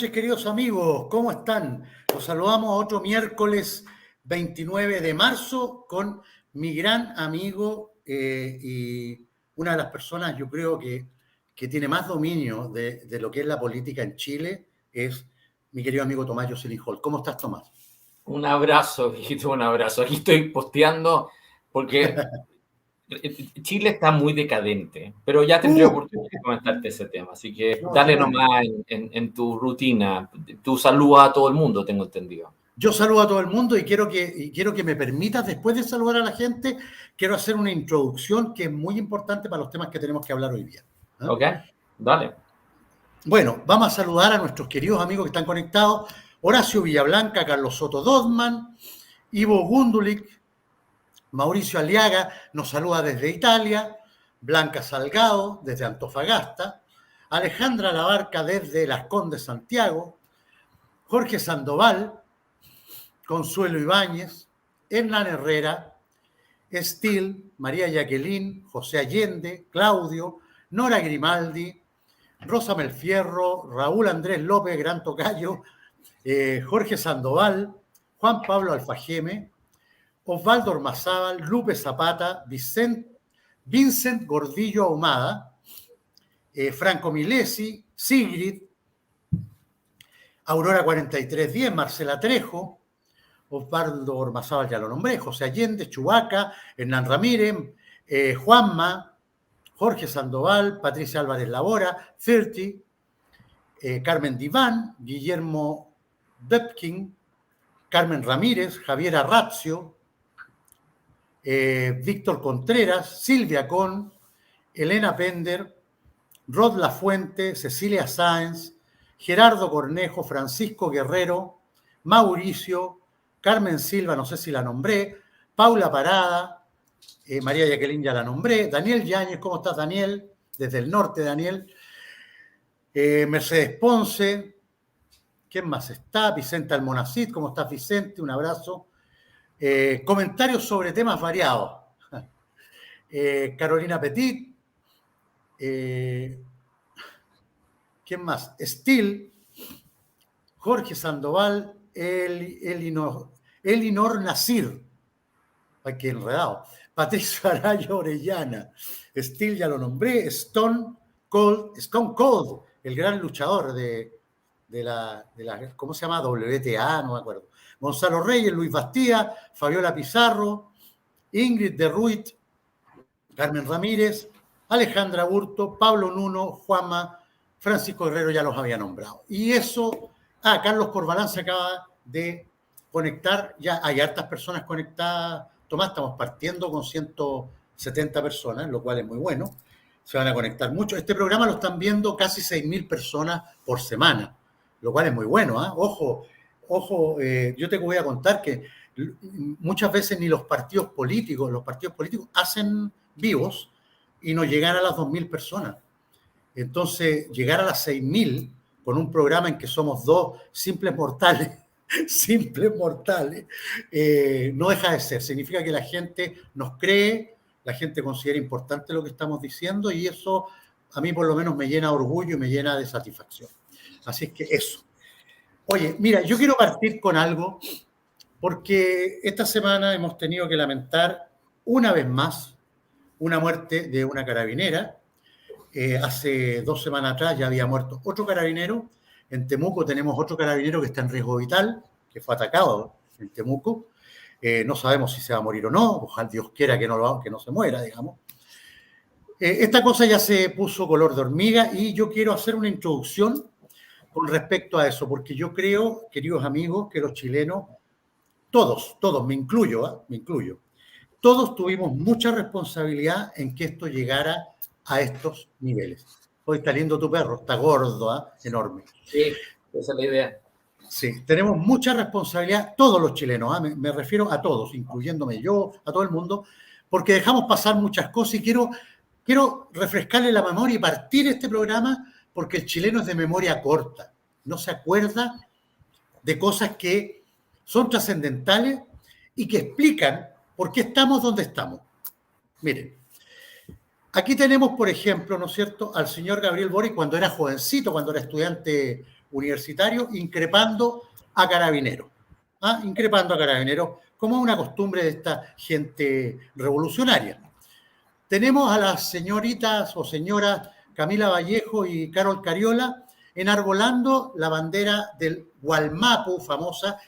noches, queridos amigos. ¿Cómo están? Los saludamos a otro miércoles 29 de marzo con mi gran amigo y una de las personas, yo creo que tiene más dominio de lo que es la política en Chile, es mi querido amigo Tomás Jocelyn Hall. ¿Cómo estás, Tomás? Un abrazo, viejito, un abrazo. Aquí estoy posteando porque Chile está muy decadente, pero ya tendré oportunidad de comentarte ese tema. Así que dale nomás en tu rutina. Tu saludo a todo el mundo, tengo entendido. Yo saludo a todo el mundo y quiero que me permitas, después de saludar a la gente, quiero hacer una introducción que es muy importante para los temas que tenemos que hablar hoy día. ¿Eh? ¿Ok? Dale. Bueno, vamos a saludar a nuestros queridos amigos que están conectados. Horacio Villablanca, Carlos Soto Dodman, Ivo Gundulik, Mauricio Aliaga nos saluda desde Italia, Blanca Salgado desde Antofagasta, Alejandra Labarca desde Las Condes, Santiago, Jorge Sandoval, Consuelo Ibáñez, Hernán Herrera, Estil, María Jacqueline, José Allende, Claudio, Nora Grimaldi, Rosa Melfierro, Raúl Andrés López, Gran Tocayo, Jorge Sandoval, Juan Pablo Alfajeme, Osvaldo Ormazábal, Lupe Zapata, Vincent Gordillo Ahumada, Franco Milesi, Sigrid, Aurora 4310, Marcela Trejo, Osvaldo Ormazábal ya lo nombré, José Allende, Chubaca, Hernán Ramírez, Juanma, Jorge Sandoval, Patricia Álvarez Labora, Ferti, Carmen Diván, Guillermo Depkin, Carmen Ramírez, Javier Arrazio, Víctor Contreras, Silvia Con, Elena Pender, Rod Lafuente, Cecilia Sáenz, Gerardo Cornejo, Francisco Guerrero, Mauricio, Carmen Silva, no sé si la nombré, Paula Parada, María Jacqueline ya la nombré, Daniel Yáñez, ¿cómo estás, Daniel? Desde el norte, Daniel. Mercedes Ponce, ¿quién más está? Vicente Almonacid, ¿cómo estás, Vicente? Un abrazo. Comentarios sobre temas variados. Carolina Petit, ¿quién más? Estil, Jorge Sandoval, Elinor Nasir, ay, qué enredado, Patricio Araya Orellana, Estil ya lo nombré, Stone Cold, el gran luchador de la, ¿cómo se llama? WTA, no me acuerdo. Gonzalo Reyes, Luis Bastía, Fabiola Pizarro, Ingrid de Ruit, Carmen Ramírez, Alejandra Burto, Pablo Nuno, Juanma, Francisco Guerrero ya los había nombrado. Y eso, Carlos Corbalán se acaba de conectar, ya hay hartas personas conectadas. Tomás, estamos partiendo con 170 personas, lo cual es muy bueno. Se van a conectar mucho. Este programa lo están viendo casi 6.000 personas por semana, lo cual es muy bueno. Ojo, yo te voy a contar que muchas veces ni los partidos políticos hacen vivos y no llegan a las 2.000 personas. Entonces, llegar a las 6.000 con un programa en que somos dos simples mortales, no deja de ser. Significa que la gente nos cree, la gente considera importante lo que estamos diciendo y eso a mí por lo menos me llena de orgullo y me llena de satisfacción. Así es que eso. Oye, mira, yo quiero partir con algo porque esta semana hemos tenido que lamentar una vez más una muerte de una carabinera. Hace 2 semanas atrás ya había muerto otro carabinero. En Temuco tenemos otro carabinero que está en riesgo vital, que fue atacado en Temuco. No sabemos si se va a morir o no. Ojalá Dios quiera que no se muera, digamos. Esta cosa ya se puso color de hormiga y yo quiero hacer una introducción con respecto a eso, porque yo creo, queridos amigos, que los chilenos, todos, me incluyo, todos tuvimos mucha responsabilidad en que esto llegara a estos niveles. Hoy está lindo tu perro, está gordo, enorme. Sí, esa es la idea. Sí, tenemos mucha responsabilidad, todos los chilenos, me refiero a todos, incluyéndome yo, a todo el mundo, porque dejamos pasar muchas cosas y quiero refrescarle la memoria y partir este programa porque el chileno es de memoria corta, no se acuerda de cosas que son trascendentales y que explican por qué estamos donde estamos. Miren, aquí tenemos, por ejemplo, ¿no es cierto?, al señor Gabriel Boric cuando era jovencito, cuando era estudiante universitario increpando a Carabineros. Increpando a Carabineros, como una costumbre de esta gente revolucionaria. Tenemos a las señoritas o señoras Camila Vallejo y Carol Cariola enarbolando la bandera del Gualmapu, famosa.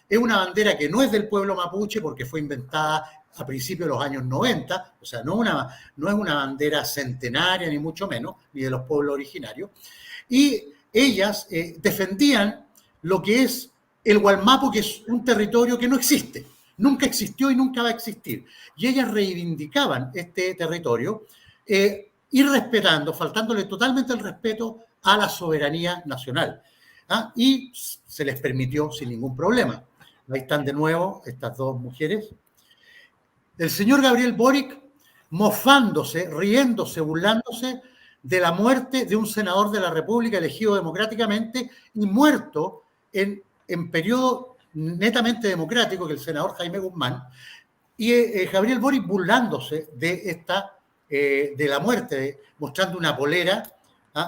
Es una bandera que no es del pueblo mapuche porque fue inventada a principios de los años 90, o sea, no es una bandera centenaria, ni mucho menos, ni de los pueblos originarios. Y ellas defendían lo que es el Gualmapu, que es un territorio que no existe, nunca existió y nunca va a existir. Y ellas reivindicaban este territorio y respetando, faltándole totalmente el respeto a la soberanía nacional. Y se les permitió sin ningún problema. Ahí están de nuevo estas dos mujeres. El señor Gabriel Boric mofándose, riéndose, burlándose de la muerte de un senador de la República elegido democráticamente y muerto en periodo netamente democrático, que el senador Jaime Guzmán, y Gabriel Boric burlándose de la muerte, mostrando una polera,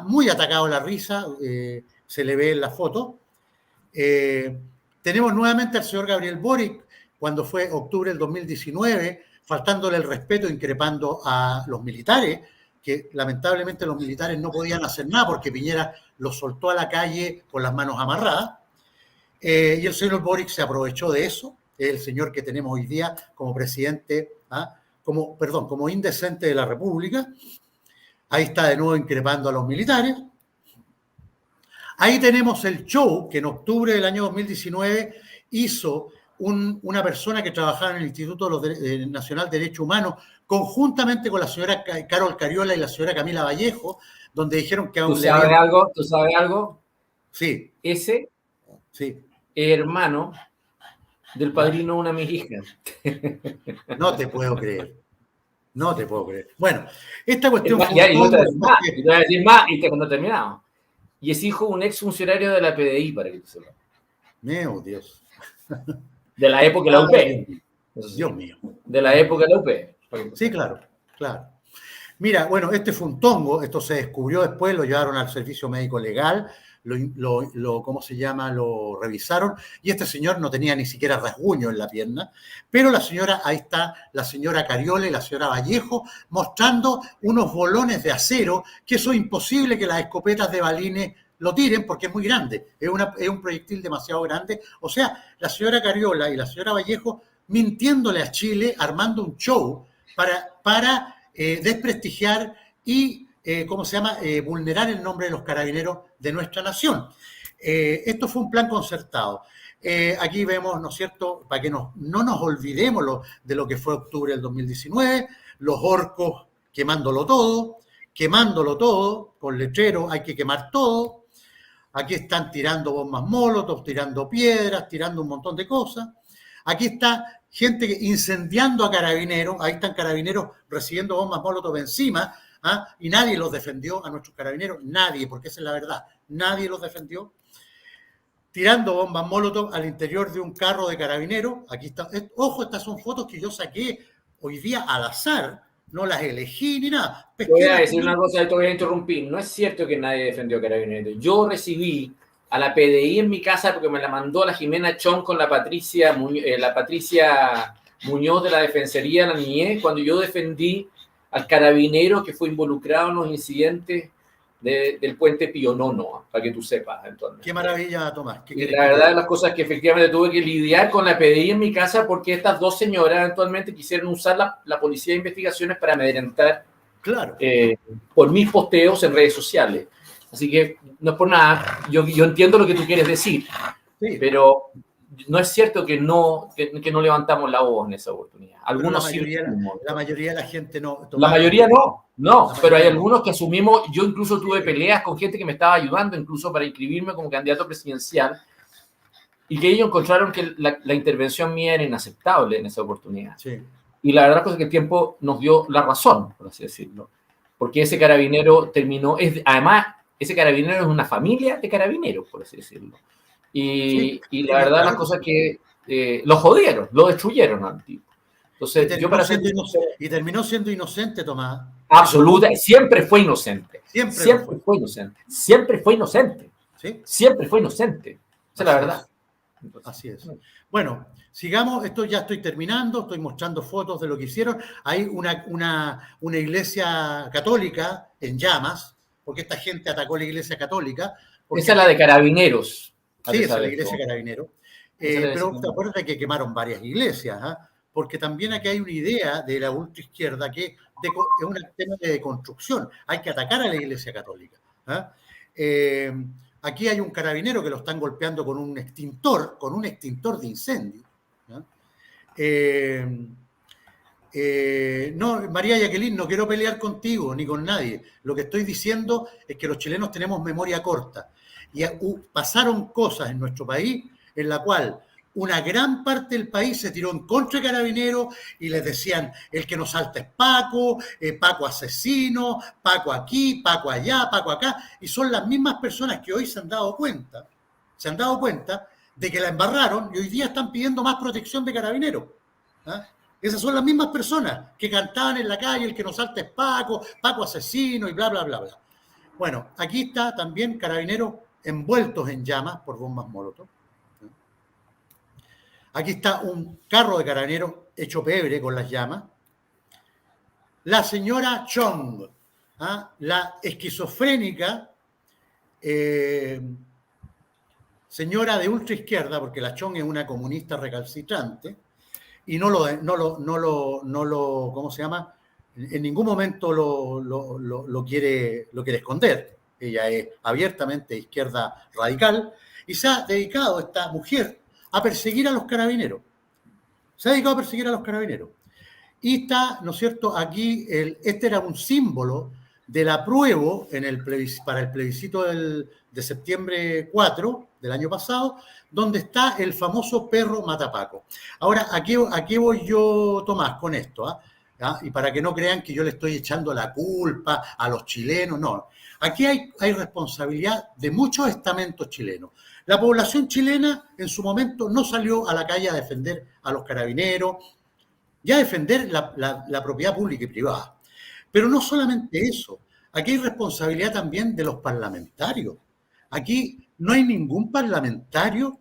muy atacado a la risa, se le ve en la foto. Tenemos nuevamente al señor Gabriel Boric, cuando fue octubre del 2019, faltándole el respeto, increpando a los militares, que lamentablemente los militares no podían hacer nada porque Piñera los soltó a la calle con las manos amarradas. Y el señor Boric se aprovechó de eso, es el señor que tenemos hoy día como presidente, como indecente de la República. Ahí está de nuevo increpando a los militares. Ahí tenemos el show que en octubre del año 2019 hizo una persona que trabajaba en el Instituto Nacional de Derechos Humanos, conjuntamente con la señora Carol Cariola y la señora Camila Vallejo, donde dijeron que... ¿Tú sabes algo? ¿Tú sabes algo? Sí. Ese sí. Hermano del padrino de una mejija. No te puedo creer. No te puedo creer. Bueno, esta cuestión... Y te voy a decir más y te cuando terminamos. Y es hijo de un ex funcionario de la PDI, para que tú sepas. Mío, Dios. De la época de la UP. Dios mío. De la época de la UP. Sí, claro, claro. Mira, bueno, este fue un tongo, esto se descubrió después, lo llevaron al servicio médico legal, ¿cómo se llama? Lo revisaron, y este señor no tenía ni siquiera rasguño en la pierna, pero la señora, ahí está, la señora Cariola y la señora Vallejo, mostrando unos bolones de acero, que eso es imposible que las escopetas de balines lo tiren porque es muy grande, es un proyectil demasiado grande. O sea, la señora Cariola y la señora Vallejo mintiéndole a Chile, armando un show para desprestigiar y, vulnerar el nombre de los carabineros de nuestra nación. Esto fue un plan concertado. Aquí vemos, ¿no es cierto?, para que no nos olvidemos de lo que fue octubre del 2019, los orcos quemándolo todo, con letrero, hay que quemar todo. Aquí están tirando bombas molotov, tirando piedras, tirando un montón de cosas. Aquí está gente incendiando a carabineros, ahí están carabineros recibiendo bombas molotov encima, y nadie los defendió a nuestros carabineros, nadie, porque esa es la verdad, nadie los defendió. Tirando bombas molotov al interior de un carro de carabineros. Aquí está, ojo, estas son fotos que yo saqué hoy día al azar, no las elegí ni nada. Voy a decir una cosa y te voy a interrumpir. No es cierto que nadie defendió a Carabineros. Yo recibí a la PDI en mi casa porque me la mandó la Jimena Chong con la Patricia Muñoz de la Defensoría de la Niñez cuando yo defendí al carabinero que fue involucrado en los incidentes del puente Pío Nono, para que tú sepas. Entonces. Qué maravilla, Tomás. Y la verdad de las cosas es que efectivamente tuve que lidiar con la PDI en mi casa porque estas dos señoras eventualmente quisieron usar la Policía de Investigaciones para amedrentar por mis posteos en redes sociales. Así que no es por nada, yo entiendo lo que tú quieres decir, pero no es cierto que no levantamos la voz en esa oportunidad. Algunos la mayoría de la gente no. La mayoría no, pero hay algunos que asumimos. Yo incluso tuve peleas con gente que me estaba ayudando incluso para inscribirme como candidato presidencial y que ellos encontraron que la intervención mía era inaceptable en esa oportunidad. Sí. Y la verdad es que el tiempo nos dio la razón, por así decirlo, porque ese carabinero terminó, además ese carabinero es una familia de carabineros, por así decirlo. Y la verdad las cosas que lo jodieron, lo destruyeron al tipo. Entonces, y terminó siendo inocente, Tomás. Absoluta, siempre fue inocente. Siempre fue inocente. ¿Sí? Siempre fue inocente. Esa es la verdad. Así es. Bueno, sigamos. Esto ya estoy terminando. Estoy mostrando fotos de lo que hicieron. Hay una iglesia católica en llamas, porque esta gente atacó la iglesia católica. Esa es la de Carabineros. Sí, esa es la iglesia Carabinero. Pero te acuerdas que quemaron varias iglesias, ¿ah? Porque también aquí hay una idea de la ultraizquierda que es un tema de deconstrucción. Hay que atacar a la iglesia católica. ¿Ah? Aquí hay un carabinero que lo están golpeando con un extintor de incendio. ¿Ah? No, María Jacqueline, no quiero pelear contigo ni con nadie. Lo que estoy diciendo es que los chilenos tenemos memoria corta. Y pasaron cosas en nuestro país en la cual una gran parte del país se tiró en contra de Carabineros y les decían, el que nos salta es Paco, Paco asesino, Paco aquí, Paco allá, Paco acá. Y son las mismas personas que hoy se han dado cuenta de que la embarraron y hoy día están pidiendo más protección de Carabineros. ¿Ah? Esas son las mismas personas que cantaban en la calle, el que nos salta es Paco, Paco asesino y bla, bla, bla, bla. Bueno, aquí está también Carabineros envueltos en llamas por bombas Molotov. Aquí está un carro de Carabineros hecho pebre con las llamas. La señora Chong, ¿ah? La esquizofrénica señora de ultraizquierda, porque la Chong es una comunista recalcitrante, y no lo ¿cómo se llama? En ningún momento lo quiere esconder. Ella es abiertamente izquierda radical y se ha dedicado esta mujer a perseguir a los carabineros. Y está, ¿no es cierto? Aquí, este era un símbolo del apruebo para el plebiscito de septiembre 4 del año pasado, donde está el famoso perro matapaco. Ahora, ¿a qué voy yo, Tomás, con esto? ¿Ah? Y para que no crean que yo le estoy echando la culpa a los chilenos, no. Aquí hay responsabilidad de muchos estamentos chilenos. La población chilena en su momento no salió a la calle a defender a los carabineros y a defender la propiedad pública y privada. Pero no solamente eso, aquí hay responsabilidad también de los parlamentarios. Aquí no hay ningún parlamentario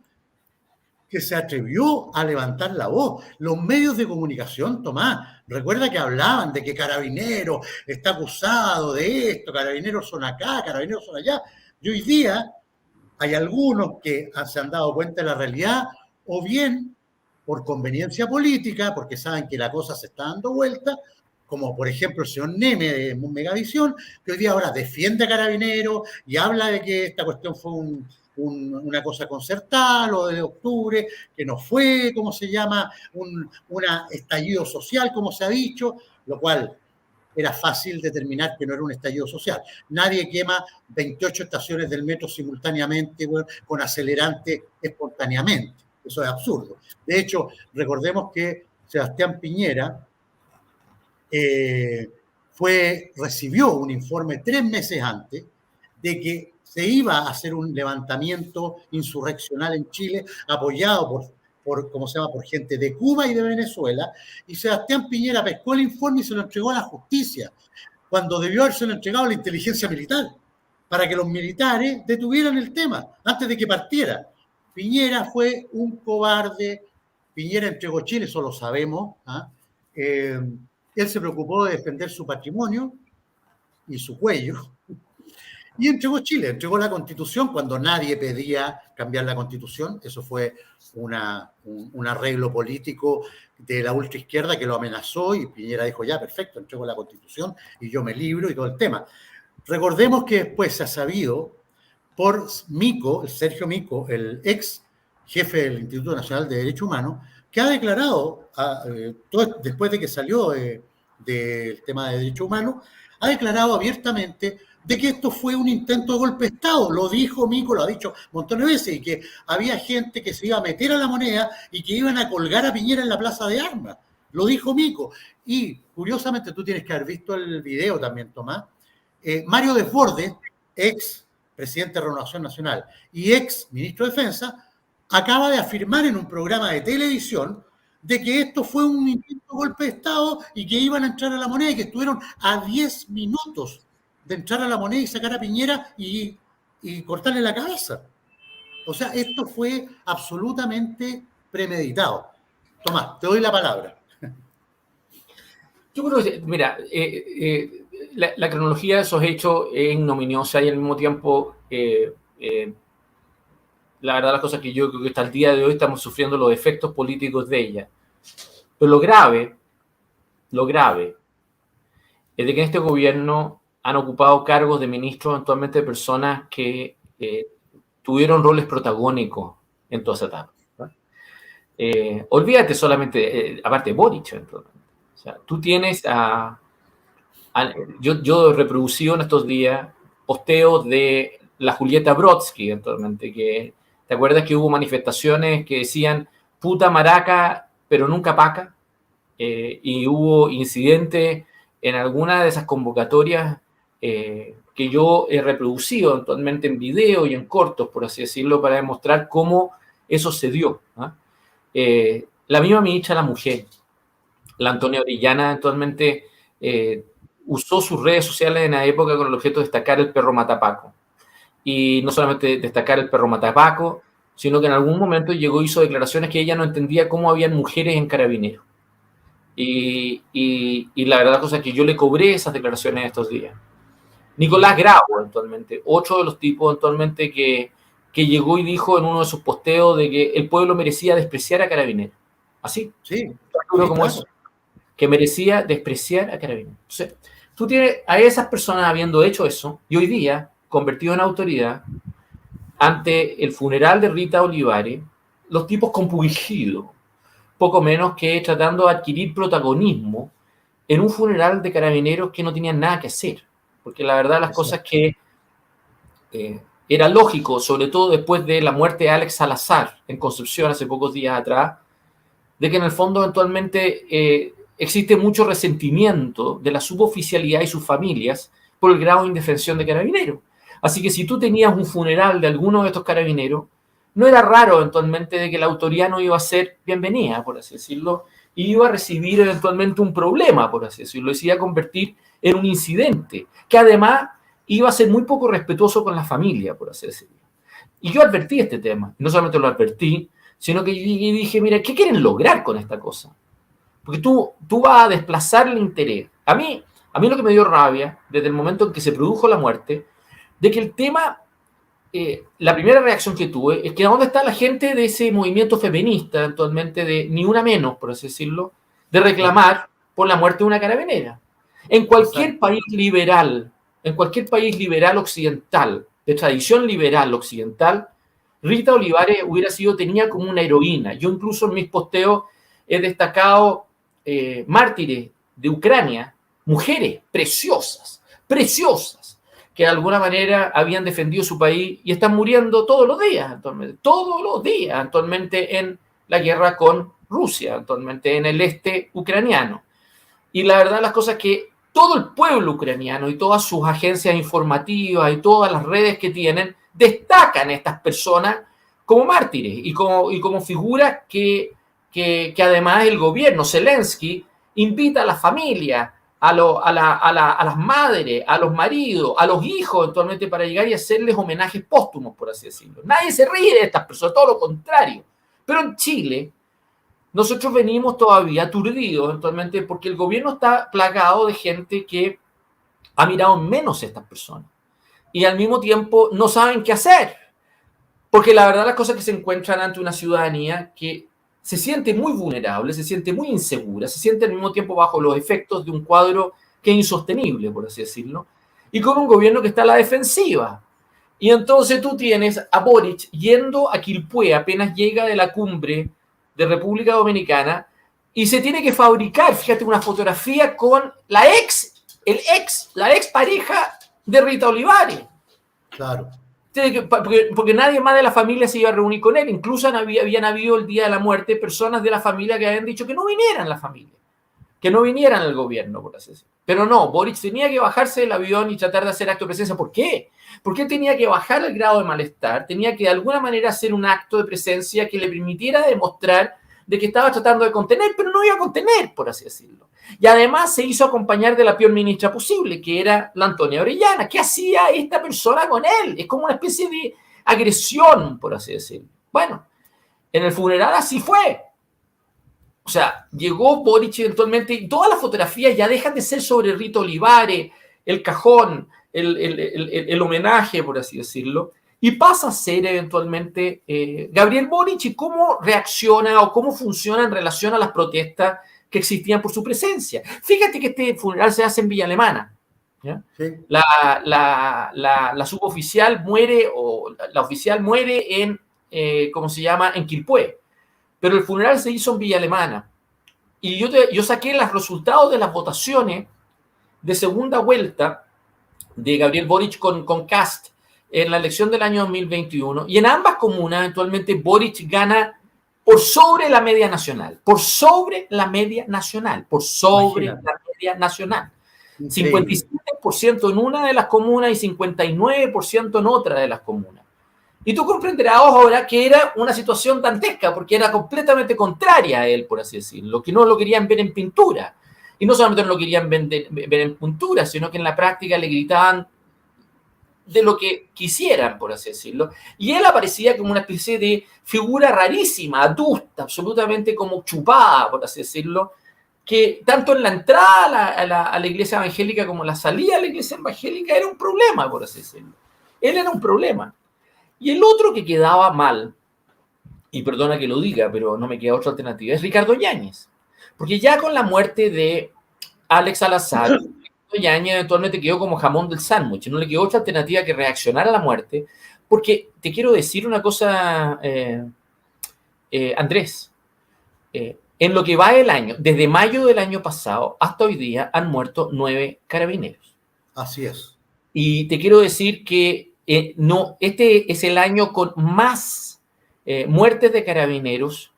que se atrevió a levantar la voz. Los medios de comunicación, Tomás, recuerda que hablaban de que Carabineros está acusado de esto, Carabineros son acá, Carabineros son allá. Y hoy día hay algunos que se han dado cuenta de la realidad, o bien por conveniencia política, porque saben que la cosa se está dando vuelta, como por ejemplo el señor Neme de Megavisión, que hoy día ahora defiende a Carabineros y habla de que esta cuestión fue una cosa concertada, lo de octubre, que no fue, ¿cómo se llama?, un estallido social, como se ha dicho, lo cual era fácil determinar que no era un estallido social. Nadie quema 28 estaciones del metro simultáneamente, bueno, con acelerante espontáneamente. Eso es absurdo. De hecho, recordemos que Sebastián Piñera recibió un informe 3 meses antes de que se iba a hacer un levantamiento insurreccional en Chile, apoyado ¿cómo se llama?, por gente de Cuba y de Venezuela, y Sebastián Piñera pescó el informe y se lo entregó a la justicia, cuando debió habérselo entregado a la inteligencia militar, para que los militares detuvieran el tema antes de que partiera. Piñera fue un cobarde. Piñera entregó Chile, eso lo sabemos. Él se preocupó de defender su patrimonio y su cuello, y entregó Chile, entregó la Constitución cuando nadie pedía cambiar la Constitución. Eso fue un arreglo político de la ultraizquierda que lo amenazó y Piñera dijo, ya, perfecto, entrego la Constitución y yo me libro y todo el tema. Recordemos que después se ha sabido por Mico, Sergio Mico, el ex jefe del Instituto Nacional de Derechos Humanos, que ha declarado, después de que salió del tema de derechos humanos, ha declarado abiertamente de que esto fue un intento de golpe de Estado. Lo dijo Mico, lo ha dicho montones de veces, y que había gente que se iba a meter a la Moneda y que iban a colgar a Piñera en la Plaza de Armas. Lo dijo Mico. Y, curiosamente, tú tienes que haber visto el video también, Tomás. Mario Desbordes, ex presidente de Renovación Nacional y ex ministro de Defensa, acaba de afirmar en un programa de televisión de que esto fue un intento de golpe de Estado y que iban a entrar a la Moneda y que estuvieron a 10 minutos de entrar a la Moneda y sacar a Piñera y y cortarle la cabeza. O sea, esto fue absolutamente premeditado. Tomás, te doy la palabra. Yo creo que, mira, la cronología de esos hechos es ignominiosa y al mismo tiempo, la verdad, las cosas que yo creo que hasta el día de hoy estamos sufriendo los efectos políticos de ella. Pero lo grave es de que en este gobierno han ocupado cargos de ministros eventualmente de personas que tuvieron roles protagónicos en toda esa etapa. Olvídate solamente, aparte de Boric, eventualmente. O sea, tú tienes yo he reproducido en estos días posteos de la Julieta Brodsky, eventualmente, que ¿te acuerdas que hubo manifestaciones que decían puta maraca, pero nunca paca? Y hubo incidentes en alguna de esas convocatorias que yo he reproducido actualmente en video y en cortos, por así decirlo, para demostrar cómo eso se dio. La misma ministra de la Mujer, la Antonia Orellana, actualmente usó sus redes sociales en la época con el objeto de destacar el perro matapaco. Y no solamente destacar el perro matapaco, sino que en algún momento llegó y hizo declaraciones que ella no entendía cómo habían mujeres en Carabineros. Y la verdad, la cosa es que yo le cobré esas declaraciones estos días. Nicolás Grau, actualmente, otro de los tipos actualmente que llegó y dijo en uno de sus posteos de que el pueblo merecía despreciar a Carabineros. Así, Sí, como claro. eso, que merecía despreciar a Carabineros. Entonces, tú tienes a esas personas habiendo hecho eso y hoy día convertido en autoridad ante el funeral de Rita Olivares, los tipos compungidos, poco menos que tratando de adquirir protagonismo en un funeral de Carabineros que no tenían nada que hacer. Porque la verdad las cosas que era lógico, sobre todo después de la muerte de Alex Salazar en Concepción hace pocos días atrás, de que en el fondo eventualmente existe mucho resentimiento de la suboficialidad y sus familias por el grado de indefensión de Carabineros. Así que si tú tenías un funeral de alguno de estos carabineros, no era raro eventualmente de que la autoridad no iba a ser bienvenida, por así decirlo, y iba a recibir eventualmente un problema, por así decirlo, y se iba a convertir en un incidente, que además iba a ser muy poco respetuoso con la familia, por así decirlo. Y yo advertí este tema, no solamente lo advertí, sino que dije, mira, ¿qué quieren lograr con esta cosa? Porque tú vas a desplazar el interés. A mí lo que me dio rabia, desde el momento en que se produjo la muerte, de que el tema, la primera reacción que tuve es que ¿dónde está la gente de ese movimiento feminista, actualmente de ni una menos, por así decirlo, de reclamar por la muerte de una carabinera? En cualquier país liberal occidental, de tradición liberal occidental, Rita Olivares tenía como una heroína. Yo incluso en mis posteos he destacado mártires de Ucrania, mujeres preciosas, que de alguna manera habían defendido su país y están muriendo todos los días actualmente en la guerra con Rusia, actualmente en el este ucraniano. Y la verdad las cosas es que todo el pueblo ucraniano y todas sus agencias informativas y todas las redes que tienen destacan a estas personas como mártires y como figuras que además el gobierno, Zelensky, invita a la familia, a las madres, a los maridos, a los hijos eventualmente para llegar y hacerles homenajes póstumos, por así decirlo. Nadie se ríe de estas personas, todo lo contrario. Pero en Chile, nosotros venimos todavía aturdidos eventualmente porque el gobierno está plagado de gente que ha mirado menos a estas personas y al mismo tiempo no saben qué hacer. Porque la verdad las cosas que se encuentran ante una ciudadanía que se siente muy vulnerable, se siente muy insegura, se siente al mismo tiempo bajo los efectos de un cuadro que es insostenible, por así decirlo, y con un gobierno que está a la defensiva. Y entonces tú tienes a Boric yendo a Quilpué, apenas llega de la cumbre de República Dominicana, y se tiene que fabricar, fíjate, una fotografía con la ex pareja de Rita Olivares. Claro. Porque nadie más de la familia se iba a reunir con él. Incluso habían habido el día de la muerte personas de la familia que habían dicho que no vinieran la familia, que no vinieran al gobierno, por así decirlo. Pero no, Boric tenía que bajarse del avión y tratar de hacer acto de presencia. ¿Por qué? Porque tenía que bajar el grado de malestar, tenía que de alguna manera hacer un acto de presencia que le permitiera demostrar de que estaba tratando de contener, pero no iba a contener, por así decirlo. Y además se hizo acompañar de la peor ministra posible, que era la Antonia Orellana. ¿Qué hacía esta persona con él? Es como una especie de agresión, por así decirlo. Bueno, en el funeral así fue. O sea, llegó Boric eventualmente y todas las fotografías ya dejan de ser sobre Rita Olivares, el cajón, el homenaje, por así decirlo, y pasa a ser eventualmente Gabriel Boric y cómo reacciona o cómo funciona en relación a las protestas que existían por su presencia. Fíjate que este funeral se hace en Villa Alemana. ¿Ya? Sí. La suboficial muere, o la oficial muere en, ¿cómo se llama?, en Quilpué. Pero el funeral se hizo en Villa Alemana. Y yo saqué los resultados de las votaciones de segunda vuelta de Gabriel Boric con Kast en la elección del año 2021. Y en ambas comunas, eventualmente, Boric gana por sobre la media nacional. Por sobre la media nacional. Por sobre la media nacional. 57% en una de las comunas y 59% en otra de las comunas. Y tú comprenderás ahora que era una situación dantesca, porque era completamente contraria a él, por así decirlo, que no lo querían ver en pintura. Y no solamente no lo querían ver en pintura, sino que en la práctica le gritaban de lo que quisieran, por así decirlo. Y él aparecía como una especie de figura rarísima, adusta, absolutamente como chupada, por así decirlo, que tanto en la entrada a la iglesia evangélica como en la salida de la iglesia evangélica era un problema, por así decirlo. Él era un problema. Y el otro que quedaba mal, y perdona que lo diga, pero no me queda otra alternativa, es Ricardo Yáñez. Porque ya con la muerte de Alex Salazar, Ricardo Yáñez eventualmente quedó como jamón del sándwich. No le quedó otra alternativa que reaccionar a la muerte. Porque te quiero decir una cosa, Andrés. En lo que va el año, desde mayo del año pasado hasta hoy día, han muerto 9 carabineros. Así es. Y te quiero decir que no, este es el año con más muertes de carabineros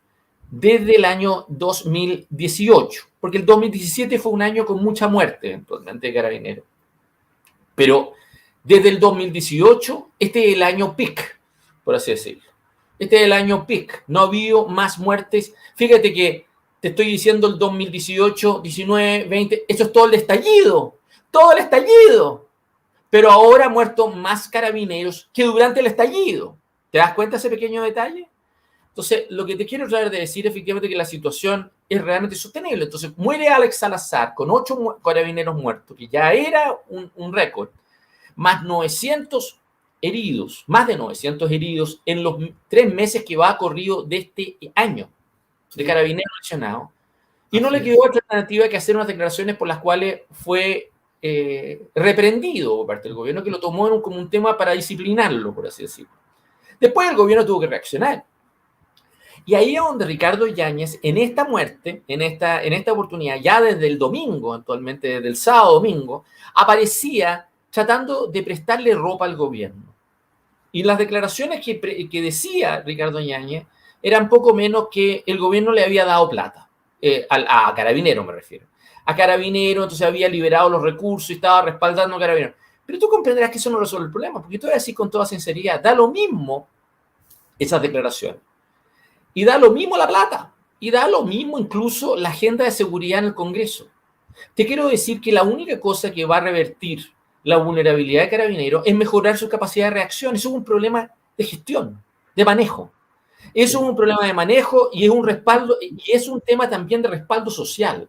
desde el año 2018, porque el 2017 fue un año con mucha muerte eventualmente de carabineros. Pero desde el 2018, este es el año peak, por así decirlo. Este es el año peak. No ha habido más muertes. Fíjate que te estoy diciendo el 2018, 19, 20, eso es todo el estallido. Todo el estallido. Pero ahora han muerto más carabineros que durante el estallido. ¿Te das cuenta de ese pequeño detalle? Entonces, lo que te quiero tratar de decir efectivamente que la situación es realmente sostenible. Entonces, muere Alex Salazar con 8 carabineros muertos, que ya era un récord, más 900 heridos, más de 900 heridos en los 3 meses que va corrido de este año de carabineros lesionados. Y no le quedó otra alternativa que hacer unas declaraciones por las cuales fue reprendido por parte del gobierno, que lo tomó como un tema para disciplinarlo, por así decirlo. Después el gobierno tuvo que reaccionar. Y ahí es donde Ricardo Yáñez, en esta muerte, en esta oportunidad, ya desde el domingo, actualmente desde el sábado domingo, aparecía tratando de prestarle ropa al gobierno. Y las declaraciones que decía Ricardo Yáñez eran poco menos que el gobierno le había dado plata, a Carabineros me refiero. A Carabineros, entonces había liberado los recursos y estaba respaldando a Carabineros. Pero tú comprenderás que eso no resuelve el problema, porque tú voy a decir con toda sinceridad, da lo mismo esas declaraciones. Y da lo mismo la plata. Y da lo mismo incluso la agenda de seguridad en el Congreso. Te quiero decir que la única cosa que va a revertir la vulnerabilidad de Carabineros es mejorar su capacidad de reacción. Eso es un problema de gestión, de manejo. Eso es un problema de manejo y es un respaldo, y es un tema también de respaldo social.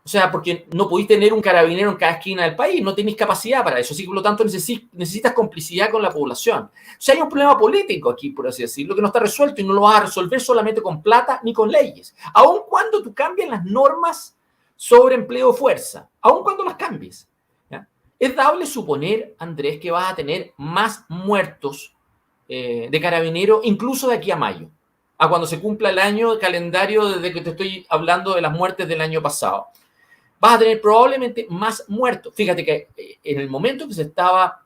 O sea, porque no podéis tener un carabinero en cada esquina del país, no tenéis capacidad para eso, así que por lo tanto necesitas complicidad con la población. O sea, hay un problema político aquí, por así decirlo, que no está resuelto y no lo vas a resolver solamente con plata ni con leyes. Aun cuando tú cambies las normas sobre empleo de fuerza, aun cuando las cambies. ¿Ya? Es dable suponer, Andrés, que vas a tener más muertos de carabineros incluso de aquí a mayo, a cuando se cumpla el año calendario desde que te estoy hablando de las muertes del año pasado. Vas a tener probablemente más muertos. Fíjate que en el momento que se estaba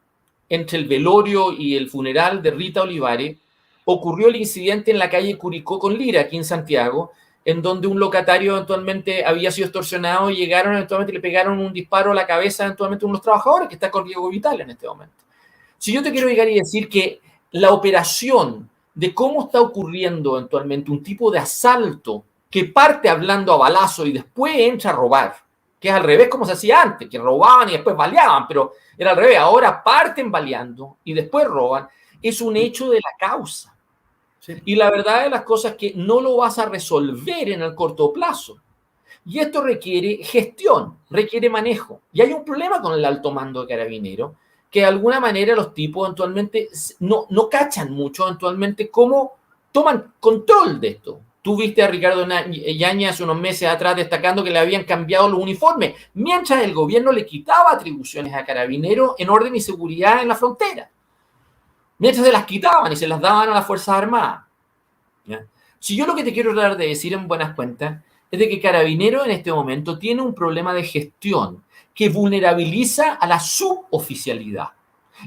entre el velorio y el funeral de Rita Olivares, ocurrió el incidente en la calle Curicó con Lira, aquí en Santiago, en donde un locatario eventualmente había sido extorsionado y llegaron eventualmente y le pegaron un disparo a la cabeza eventualmente a unos trabajadores que está con riesgo vital en este momento. Si yo te quiero llegar y decir que la operación de cómo está ocurriendo eventualmente un tipo de asalto que parte hablando a balazo y después entra a robar, que es al revés como se hacía antes, que robaban y después baleaban, pero era al revés, ahora parten baleando y después roban, es un hecho de la causa. Sí. Y la verdad de las cosas es que no lo vas a resolver en el corto plazo. Y esto requiere gestión, requiere manejo. Y hay un problema con el alto mando de Carabineros, que de alguna manera los tipos eventualmente no cachan mucho eventualmente cómo toman control de esto. Tú viste a Ricardo Yáñez hace unos meses atrás destacando que le habían cambiado los uniformes, mientras el gobierno le quitaba atribuciones a Carabineros en orden y seguridad en la frontera. Mientras se las quitaban y se las daban a las Fuerzas Armadas. ¿Ya? Si yo lo que te quiero tratar de decir en buenas cuentas es de que Carabineros en este momento tiene un problema de gestión que vulnerabiliza a la suboficialidad.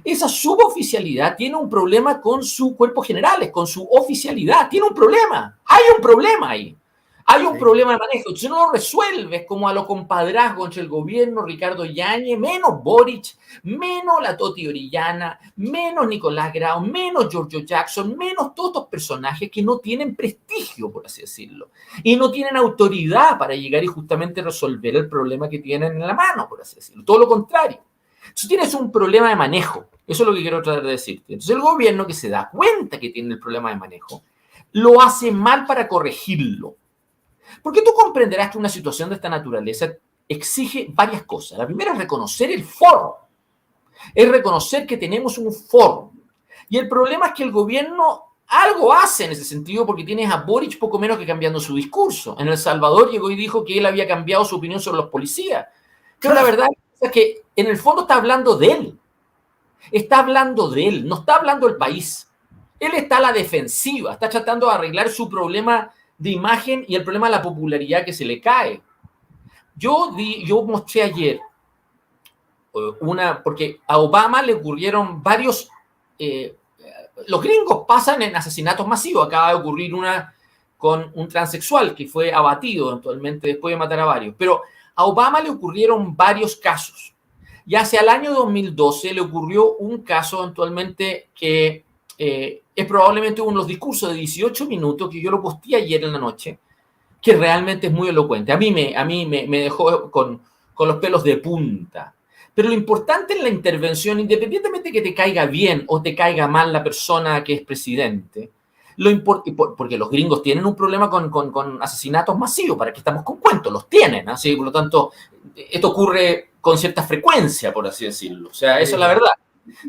Esa suboficialidad tiene un problema con sus cuerpos generales, con su oficialidad. Tiene un problema. Hay un problema ahí. Hay un problema de manejo. Si no lo resuelves como a lo compadrazgo entre el gobierno, Ricardo Yáñez, menos Boric, menos la Toti Orellana, menos Nicolás Grau, menos Giorgio Jackson, menos todos estos personajes que no tienen prestigio, por así decirlo, y no tienen autoridad para llegar y justamente resolver el problema que tienen en la mano, por así decirlo. Todo lo contrario. Entonces tienes un problema de manejo. Eso es lo que quiero tratar de decirte. Entonces el gobierno, que se da cuenta que tiene el problema de manejo, lo hace mal para corregirlo. Porque tú comprenderás que una situación de esta naturaleza exige varias cosas. La primera es reconocer el foro. Es reconocer que tenemos un foro. Y el problema es que el gobierno algo hace en ese sentido, porque tienes a Boric poco menos que cambiando su discurso. En El Salvador llegó y dijo que él había cambiado su opinión sobre los policías. Pero la verdad es que en el fondo está hablando de él. Está hablando de él, no está hablando del país. Él está a la defensiva, está tratando de arreglar su problema de imagen y el problema de la popularidad que se le cae. Yo mostré ayer porque a Obama le ocurrieron varios... los gringos pasan en asesinatos masivos. Acaba de ocurrir una con un transexual que fue abatido eventualmente después de matar a varios. Pero a Obama le ocurrieron varios casos. Y hacia el año 2012 le ocurrió un caso eventualmente que es probablemente uno de los discursos de 18 minutos que yo lo posteé ayer en la noche, que realmente es muy elocuente. A mí me dejó con los pelos de punta. Pero lo importante en la intervención, independientemente de que te caiga bien o te caiga mal la persona que es presidente, porque los gringos tienen un problema con asesinatos masivos, para que estamos con cuentos, los tienen, así, por lo tanto, esto ocurre con cierta frecuencia, por así decirlo. O sea, eso es la verdad.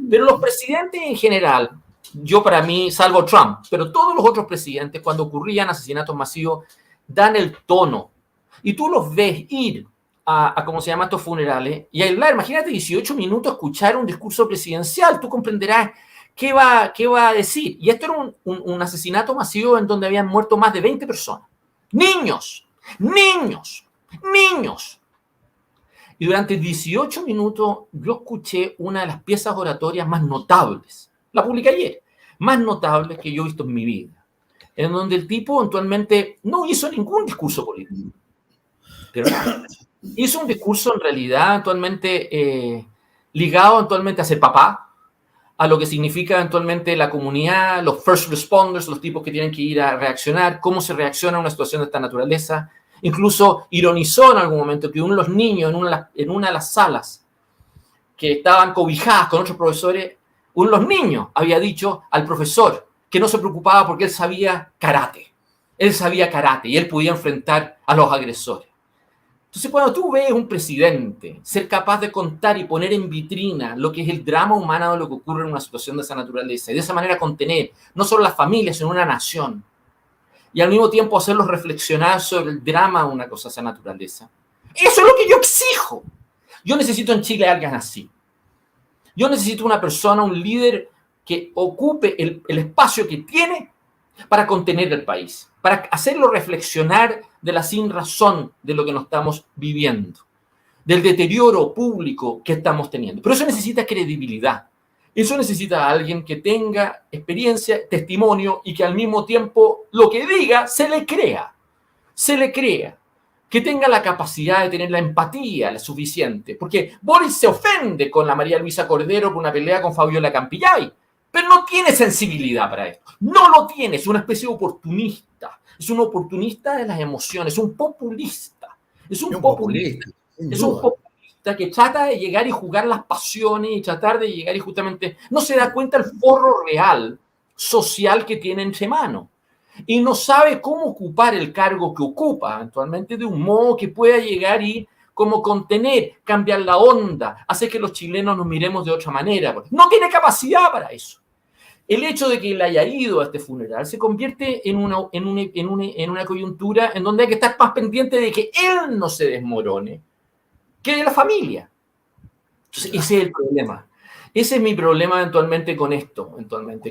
Pero los presidentes en general, yo para mí, salvo Trump, pero todos los otros presidentes, cuando ocurrían asesinatos masivos, dan el tono. Y tú los ves ir a ¿cómo se llama?, estos funerales, y hablar, imagínate 18 minutos escuchar un discurso presidencial, tú comprenderás qué va a decir. Y esto era un asesinato masivo en donde habían muerto más de 20 personas. Niños. Y durante 18 minutos yo escuché una de las piezas oratorias más notables, la publiqué ayer, más notables que yo he visto en mi vida, en donde el tipo eventualmente no hizo ningún discurso político, pero hizo un discurso en realidad eventualmente ligado eventualmente a ser papá, a lo que significa eventualmente la comunidad, los first responders, los tipos que tienen que ir a reaccionar, cómo se reacciona a una situación de esta naturaleza. Incluso ironizó en algún momento que uno de los niños en una de las salas que estaban cobijadas con otros profesores, uno de los niños había dicho al profesor que no se preocupaba porque él sabía karate. Él sabía karate y él podía enfrentar a los agresores. Entonces, cuando tú ves un presidente ser capaz de contar y poner en vitrina lo que es el drama humano de lo que ocurre en una situación de esa naturaleza y de esa manera contener no solo las familias, sino una nación, y al mismo tiempo hacerlos reflexionar sobre el drama de una cosa de esa naturaleza, eso es lo que yo exijo. Yo necesito en Chile a alguien así. Yo necesito una persona, un líder que ocupe el espacio que tiene para contener el país, para hacerlo reflexionar de la sinrazón de lo que nos estamos viviendo, del deterioro público que estamos teniendo. Pero eso necesita credibilidad. Eso necesita a alguien que tenga experiencia, testimonio y que al mismo tiempo lo que diga se le crea. Que tenga la capacidad de tener la empatía la suficiente. Porque Boris se ofende con la María Luisa Cordero por una pelea con Fabiola Campillay, pero no tiene sensibilidad para esto. No lo tiene, es una especie de oportunista. es un oportunista de las emociones, un populista. Es un populista, es un populista que trata de llegar y jugar las pasiones y tratar de llegar y justamente no se da cuenta el forro real social que tiene entre manos. Y no sabe cómo ocupar el cargo que ocupa actualmente de un modo que pueda llegar y como contener, cambiar la onda, hacer que los chilenos nos miremos de otra manera. No tiene capacidad para eso. El hecho de que él haya ido a este funeral se convierte en una coyuntura en donde hay que estar más pendiente de que él no se desmorone que de la familia. Entonces, ese es el problema. Ese es mi problema eventualmente con esto,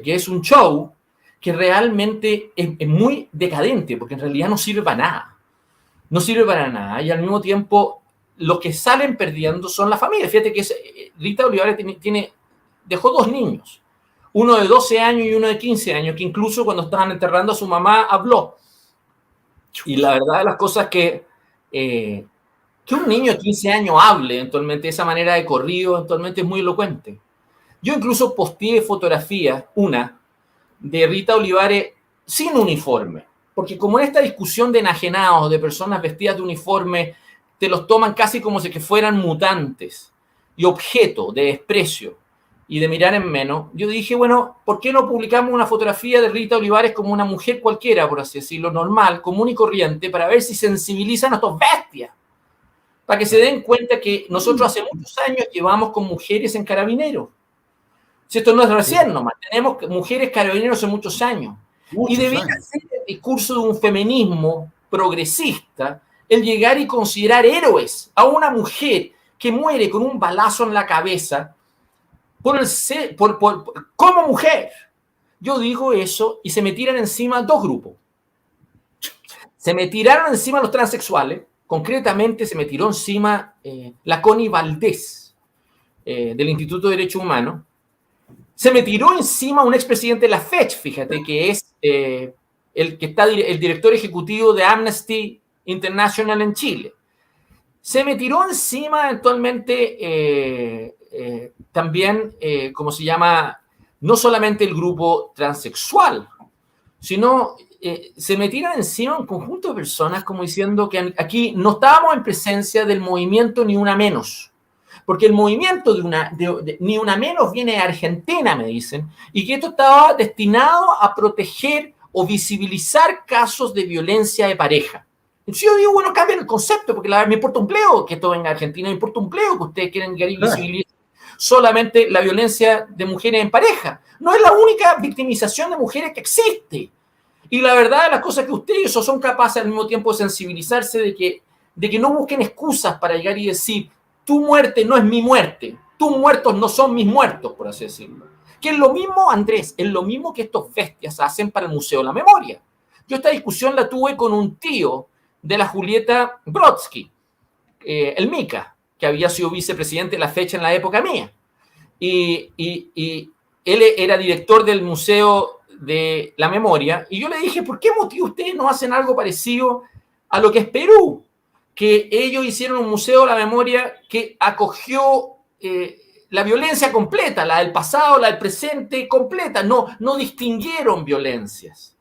que es un show que realmente es muy decadente, porque en realidad no sirve para nada. No sirve para nada, y al mismo tiempo los que salen perdiendo son la familia. Fíjate que Rita Olivares dejó 2 niños, uno de 12 años y uno de 15 años, que incluso cuando estaban enterrando a su mamá habló. Y la verdad de las cosas es que un niño de 15 años hable eventualmente de esa manera de corrido, eventualmente es muy elocuente. Yo incluso posteé fotografías, una de Rita Olivares sin uniforme, porque como en esta discusión de enajenados, de personas vestidas de uniforme, te los toman casi como si que fueran mutantes y objeto de desprecio y de mirar en menos, yo dije, bueno, ¿por qué no publicamos una fotografía de Rita Olivares como una mujer cualquiera, por así decirlo, normal, común y corriente, para ver si sensibilizan a estos bestias? Para que se den cuenta que nosotros hace muchos años llevamos con mujeres en carabineros. Si esto no es recién nomás, tenemos mujeres carabineros hace muchos años. Y debería ser el discurso de un feminismo progresista el llegar y considerar héroes a una mujer que muere con un balazo en la cabeza como mujer. Yo digo eso y se me tiran encima 2 grupos. Se me tiraron encima los transexuales, concretamente se me tiró encima la Connie Valdés del Instituto de Derechos Humanos. Se me tiró encima un expresidente de la FECH, fíjate, que es el director ejecutivo de Amnesty International en Chile. Se me tiró encima actualmente también, ¿cómo se llama? No solamente el grupo transexual, sino se me tiran encima un conjunto de personas como diciendo que aquí no estábamos en presencia del movimiento Ni Una Menos. Porque el movimiento de Ni Una Menos viene de Argentina, me dicen, y que esto estaba destinado a proteger o visibilizar casos de violencia de pareja. Entonces yo digo, bueno, cambien el concepto, porque me importa un pleo que esto venga a Argentina, me importa un pleo que ustedes quieren visibilizar solamente la violencia de mujeres en pareja. No es la única victimización de mujeres que existe. Y la verdad de las cosas que ustedes son capaces al mismo tiempo de sensibilizarse de que no busquen excusas para llegar y decir, tu muerte no es mi muerte, tus muertos no son mis muertos, por así decirlo. Que es lo mismo, Andrés, es lo mismo que estos bestias hacen para el Museo de la Memoria. Yo esta discusión la tuve con un tío de la Julieta Brodsky, el Mica, que había sido vicepresidente de la FECH en la época mía. Y él era director del Museo de la Memoria, y yo le dije, ¿por qué motivo ustedes no hacen algo parecido a lo que es Perú? Que ellos hicieron un museo de la memoria que acogió la violencia completa, la del pasado, la del presente completa, no distinguieron violencias.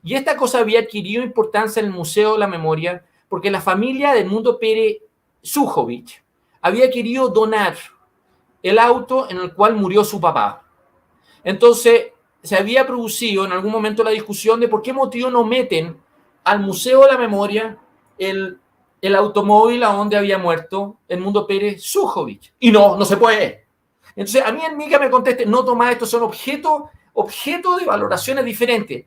Y esta cosa había adquirido importancia en el Museo de la Memoria porque la familia de Edmundo Pérez Sujovic había querido donar el auto en el cual murió su papá. Entonces, se había producido en algún momento la discusión de por qué motivo no meten al Museo de la Memoria el automóvil a donde había muerto Edmundo Pérez Sujovic. Y no se puede. Entonces, a mí en Mica me conteste, no, Tomás, estos son objetos de valoraciones diferentes.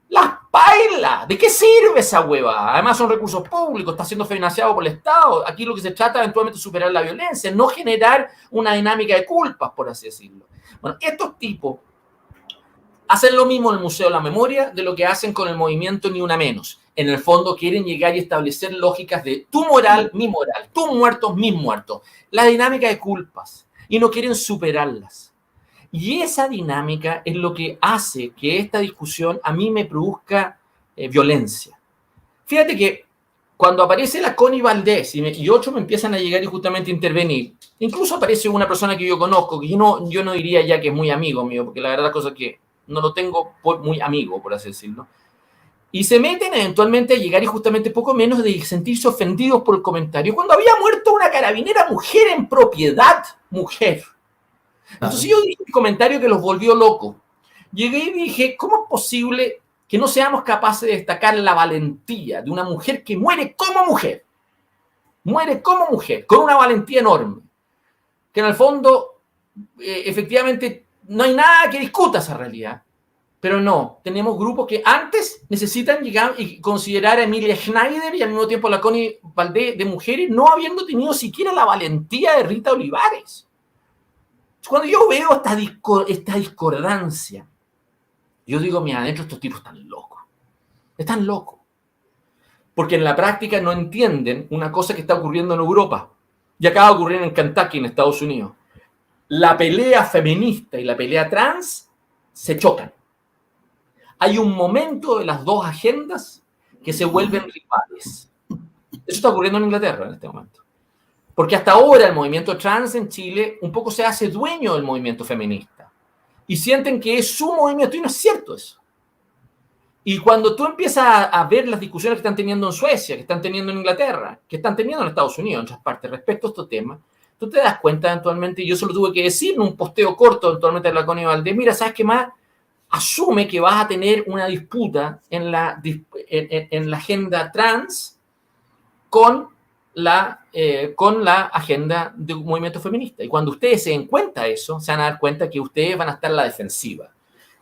Las bailas, ¿de qué sirve esa hueva? Además son recursos públicos, está siendo financiado por el Estado. Aquí lo que se trata eventualmente es superar la violencia, no generar una dinámica de culpas, por así decirlo. Bueno, estos tipos hacen lo mismo en el Museo de la Memoria de lo que hacen con el movimiento Ni Una Menos. En el fondo quieren llegar y establecer lógicas de tu moral, mi moral, tus muertos, mis muertos. La dinámica de culpas. Y no quieren superarlas. Y esa dinámica es lo que hace que esta discusión a mí me produzca violencia. Fíjate que cuando aparece la Connie Valdés y otros me empiezan a llegar y justamente a intervenir, incluso aparece una persona que yo conozco, que yo no diría ya que es muy amigo mío, porque la verdad la cosa es que no lo tengo por muy amigo, por así decirlo. Y se meten eventualmente a llegar y justamente poco menos de sentirse ofendidos por el comentario cuando había muerto una carabinera mujer en propiedad, mujer. Entonces yo dije un comentario que los volvió locos. Llegué y dije, ¿cómo es posible que no seamos capaces de destacar la valentía de una mujer que muere como mujer? Muere como mujer, con una valentía enorme. Que en el fondo, efectivamente, no hay nada que discuta esa realidad. Pero no, tenemos grupos que antes necesitan llegar y considerar a Emilia Schneider y al mismo tiempo a la Connie Valdés de mujeres, no habiendo tenido siquiera la valentía de Rita Olivares. Cuando yo veo esta discordancia, yo digo, mira, adentro estos tipos están locos. Están locos. Porque en la práctica no entienden una cosa que está ocurriendo en Europa. Y acaba de ocurrir en Kentucky, en Estados Unidos. La pelea feminista y la pelea trans se chocan. Hay un momento de las dos agendas que se vuelven rivales. Eso está ocurriendo en Inglaterra en este momento. Porque hasta ahora el movimiento trans en Chile un poco se hace dueño del movimiento feminista. Y sienten que es su movimiento, y no es cierto eso. Y cuando tú empiezas a ver las discusiones que están teniendo en Suecia, que están teniendo en Inglaterra, que están teniendo en Estados Unidos, en otras partes, respecto a estos temas, tú te das cuenta eventualmente, y yo se lo tuve que decir en un posteo corto eventualmente de la Connie Valdés, mira, ¿sabes qué más? Asume que vas a tener una disputa en la agenda trans con la agenda del movimiento feminista. Y cuando ustedes se den cuenta de eso, se van a dar cuenta que ustedes van a estar en la defensiva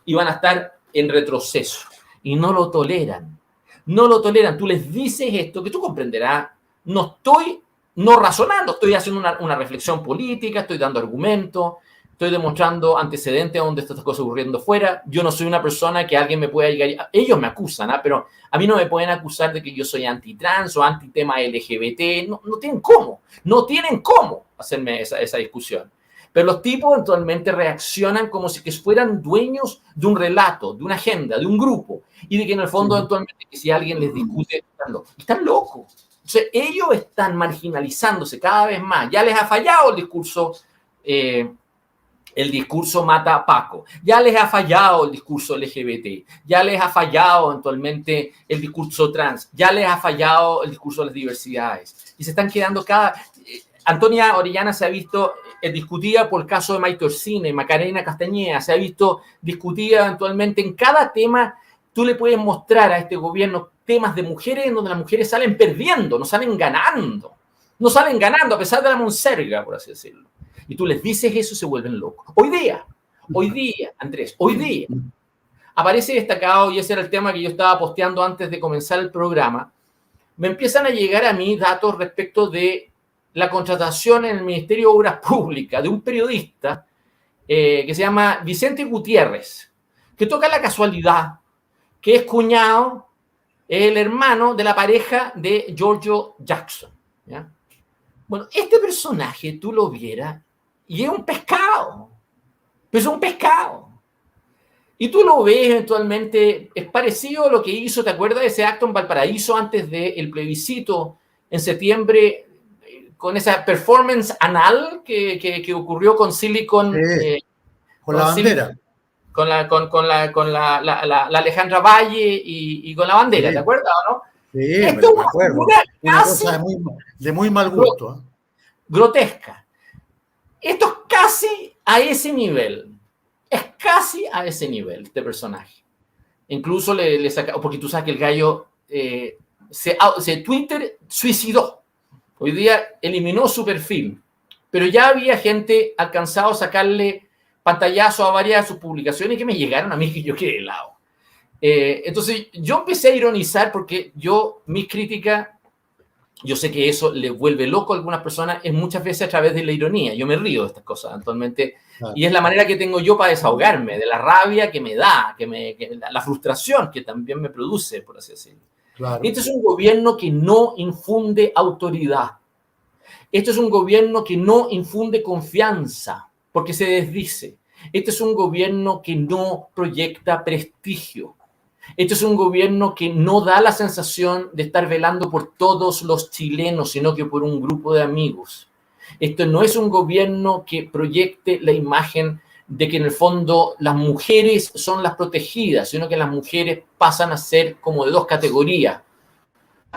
y van a estar en retroceso. Y no lo toleran. No lo toleran. Tú les dices esto, que tú comprenderás. No estoy razonando, estoy haciendo una reflexión política, estoy dando argumentos, estoy demostrando antecedentes a donde estas cosas ocurriendo fuera. Yo no soy una persona que alguien me pueda llegar... Ellos me acusan, pero a mí no me pueden acusar de que yo soy antitrans o antitema LGBT. No tienen cómo. No tienen cómo hacerme esa discusión. Pero los tipos eventualmente reaccionan como si que fueran dueños de un relato, de una agenda, de un grupo. Y de que en el fondo eventualmente si alguien les discute, están locos. Entonces ellos están marginalizándose cada vez más. Ya les ha fallado el discurso mata a Paco. Ya les ha fallado el discurso LGBT. Ya les ha fallado eventualmente el discurso trans. Ya les ha fallado el discurso de las diversidades. Y se están quedando Antonia Orellana se ha visto discutida por el caso de Maite Orsini, Macarena Castañeda, se ha visto discutida eventualmente en cada tema. Tú le puedes mostrar a este gobierno temas de mujeres en donde las mujeres salen perdiendo, no salen ganando. No salen ganando, a pesar de la monserga, por así decirlo. Y tú les dices eso y se vuelven locos. Hoy día, Andrés, hoy día, aparece destacado, y ese era el tema que yo estaba posteando antes de comenzar el programa, me empiezan a llegar a mí datos respecto de la contratación en el Ministerio de Obras Públicas de un periodista que se llama Vicente Gutiérrez, que toca la casualidad que es cuñado, el hermano de la pareja de Giorgio Jackson. ¿Ya? Bueno, este personaje tú lo vieras y es un pescado, pero es un pescado. Y tú lo ves eventualmente, es parecido a lo que hizo, ¿te acuerdas de ese acto en Valparaíso antes del plebiscito en septiembre, con esa performance anal que ocurrió con Silicon? Con la bandera. Con la Alejandra Valle y con la bandera, ¿te acuerdas o no? Sí, esto me acuerdo. Una cosa de muy mal gusto. Grotesca. Esto es casi a ese nivel. Es casi a ese nivel este personaje. Incluso le saca, porque tú sabes que el gallo Twitter suicidó. Hoy día eliminó su perfil. Pero ya había gente alcanzado a sacarle pantallazo a varias de sus publicaciones que me llegaron a mí que yo quedé helado. Entonces yo empecé a ironizar porque mis críticas, yo sé que eso le vuelve loco a algunas personas, es muchas veces a través de la ironía. Yo me río de estas cosas actualmente. Claro. Y es la manera que tengo yo para desahogarme, de la rabia que me da, la frustración que también me produce, por así decirlo. Claro. Este es un gobierno que no infunde autoridad. Este es un gobierno que no infunde confianza, porque se desdice. Este es un gobierno que no proyecta prestigio. Este es un gobierno que no da la sensación de estar velando por todos los chilenos, sino que por un grupo de amigos. Esto no es un gobierno que proyecte la imagen de que en el fondo las mujeres son las protegidas, sino que las mujeres pasan a ser como de dos categorías,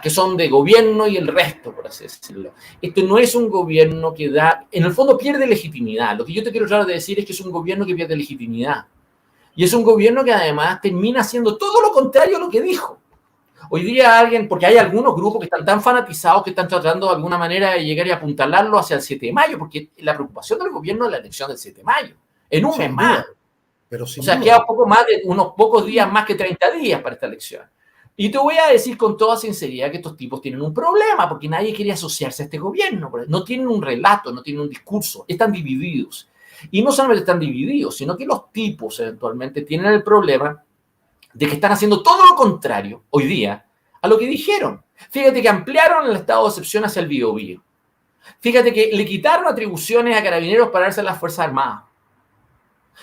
que son de gobierno y el resto, por así decirlo. Esto no es un gobierno que da, en el fondo pierde legitimidad. Lo que yo te quiero tratar de decir es que es un gobierno que pierde legitimidad. Y es un gobierno que además termina haciendo todo lo contrario a lo que dijo. Hoy día alguien, porque hay algunos grupos que están tan fanatizados que están tratando de alguna manera de llegar y apuntalarlo hacia el 7 de mayo, porque la preocupación del gobierno es la elección del 7 de mayo, en un mes más. Pero o sea, queda poco más de unos pocos días más que 30 días para esta elección. Y te voy a decir con toda sinceridad que estos tipos tienen un problema, porque nadie quiere asociarse a este gobierno. No tienen un relato, no tienen un discurso, están divididos. Y no solamente están divididos, sino que los tipos eventualmente tienen el problema de que están haciendo todo lo contrario hoy día a lo que dijeron. Fíjate que ampliaron el estado de excepción hacia el Biobío. Fíjate que le quitaron atribuciones a carabineros para darse a las Fuerzas Armadas.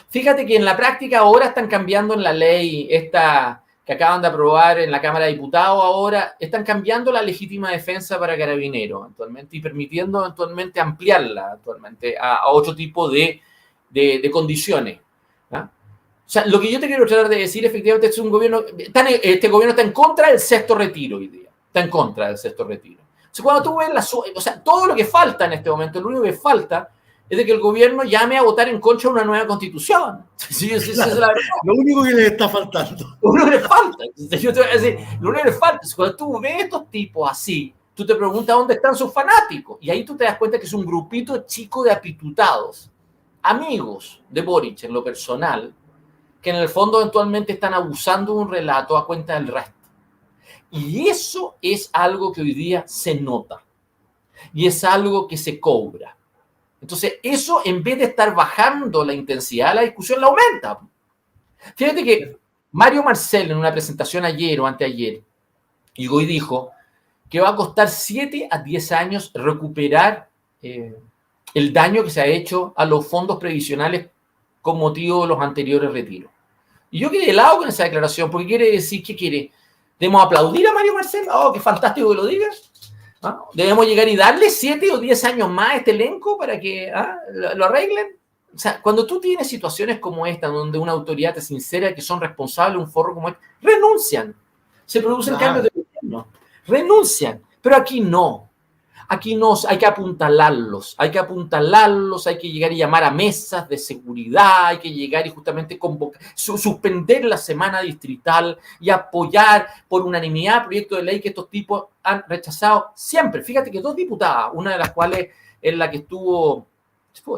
Fíjate que en la práctica ahora están cambiando en la ley esta que acaban de aprobar en la Cámara de Diputados ahora, están cambiando la legítima defensa para carabineros actualmente y permitiendo eventualmente ampliarla actualmente a otro tipo de condiciones. ¿Ah? O sea, lo que yo te quiero tratar de decir, efectivamente, es un gobierno, este gobierno está en contra del sexto retiro hoy día, está en contra del sexto retiro. O sea, cuando tú ves o sea, todo lo que falta en este momento, lo único que falta es de que el gobierno llame a votar en contra de una nueva constitución. Sí, claro, es la verdad. Lo único que le está faltando. Lo único que le falta. Yo te voy a decir, lo único que le falta es cuando tú ves estos tipos así, tú te preguntas dónde están sus fanáticos. Y ahí tú te das cuenta que es un grupito chico de apitutados, amigos de Boric en lo personal, que en el fondo eventualmente están abusando de un relato a cuenta del resto. Y eso es algo que hoy día se nota. Y es algo que se cobra. Entonces, eso en vez de estar bajando la intensidad de la discusión, la aumenta. Fíjate que Mario Marcel en una presentación ayer o anteayer, y hoy dijo que va a costar 7 a 10 años recuperar el daño que se ha hecho a los fondos previsionales con motivo de los anteriores retiros. Y yo quedé helado con esa declaración, porque quiere decir, ¿qué quiere? ¿Debemos aplaudir a Mario Marcel? ¡Oh, qué fantástico que lo digas! ¿Ah? ¿Debemos llegar y darle 7 o 10 años más a este elenco para que lo arreglen? O sea, cuando tú tienes situaciones como esta, donde una autoridad te sincera que son responsables de un foro como este, renuncian. Se producen cambios de gobierno. Renuncian. Pero aquí no. Aquí no, hay que apuntalarlos, hay que llegar y llamar a mesas de seguridad, hay que llegar y justamente suspender la semana distrital y apoyar por unanimidad proyectos de ley que estos tipos han rechazado siempre. Fíjate que 2 diputadas, una de las cuales es la que estuvo,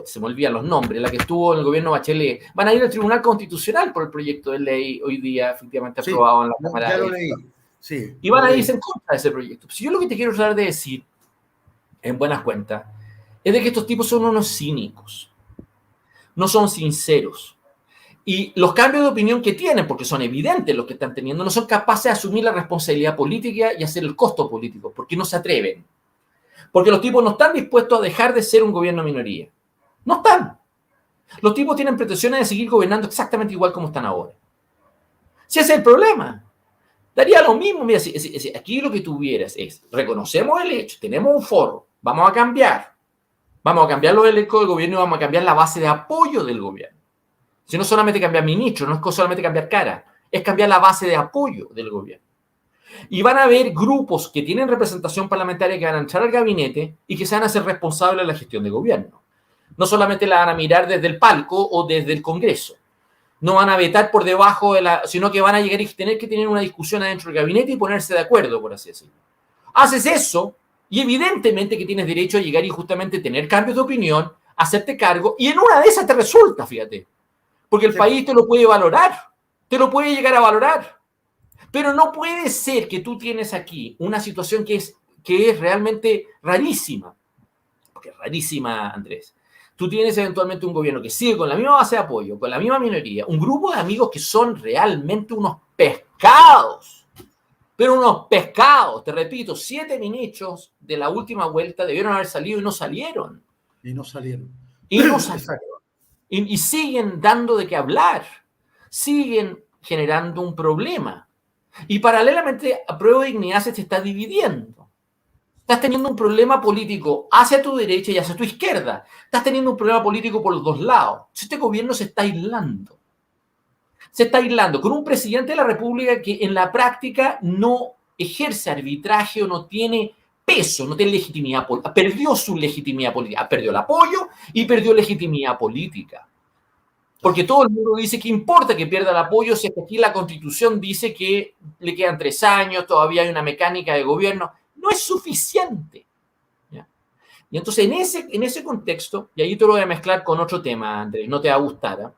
se me olvidan los nombres, la que estuvo en el gobierno Bachelet, van a ir al Tribunal Constitucional por el proyecto de ley hoy día efectivamente aprobado en la Cámara. Ya lo leí. Sí, y van a irse en contra de ese proyecto. Si yo lo que te quiero tratar de decir en buenas cuentas, es de que estos tipos son unos cínicos, no son sinceros. Y los cambios de opinión que tienen, porque son evidentes los que están teniendo, no son capaces de asumir la responsabilidad política y hacer el costo político, porque no se atreven. Porque los tipos no están dispuestos a dejar de ser un gobierno minoría. No están. Los tipos tienen pretensiones de seguir gobernando exactamente igual como están ahora. Si ese es el problema. Daría lo mismo. Mira, si aquí lo que tuvieras es, reconocemos el hecho, tenemos un foro, vamos a cambiar los elencos del gobierno y vamos a cambiar la base de apoyo del gobierno. Si no solamente cambiar ministros, no es solamente cambiar cara, es cambiar la base de apoyo del gobierno. Y van a haber grupos que tienen representación parlamentaria que van a entrar al gabinete y que se van a hacer responsables de la gestión de gobierno. No solamente la van a mirar desde el palco o desde el Congreso. No van a vetar por debajo sino que van a llegar y tener que tener una discusión adentro del gabinete y ponerse de acuerdo, por así decirlo. Haces eso y evidentemente que tienes derecho a llegar y justamente tener cambios de opinión, hacerte cargo, y en una de esas te resulta, fíjate. Porque el país te lo puede valorar, te lo puede llegar a valorar. Pero no puede ser que tú tienes aquí una situación que es realmente rarísima. Porque es rarísima, Andrés. Tú tienes eventualmente un gobierno que sigue con la misma base de apoyo, con la misma minoría, un grupo de amigos que son realmente unos pescados. Pero unos pescados, te repito, 7 ministros de la última vuelta debieron haber salido y no salieron. Y no salieron. Y siguen dando de qué hablar. Siguen generando un problema. Y paralelamente, a Prueba de Dignidad se está dividiendo. Estás teniendo un problema político hacia tu derecha y hacia tu izquierda. Estás teniendo un problema político por los dos lados. Este gobierno se está aislando. Se está aislando con un presidente de la República que en la práctica no ejerce arbitraje o no tiene peso, no tiene legitimidad política. Perdió su legitimidad política. Perdió el apoyo y perdió legitimidad política. Porque todo el mundo dice que importa que pierda el apoyo si aquí la Constitución dice que le quedan 3 años, todavía hay una mecánica de gobierno. No es suficiente. ¿Ya? Y entonces en ese contexto, y ahí te lo voy a mezclar con otro tema, Andrés, no te va a gustar.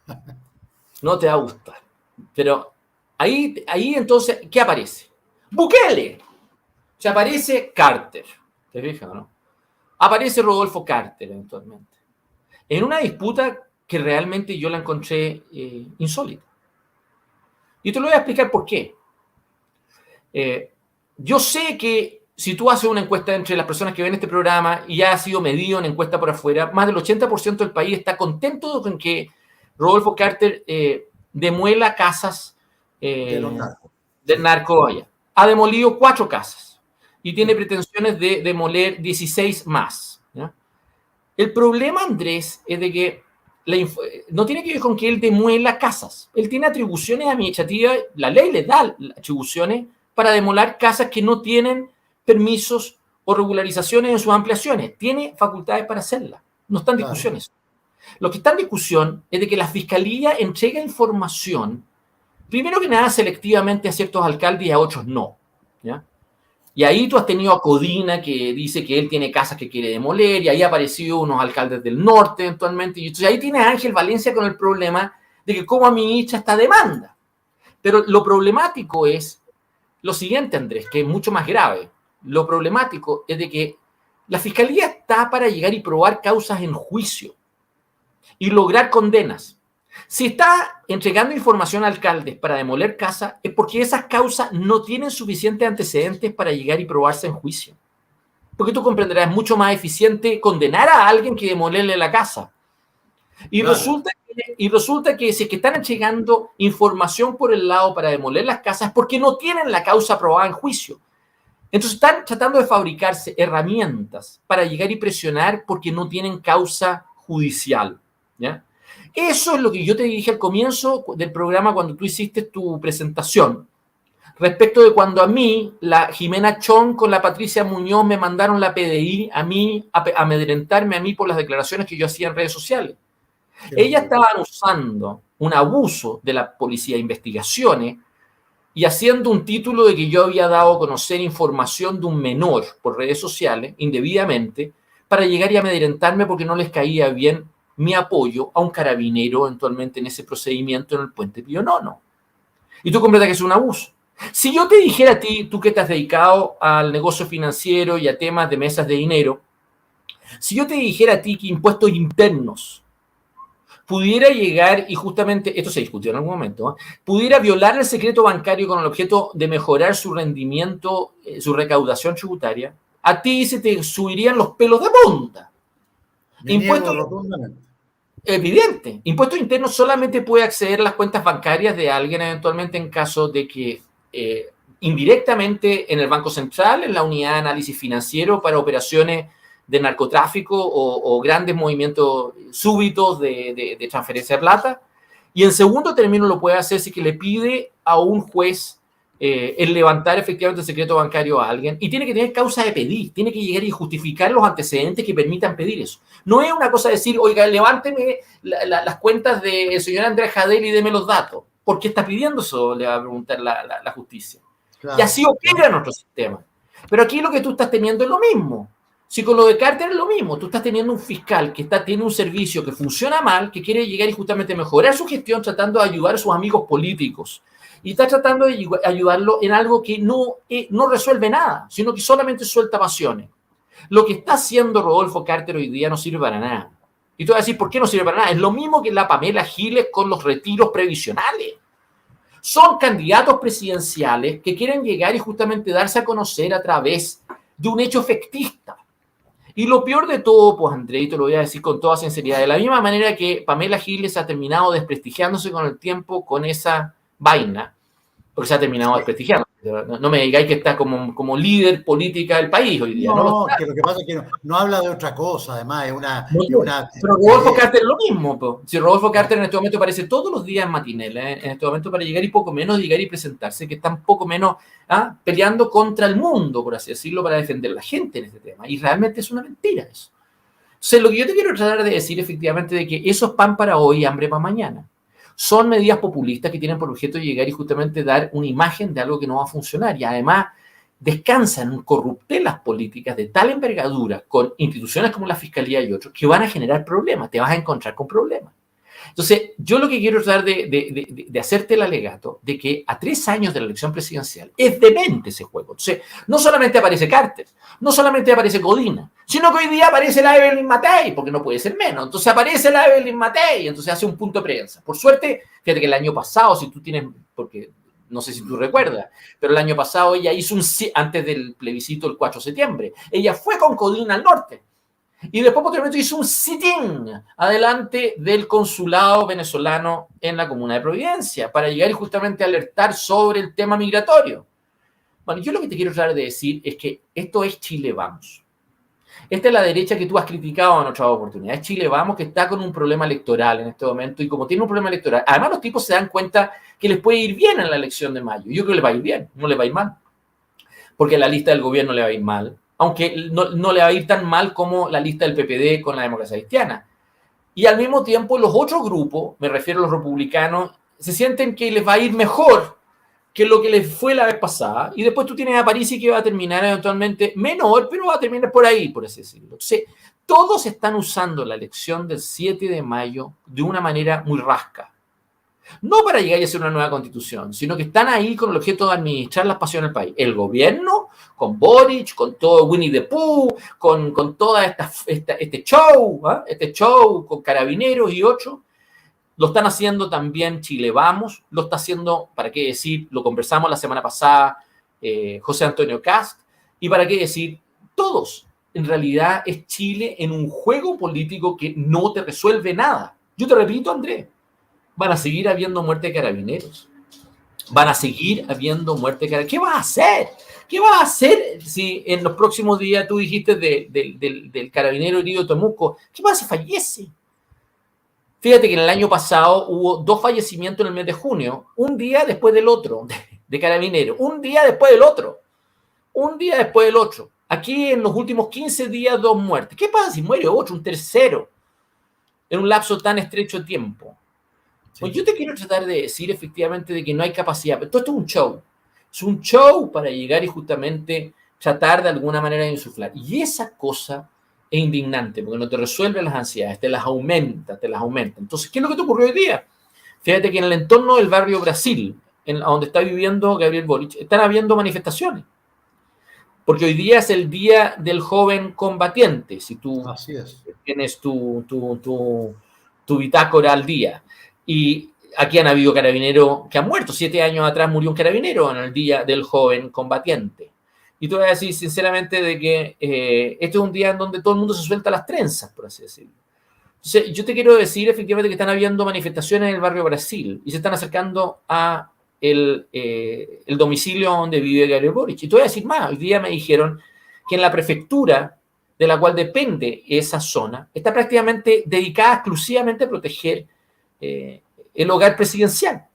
¿Eh? No te va a gustar. Pero ahí entonces, ¿qué aparece? Bukele. Se aparece Carter. ¿Te fijas, no? Aparece Rodolfo Carter eventualmente. En una disputa que realmente yo la encontré insólita. Y te lo voy a explicar por qué. Yo sé que si tú haces una encuesta entre las personas que ven este programa y ya ha sido medido en encuesta por afuera, más del 80% del país está contento con que Rodolfo Carter demuela casas del narco allá. Ha demolido 4 casas y tiene pretensiones de demoler 16 más. ¿Ya? El problema, Andrés, es de que no tiene que ver con que él demuela casas. Él tiene atribuciones administrativas, la ley le da atribuciones para demoler casas que no tienen permisos o regularizaciones en sus ampliaciones. Tiene facultades para hacerlas. No están en discusiones. Lo que está en discusión es de que la Fiscalía entrega información, primero que nada, selectivamente a ciertos alcaldes y a otros no. ¿Ya? Y ahí tú has tenido a Codina, que dice que él tiene casas que quiere demoler, y ahí han aparecido unos alcaldes del norte eventualmente. Y entonces ahí tienes a Ángel Valencia con el problema de que cómo administra esta demanda. Pero lo problemático es lo siguiente, Andrés, que es mucho más grave. Lo problemático es de que la Fiscalía está para llegar y probar causas en juicio y lograr condenas. Si está entregando información a alcaldes para demoler casas, es porque esas causas no tienen suficientes antecedentes para llegar y probarse en juicio. Porque tú comprenderás, es mucho más eficiente condenar a alguien que demolerle la casa. Y resulta que si es que están entregando información por el lado para demoler las casas, es porque no tienen la causa probada en juicio. Entonces están tratando de fabricarse herramientas para llegar y presionar porque no tienen causa judicial. ¿Ya? Eso es lo que yo te dije al comienzo del programa cuando tú hiciste tu presentación, respecto de cuando a mí, la Jimena Chong con la Patricia Muñoz me mandaron la PDI a mí, a amedrentarme a mí por las declaraciones que yo hacía en redes sociales. Ellas estaban usando un abuso de la policía de investigaciones y haciendo un título de que yo había dado a conocer información de un menor por redes sociales, indebidamente, para llegar y amedrentarme porque no les caía bien mi apoyo a un carabinero eventualmente en ese procedimiento en el Puente Pío IX. Y tú comprendes que es un abuso. Si yo te dijera a ti, tú que te has dedicado al negocio financiero y a temas de mesas de dinero, si yo te dijera a ti que impuestos internos pudiera llegar, y justamente esto se discutió en algún momento, pudiera violar el secreto bancario con el objeto de mejorar su rendimiento, su recaudación tributaria, a ti se te subirían los pelos de punta. Impuestos, evidente. Impuestos internos solamente puede acceder a las cuentas bancarias de alguien eventualmente en caso de que indirectamente en el Banco Central, en la unidad de análisis financiero para operaciones de narcotráfico o grandes movimientos súbitos de transferencia de plata. Y en segundo término lo puede hacer si que le pide a un juez el levantar efectivamente el secreto bancario a alguien, y tiene que tener causa de pedir, tiene que llegar y justificar los antecedentes que permitan pedir eso. No es una cosa decir, oiga, levánteme las cuentas del señor Andrés Jadel y deme los datos. ¿Por qué está pidiendo eso? Le va a preguntar la justicia. Claro, y así opera nuestro sistema. Pero aquí lo que tú estás teniendo es lo mismo. Si con lo de Carter es lo mismo, tú estás teniendo un fiscal que tiene un servicio que funciona mal, que quiere llegar y justamente mejorar su gestión tratando de ayudar a sus amigos políticos. Y está tratando de ayudarlo en algo que no resuelve nada, sino que solamente suelta pasiones. Lo que está haciendo Rodolfo Carter hoy día no sirve para nada. Y tú vas a decir, ¿por qué no sirve para nada? Es lo mismo que la Pamela Giles con los retiros previsionales. Son candidatos presidenciales que quieren llegar y justamente darse a conocer a través de un hecho efectista. Y lo peor de todo, pues André, y te lo voy a decir con toda sinceridad, de la misma manera que Pamela Giles ha terminado desprestigiándose con el tiempo con esa vaina, porque se ha terminado desprestigiando. No me digáis que está como líder política del país hoy día. No, que lo que pasa es que no habla de otra cosa, además, es pero Rodolfo Carter es lo mismo. Po. Si Rodolfo Carter en este momento aparece todos los días en Matinela, en este momento para llegar y poco menos, llegar y presentarse, que están poco menos peleando contra el mundo, por así decirlo, para defender a la gente en este tema. Y realmente es una mentira eso. Entonces, lo que yo te quiero tratar de decir efectivamente de que eso es pan para hoy y hambre para mañana. Son medidas populistas que tienen por objeto llegar y justamente dar una imagen de algo que no va a funcionar. Y además descansan en corruptelas políticas de tal envergadura con instituciones como la Fiscalía y otros que van a generar problemas. Te vas a encontrar con problemas. Entonces, yo lo que quiero tratar de hacerte el alegato de que a 3 años de la elección presidencial es demente ese juego. Entonces, no solamente aparece Carter, no solamente aparece Codina, sino que hoy día aparece la Evelyn Matei, porque no puede ser menos. Entonces aparece la Evelyn Matei, entonces hace un punto de prensa. Por suerte, fíjate que el año pasado, si tú tienes, porque no sé si tú recuerdas, pero el año pasado ella hizo antes del plebiscito el 4 de septiembre, ella fue con Codina al norte. Y después posteriormente hizo un sit-in adelante del consulado venezolano en la comuna de Providencia para llegar y justamente alertar sobre el tema migratorio. Bueno, yo lo que te quiero tratar de decir es que esto es Chile Vamos. Esta es la derecha que tú has criticado en otras oportunidades. Chile Vamos, que está con un problema electoral en este momento y como tiene un problema electoral, además los tipos se dan cuenta que les puede ir bien en la elección de mayo. Yo creo que les va a ir bien, no les va a ir mal. Porque la lista del gobierno le va a ir mal. Aunque no le va a ir tan mal como la lista del PPD con la democracia cristiana. Y al mismo tiempo los otros grupos, me refiero a los republicanos, se sienten que les va a ir mejor que lo que les fue la vez pasada. Y después tú tienes a Parisi que va a terminar eventualmente menor, pero va a terminar por ahí, por así decirlo. Entonces, todos están usando la elección del 7 de mayo de una manera muy rasca. No para llegar y hacer una nueva constitución, sino que están ahí con el objeto de administrar las pasiones del país. El gobierno, con Boric, con todo Winnie the Pooh, con toda este show con Carabineros y otros. Lo están haciendo también Chile Vamos, lo está haciendo, para qué decir, lo conversamos la semana pasada, José Antonio Kast, y para qué decir, todos. En realidad es Chile en un juego político que no te resuelve nada. Yo te repito, Andrés, van a seguir habiendo muerte de carabineros. Van a seguir habiendo muerte de carabineros. ¿Qué vas a hacer? ¿Qué vas a hacer si en los próximos días tú dijiste del carabinero herido de Temuco? ¿Qué pasa si fallece? Fíjate que en el año pasado hubo 2 fallecimientos en el mes de junio, un día después del otro, de carabineros, un día después del otro, un día después del otro. Aquí en los últimos 15 días 2 muertes. ¿Qué pasa si muere otro, un tercero, en un lapso tan estrecho de tiempo? Pues yo te quiero tratar de decir efectivamente de que no hay capacidad, pero todo esto es un show. Es un show para llegar y justamente tratar de alguna manera de insuflar. Y esa cosa es indignante, porque no te resuelve las ansiedades, te las aumenta. Entonces, ¿qué es lo que te ocurrió hoy día? Fíjate que en el entorno del barrio Brasil, donde está viviendo Gabriel Boric, están habiendo manifestaciones. Porque hoy día es el día del joven combatiente, si tú tienes tu bitácora al día. Y aquí han habido carabineros que han muerto. 7 años atrás murió un carabinero en el día del joven combatiente. Y te voy a decir sinceramente de que este es un día en donde todo el mundo se suelta las trenzas, por así decirlo. Entonces, yo te quiero decir efectivamente que están habiendo manifestaciones en el barrio Brasil y se están acercando a el domicilio donde vive Gabriel Boric. Y te voy a decir más. Hoy día me dijeron que en la prefectura de la cual depende esa zona está prácticamente dedicada exclusivamente a proteger el hogar presidencial.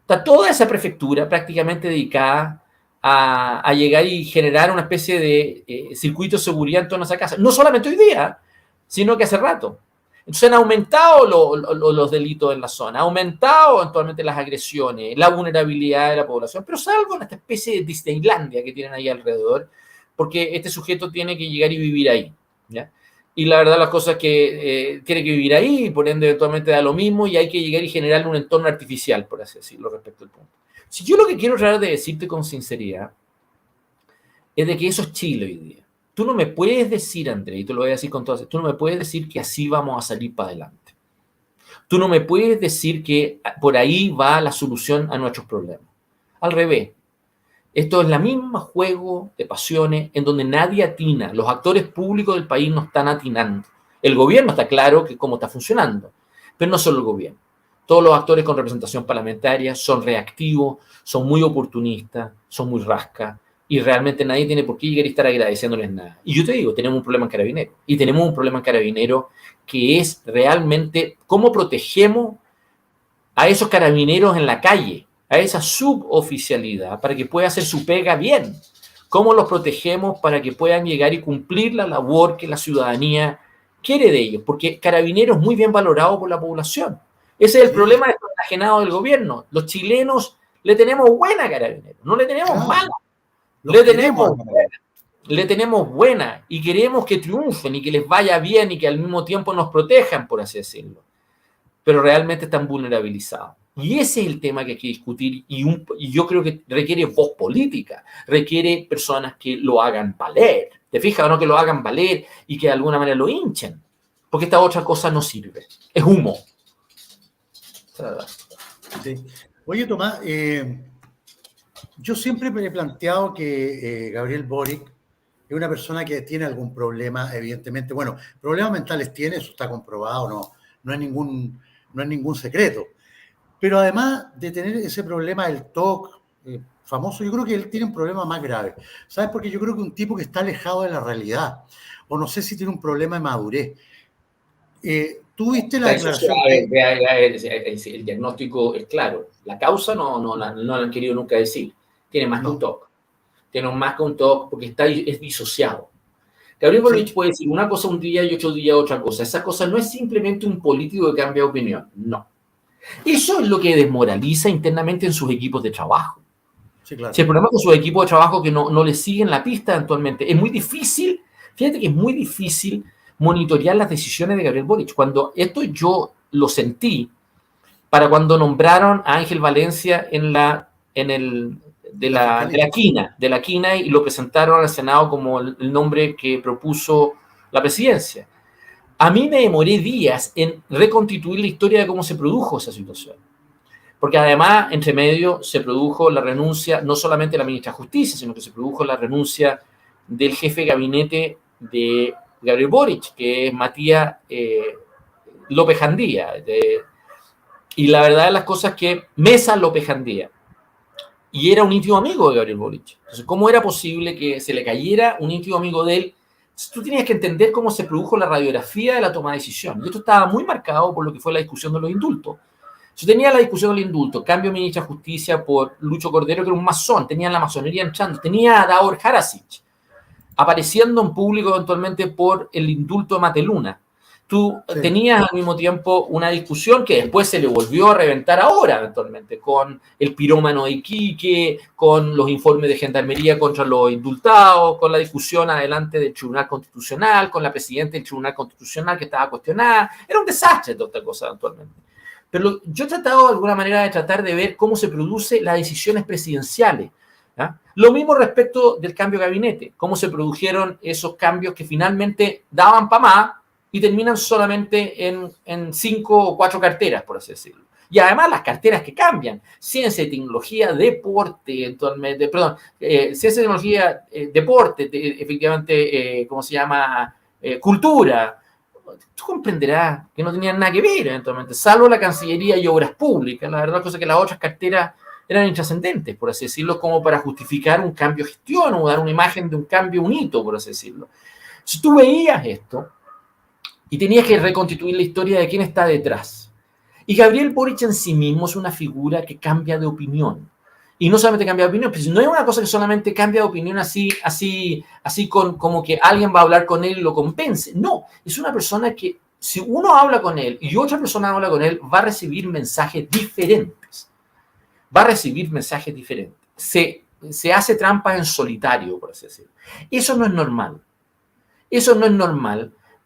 Está toda esa prefectura prácticamente dedicada a llegar y generar una especie de circuito de seguridad en torno a esa casa. No solamente hoy día, sino que hace rato. Entonces han aumentado los delitos en la zona, ha aumentado eventualmente las agresiones, la vulnerabilidad de la población, pero salvo en esta especie de Disneylandia que tienen ahí alrededor, porque este sujeto tiene que llegar y vivir ahí, ¿ya? Y la verdad las cosas es que tiene que vivir ahí y por ende eventualmente da lo mismo y hay que llegar y generar un entorno artificial, por así decirlo, respecto al punto. Si yo lo que quiero tratar de decirte con sinceridad es de que eso es Chile hoy día. Tú no me puedes decir, André, y te lo voy a decir con todas, tú no me puedes decir que así vamos a salir para adelante. Tú no me puedes decir que por ahí va la solución a nuestros problemas. Al revés. Esto es la misma juego de pasiones en donde nadie atina. Los actores públicos del país no están atinando. El gobierno está claro que cómo está funcionando, pero no solo el gobierno. Todos los actores con representación parlamentaria son reactivos, son muy oportunistas, son muy rascas, y realmente nadie tiene por qué llegar y estar agradeciéndoles nada. Y yo te digo, tenemos un problema en Carabineros, y tenemos un problema en Carabineros que es realmente cómo protegemos a esos carabineros en la calle, a esa suboficialidad, para que pueda hacer su pega bien. ¿Cómo los protegemos para que puedan llegar y cumplir la labor que la ciudadanía quiere de ellos? Porque Carabineros es muy bien valorado por la población. Ese es el problema enajenado del gobierno. Los chilenos le tenemos buena a Carabineros, no le tenemos mala. Le tenemos buena y queremos que triunfen y que les vaya bien y que al mismo tiempo nos protejan, por así decirlo. Pero realmente están vulnerabilizados. Y ese es el tema que hay que discutir y yo creo que requiere voz política, requiere personas que lo hagan valer. ¿Te fijas o no? Que lo hagan valer y que de alguna manera lo hinchen. Porque esta otra cosa no sirve. Es humo. Sí. Oye, Tomás, yo siempre me he planteado que Gabriel Boric es una persona que tiene algún problema, evidentemente. Bueno, problemas mentales tiene, eso está comprobado, no es ningún secreto. Pero además de tener ese problema del TOC famoso, yo creo que él tiene un problema más grave. ¿Sabes? Porque yo creo que un tipo que está alejado de la realidad, o no sé si tiene un problema de madurez. ¿Tú viste la declaración? El diagnóstico es claro. La causa no la han querido nunca decir. Tiene más que un TOC. Tiene más que un TOC porque es disociado. Gabriel Boric puede decir una cosa un día y otro día otra cosa. Esa cosa no es simplemente un político que cambia de opinión. No. Eso es lo que desmoraliza internamente en sus equipos de trabajo. Sí, claro. Si el problema con sus equipos de trabajo que no le siguen la pista actualmente, es muy difícil, fíjate que es muy difícil monitorear las decisiones de Gabriel Boric. Cuando esto yo lo sentí para cuando nombraron a Ángel Valencia de la quina y lo presentaron al Senado como el nombre que propuso la presidencia. A mí me demoré días en reconstituir la historia de cómo se produjo esa situación. Porque además, entre medio, se produjo la renuncia no solamente de la ministra de Justicia, sino que se produjo la renuncia del jefe de gabinete de Gabriel Boric, que es Matías López Jandía. Y la verdad de las cosas es que Mesa López Jandía, y era un íntimo amigo de Gabriel Boric. Entonces, ¿cómo era posible que se le cayera un íntimo amigo de él? Tú tenías que entender cómo se produjo la radiografía de la toma de decisión. Y esto estaba muy marcado por lo que fue la discusión de los indultos. Yo tenía la discusión del indulto, cambio de ministra de Justicia por Lucho Cordero, que era un masón, tenía la masonería entrando, tenía a Davor Harasic apareciendo en público eventualmente por el indulto de Mateluna. Tú tenías al mismo tiempo una discusión que después se le volvió a reventar ahora eventualmente, con el pirómano de Iquique, con los informes de gendarmería contra los indultados, con la discusión adelante del Tribunal Constitucional, con la presidenta del Tribunal Constitucional que estaba cuestionada. Era un desastre toda esta cosa eventualmente. Pero yo he tratado de alguna manera de tratar de ver cómo se producen las decisiones presidenciales. ¿Ya? Lo mismo respecto del cambio de gabinete, cómo se produjeron esos cambios que finalmente daban para más y terminan solamente en 5 o 4 carteras, por así decirlo. Y además las carteras que cambian, ciencia y tecnología, deporte, ciencia y tecnología, deporte, efectivamente, ¿cómo se llama? Cultura. Tú comprenderás que no tenían nada que ver eventualmente, salvo la Cancillería y Obras Públicas. La verdad, cosa que las otras carteras eran intrascendentes, por así decirlo, como para justificar un cambio de gestión o dar una imagen de un cambio, un hito, por así decirlo. Si tú veías esto y tenías que reconstituir la historia de quién está detrás. Y Gabriel Boric en sí mismo es una figura que cambia de opinión. Y no solamente cambia de opinión, pero no es una cosa que solamente cambia de opinión así como que alguien va a hablar con él y lo convence. No, es una persona que si uno habla con él y otra persona habla con él, va a recibir mensajes diferentes. Se hace trampas en solitario, por así decirlo. Eso no es normal.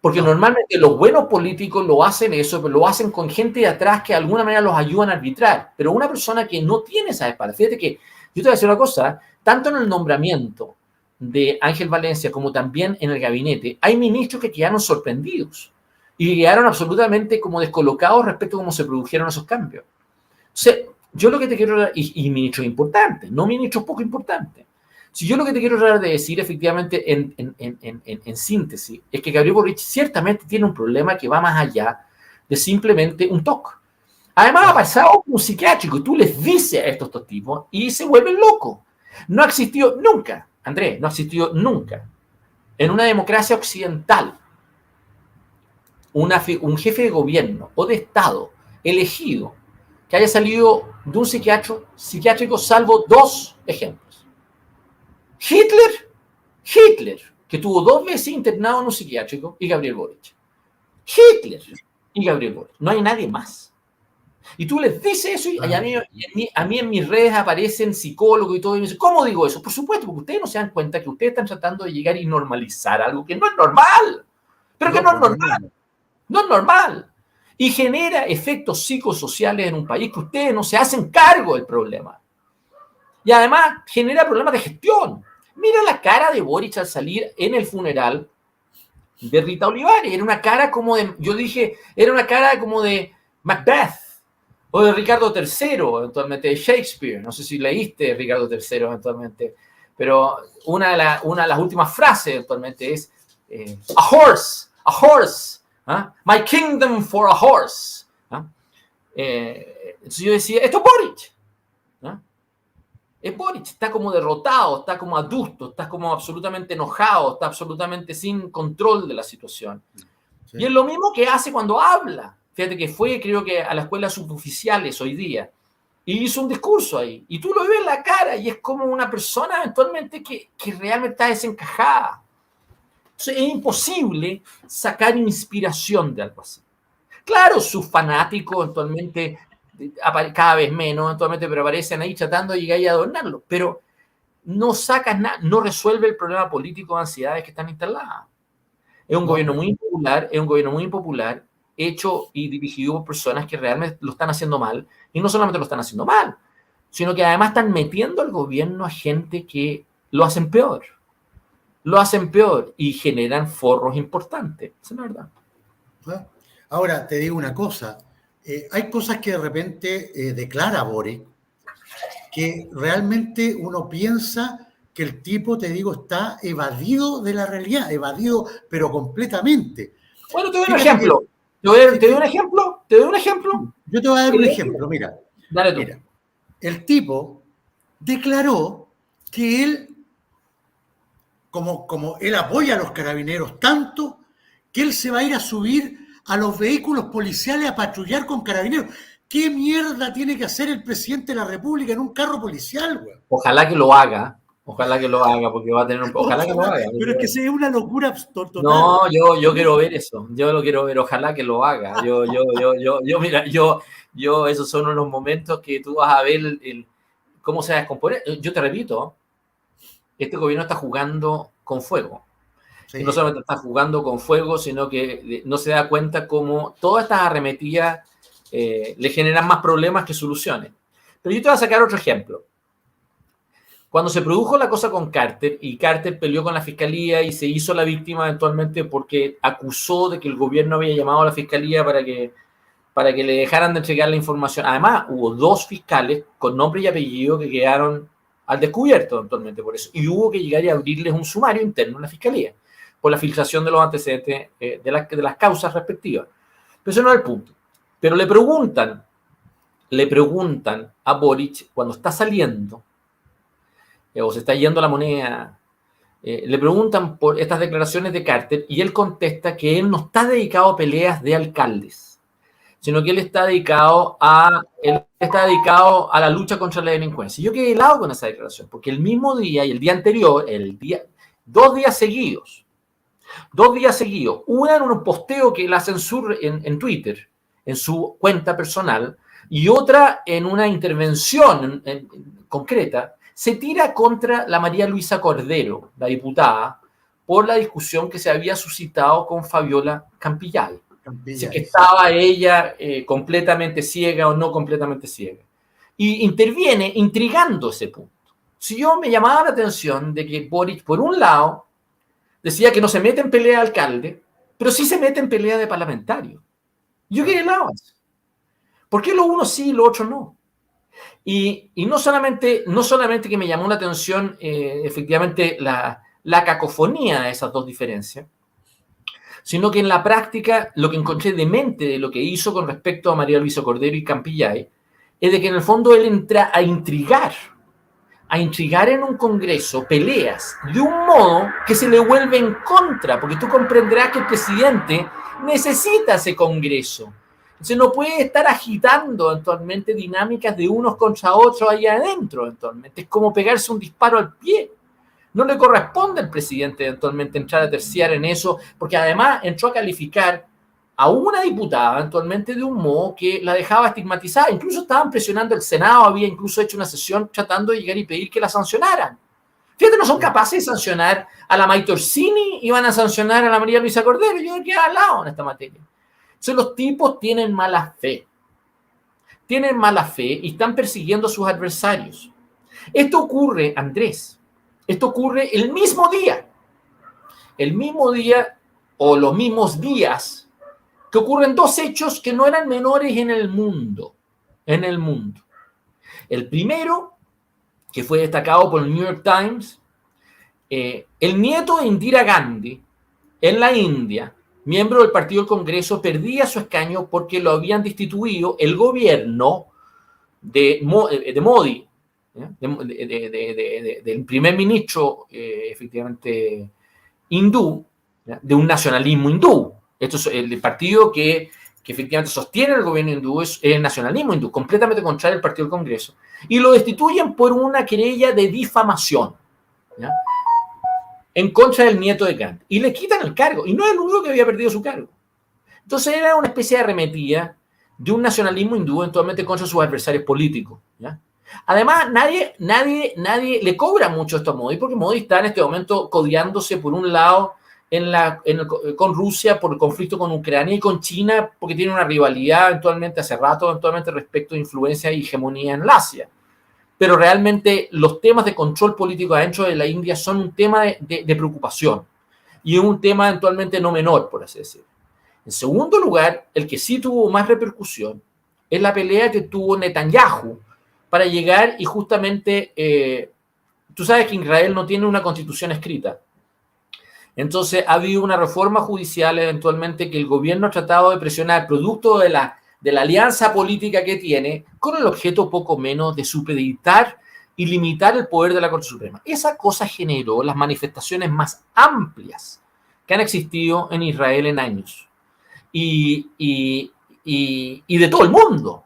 Porque normalmente los buenos políticos lo hacen eso, pero lo hacen con gente de atrás que de alguna manera los ayudan a arbitrar. Pero una persona que no tiene esa espalda, fíjate que yo te voy a decir una cosa, tanto en el nombramiento de Ángel Valencia como también en el gabinete, hay ministros que quedaron sorprendidos y quedaron absolutamente como descolocados respecto a cómo se produjeron esos cambios. O sea, yo lo que te quiero hablar, y ministros importantes, no ministros poco importantes. Si yo lo que te quiero tratar de decir efectivamente en síntesis es que Gabriel Boric ciertamente tiene un problema que va más allá de simplemente un TOC. Además ha pasado un psiquiátrico y tú les dices a estos dos tipos y se vuelven locos. No ha existido nunca, Andrés, no ha existido nunca en una democracia occidental un jefe de gobierno o de Estado elegido que haya salido de un psiquiátrico, salvo dos ejemplos. Hitler, que tuvo 2 veces internado en un psiquiátrico, y Gabriel Boric. Hitler y Gabriel Boric. No hay nadie más. Y tú les dices eso y a mí en mis redes aparecen psicólogos y todo, y me dicen, ¿cómo digo eso? Por supuesto, porque ustedes no se dan cuenta que ustedes están tratando de llegar y normalizar algo que no es normal. Pero que no es normal. No es normal. Y genera efectos psicosociales en un país que ustedes no se hacen cargo del problema. Y además genera problemas de gestión. Mira la cara de Boric al salir en el funeral de Rita Olivares. Era una cara como de, yo dije, era una cara como de Macbeth o de Ricardo III, eventualmente, de Shakespeare. No sé si leíste Ricardo III eventualmente, pero una de las últimas frases eventualmente es a horse. My kingdom for a horse. Entonces yo decía, esto es Boric. Es Boric, está como derrotado, está como adusto, está como absolutamente enojado, está absolutamente sin control de la situación. Sí. Y es lo mismo que hace cuando habla. Fíjate que fue, creo que, a la escuela suboficiales hoy día y hizo un discurso ahí. Y tú lo ves en la cara y es como una persona eventualmente que realmente está desencajada. Entonces, es imposible sacar inspiración de algo así. Claro, sus fanáticos eventualmente, cada vez menos eventualmente, pero aparecen ahí tratando de llegar y adornarlo. Pero no sacas nada, no resuelve el problema político de ansiedades que están instaladas. Es un gobierno muy impopular, hecho y dirigido por personas que realmente lo están haciendo mal. Y no solamente lo están haciendo mal, sino que además están metiendo al gobierno a gente que lo hacen peor. Lo hacen peor y generan forros importantes. Esa es la verdad. Ahora, te digo una cosa. Hay cosas que de repente declara Boric, que realmente uno piensa que el tipo, te digo, está evadido de la realidad, evadido, pero completamente. Bueno, te doy un ejemplo. ¿Te doy un ejemplo? ¿Te doy un ejemplo? Yo te voy a dar un ejemplo, mira. Dale tú. Mira, el tipo declaró que él, como él apoya a los carabineros tanto, que él se va a ir a subir a los vehículos policiales a patrullar con carabineros. ¿Qué mierda tiene que hacer el presidente de la República en un carro policial, güey? Ojalá que lo haga, porque va a tener un... Ojalá que lo haga. Pero es que sea una locura total. No, yo quiero ver eso, yo lo quiero ver, ojalá que lo haga. Mira, esos son unos momentos que tú vas a ver cómo se va a descomponer. Yo te repito, este gobierno está jugando con fuego. Sí. Y no solamente está jugando con fuego, sino que no se da cuenta cómo todas estas arremetidas le generan más problemas que soluciones. Pero yo te voy a sacar otro ejemplo. Cuando se produjo la cosa con Carter, y Carter peleó con la fiscalía y se hizo la víctima eventualmente porque acusó de que el gobierno había llamado a la fiscalía para que le dejaran de entregar la información. Además, hubo 2 fiscales con nombre y apellido que quedaron al descubierto eventualmente por eso. Y hubo que llegar y abrirles un sumario interno en la fiscalía por la filtración de los antecedentes de las causas respectivas. Pero eso no es el punto. Pero le preguntan a Boric cuando está saliendo o se está yendo la moneda, le preguntan por estas declaraciones de Carter y él contesta que él no está dedicado a peleas de alcaldes, sino que él está dedicado a la lucha contra la delincuencia. Y yo quedé helado con esa declaración, porque el mismo día y el día anterior, 2 días seguidos, una en un posteo que él hace en Twitter, en su cuenta personal, y otra en una intervención concreta, se tira contra la María Luisa Cordero, la diputada, por la discusión que se había suscitado con Fabiola Campillay. Si que estaba ella completamente ciega o no completamente ciega. Y interviene intrigando ese punto. Si yo me llamaba la atención de que Boric, por un lado, decía que no se mete en pelea de alcalde, pero sí se mete en pelea de parlamentario. Yo quedé helado. ¿Por qué lo uno sí y lo otro no? Y no solamente que me llamó la atención efectivamente la cacofonía de esas dos diferencias, sino que en la práctica lo que encontré demente de lo que hizo con respecto a María Luisa Cordero y Campillay es de que en el fondo él entra a intrigar en un congreso peleas de un modo que se le vuelve en contra, porque tú comprenderás que el presidente necesita ese congreso. Entonces no puede estar agitando eventualmente dinámicas de unos contra otros allá adentro eventualmente. Es como pegarse un disparo al pie. No le corresponde al presidente eventualmente entrar a terciar en eso, porque además entró a calificar a una diputada eventualmente de un modo que la dejaba estigmatizada. Incluso estaban presionando el Senado, había incluso hecho una sesión tratando de llegar y pedir que la sancionaran. Fíjate, no son capaces de sancionar a la Maite Orsini y van a sancionar a la María Luisa Cordero. Yo creo que al lado en esta materia. Entonces los tipos tienen mala fe. Tienen mala fe y están persiguiendo a sus adversarios. Esto ocurre, Andrés, esto ocurre el mismo día o los mismos días que ocurren dos hechos que no eran menores en el mundo. El primero, que fue destacado por el New York Times, el nieto de Indira Gandhi en la India, miembro del Partido del Congreso, perdía su escaño porque lo habían destituido el gobierno de Modi, del primer ministro, efectivamente, hindú, de un nacionalismo hindú. Esto es el partido que efectivamente sostiene el gobierno hindú, es el nacionalismo hindú, completamente contrario al Partido del Congreso. Y lo destituyen por una querella de difamación, ¿ya?, en contra del nieto de Gandhi. Y le quitan el cargo. Y no es el único que había perdido su cargo. Entonces era una especie de arremetida de un nacionalismo hindú eventualmente contra sus adversarios políticos, ¿ya? Además, nadie le cobra mucho esto a Modi, porque Modi está en este momento codeándose por un lado con Rusia por el conflicto con Ucrania y con China porque tiene una rivalidad eventualmente hace rato respecto a influencia y hegemonía en Asia. Pero realmente los temas de control político adentro de la India son un tema de preocupación y es un tema eventualmente no menor, por así decirlo. En segundo lugar, el que sí tuvo más repercusión es la pelea que tuvo Netanyahu para llegar y justamente, tú sabes que Israel no tiene una constitución escrita. Entonces ha habido una reforma judicial eventualmente que el gobierno ha tratado de presionar producto de la alianza política que tiene con el objeto poco menos de supeditar y limitar el poder de la Corte Suprema. Esa cosa generó las manifestaciones más amplias que han existido en Israel en años. Y de todo el mundo.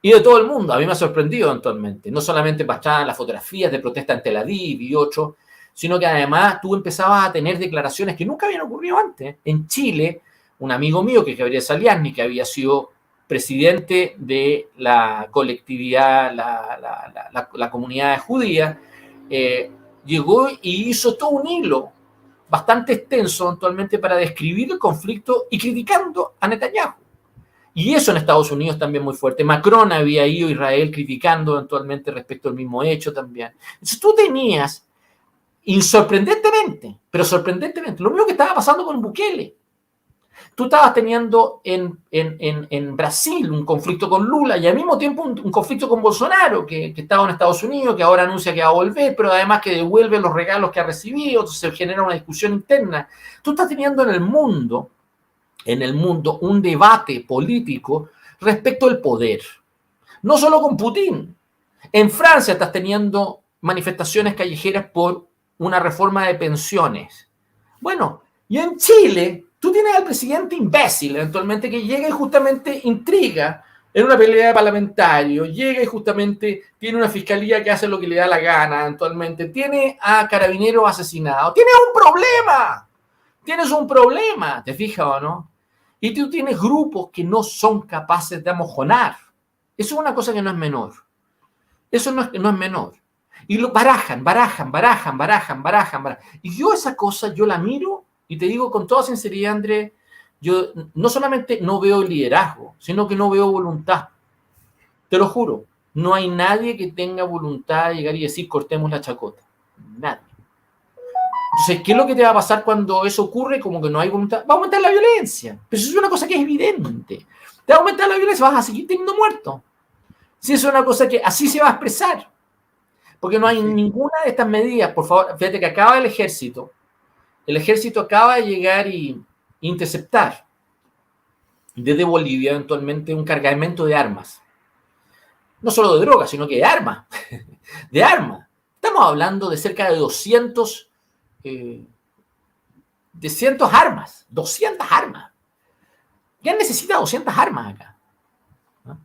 Y de todo el mundo. A mí me ha sorprendido eventualmente. No solamente bastaban las fotografías de protesta en Tel Aviv y otros, sino que además tú empezabas a tener declaraciones que nunca habían ocurrido antes. En Chile, un amigo mío, que es Gabriel Saliasny, que había sido presidente de la colectividad, la comunidad judía, llegó y hizo todo un hilo bastante extenso actualmente para describir el conflicto y criticando a Netanyahu. Y eso en Estados Unidos también muy fuerte. Macron había ido a Israel criticando eventualmente respecto al mismo hecho también. Entonces tú tenías, sorprendentemente, lo mismo que estaba pasando con Bukele. Tú estabas teniendo en Brasil un conflicto con Lula y al mismo tiempo un conflicto con Bolsonaro, que estaba en Estados Unidos, que ahora anuncia que va a volver, pero además que devuelve los regalos que ha recibido, entonces se genera una discusión interna. Tú estás teniendo en el mundo un debate político respecto al poder. No solo con Putin. En Francia estás teniendo manifestaciones callejeras por una reforma de pensiones. Bueno, y en Chile tú tienes al presidente imbécil eventualmente que llega y justamente intriga en una pelea de parlamentarios, llega y justamente tiene una fiscalía que hace lo que le da la gana eventualmente, tiene a carabineros asesinados, tienes un problema, ¿te fijas o no? Y tú tienes grupos que no son capaces de amojonar. Eso es una cosa que no es menor. Eso no es menor. Y lo barajan. Y yo esa cosa, yo la miro y te digo con toda sinceridad, Andrés, yo no solamente no veo liderazgo, sino que no veo voluntad. Te lo juro. No hay nadie que tenga voluntad de llegar y decir cortemos la chacota. Nadie. Entonces, ¿qué es lo que te va a pasar cuando eso ocurre? Como que no hay voluntad. Va a aumentar la violencia. Pero eso es una cosa que es evidente. Te va a aumentar la violencia, vas a seguir teniendo muertos. Si eso es una cosa que así se va a expresar. Porque no hay ninguna de estas medidas. Por favor, fíjate que acaba el ejército. El ejército acaba de llegar y interceptar desde Bolivia eventualmente un cargamento de armas. No solo de drogas, sino que de armas. De armas. Estamos hablando de cerca de 200 armas. 200 armas. ¿Quién necesita 200 armas acá? ¿No?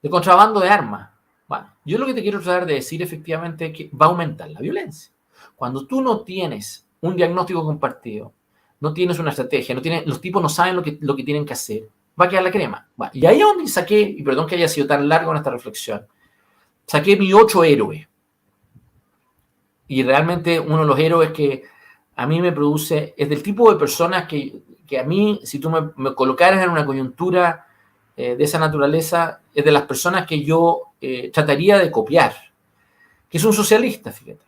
De contrabando de armas. Bueno, yo lo que te quiero tratar de decir efectivamente es que va a aumentar la violencia. Cuando tú no tienes un diagnóstico compartido, no tienes una estrategia, los tipos no saben lo que tienen que hacer, va a quedar la crema. Bueno, y ahí es donde saqué, y perdón que haya sido tan largo en esta reflexión, saqué mis 8 héroes. Y realmente uno de los héroes que a mí me produce es del tipo de personas que a mí, si tú me colocaras en una coyuntura de esa naturaleza, es de las personas que yo trataría de copiar, que es un socialista, fíjate.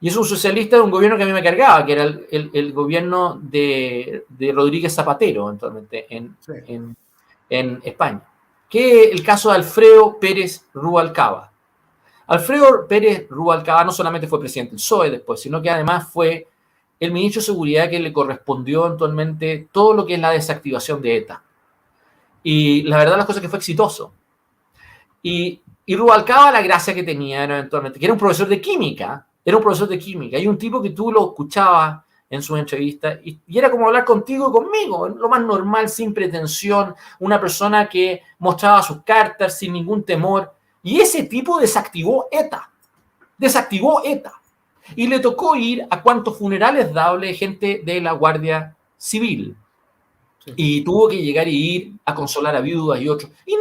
Y es un socialista de un gobierno que a mí me cargaba, que era el gobierno de Rodríguez Zapatero, eventualmente, en España. Que es el caso de Alfredo Pérez Rubalcaba. Alfredo Pérez Rubalcaba no solamente fue presidente del PSOE después, sino que además fue el ministro de Seguridad que le correspondió eventualmente todo lo que es la desactivación de ETA. Y la verdad las cosas que fue exitoso. Y Rubalcaba la gracia que tenía era eventualmente, que era un profesor de química, y un tipo que tú lo escuchabas en sus entrevistas y era como hablar contigo y conmigo, lo más normal, sin pretensión, una persona que mostraba sus cartas sin ningún temor. Y ese tipo desactivó ETA. Y le tocó ir a cuantos funerales dable gente de la Guardia Civil. Sí. Y tuvo que llegar y ir a consolar a viudas y otros. Y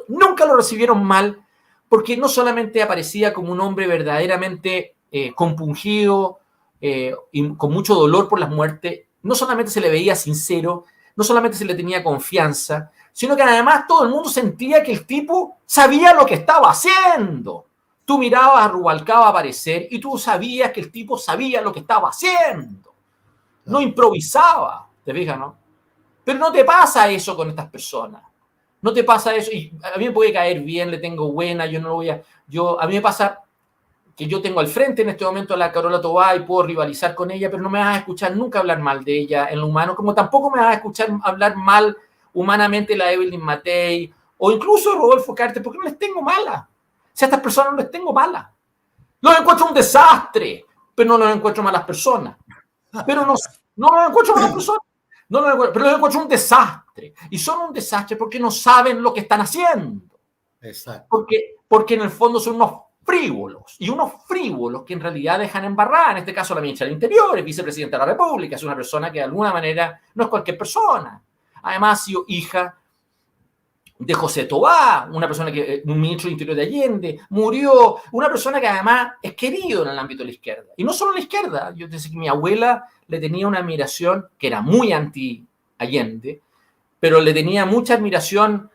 nunca lo recibieron mal, porque no solamente aparecía como un hombre verdaderamente compungido y con mucho dolor por las muertes, no solamente se le veía sincero, no solamente se le tenía confianza, sino que además todo el mundo sentía que el tipo sabía lo que estaba haciendo. Tú mirabas a Rubalcaba aparecer y tú sabías que el tipo sabía lo que estaba haciendo. No improvisaba, ¿te fijas, no? Pero no te pasa eso con estas personas. No te pasa eso. Y a mí me puede caer bien, le tengo buena, yo no lo voy a... a mí me pasa que yo tengo al frente en este momento a la Carola Tobar y puedo rivalizar con ella, pero no me vas a escuchar nunca hablar mal de ella en lo humano, como tampoco me vas a escuchar hablar mal humanamente la Evelyn Matei o incluso Rodolfo Carter, porque no les tengo mala. Si a estas personas no les tengo mala. Los encuentro un desastre, pero no los encuentro malas personas. Pero no los encuentro malas personas. Pero los encuentro un desastre. Y son un desastre porque no saben lo que están haciendo. Exacto. Porque en el fondo son unos frívolos, y unos frívolos que en realidad dejan embarrada, en este caso la ministra del Interior, es vicepresidenta de la República, es una persona que de alguna manera no es cualquier persona. Además ha sido hija de José Tobá, un ministro del Interior de Allende, murió, una persona que además es querido en el ámbito de la izquierda. Y no solo en la izquierda, yo te decía que mi abuela le tenía una admiración, que era muy anti-Allende, pero le tenía mucha admiración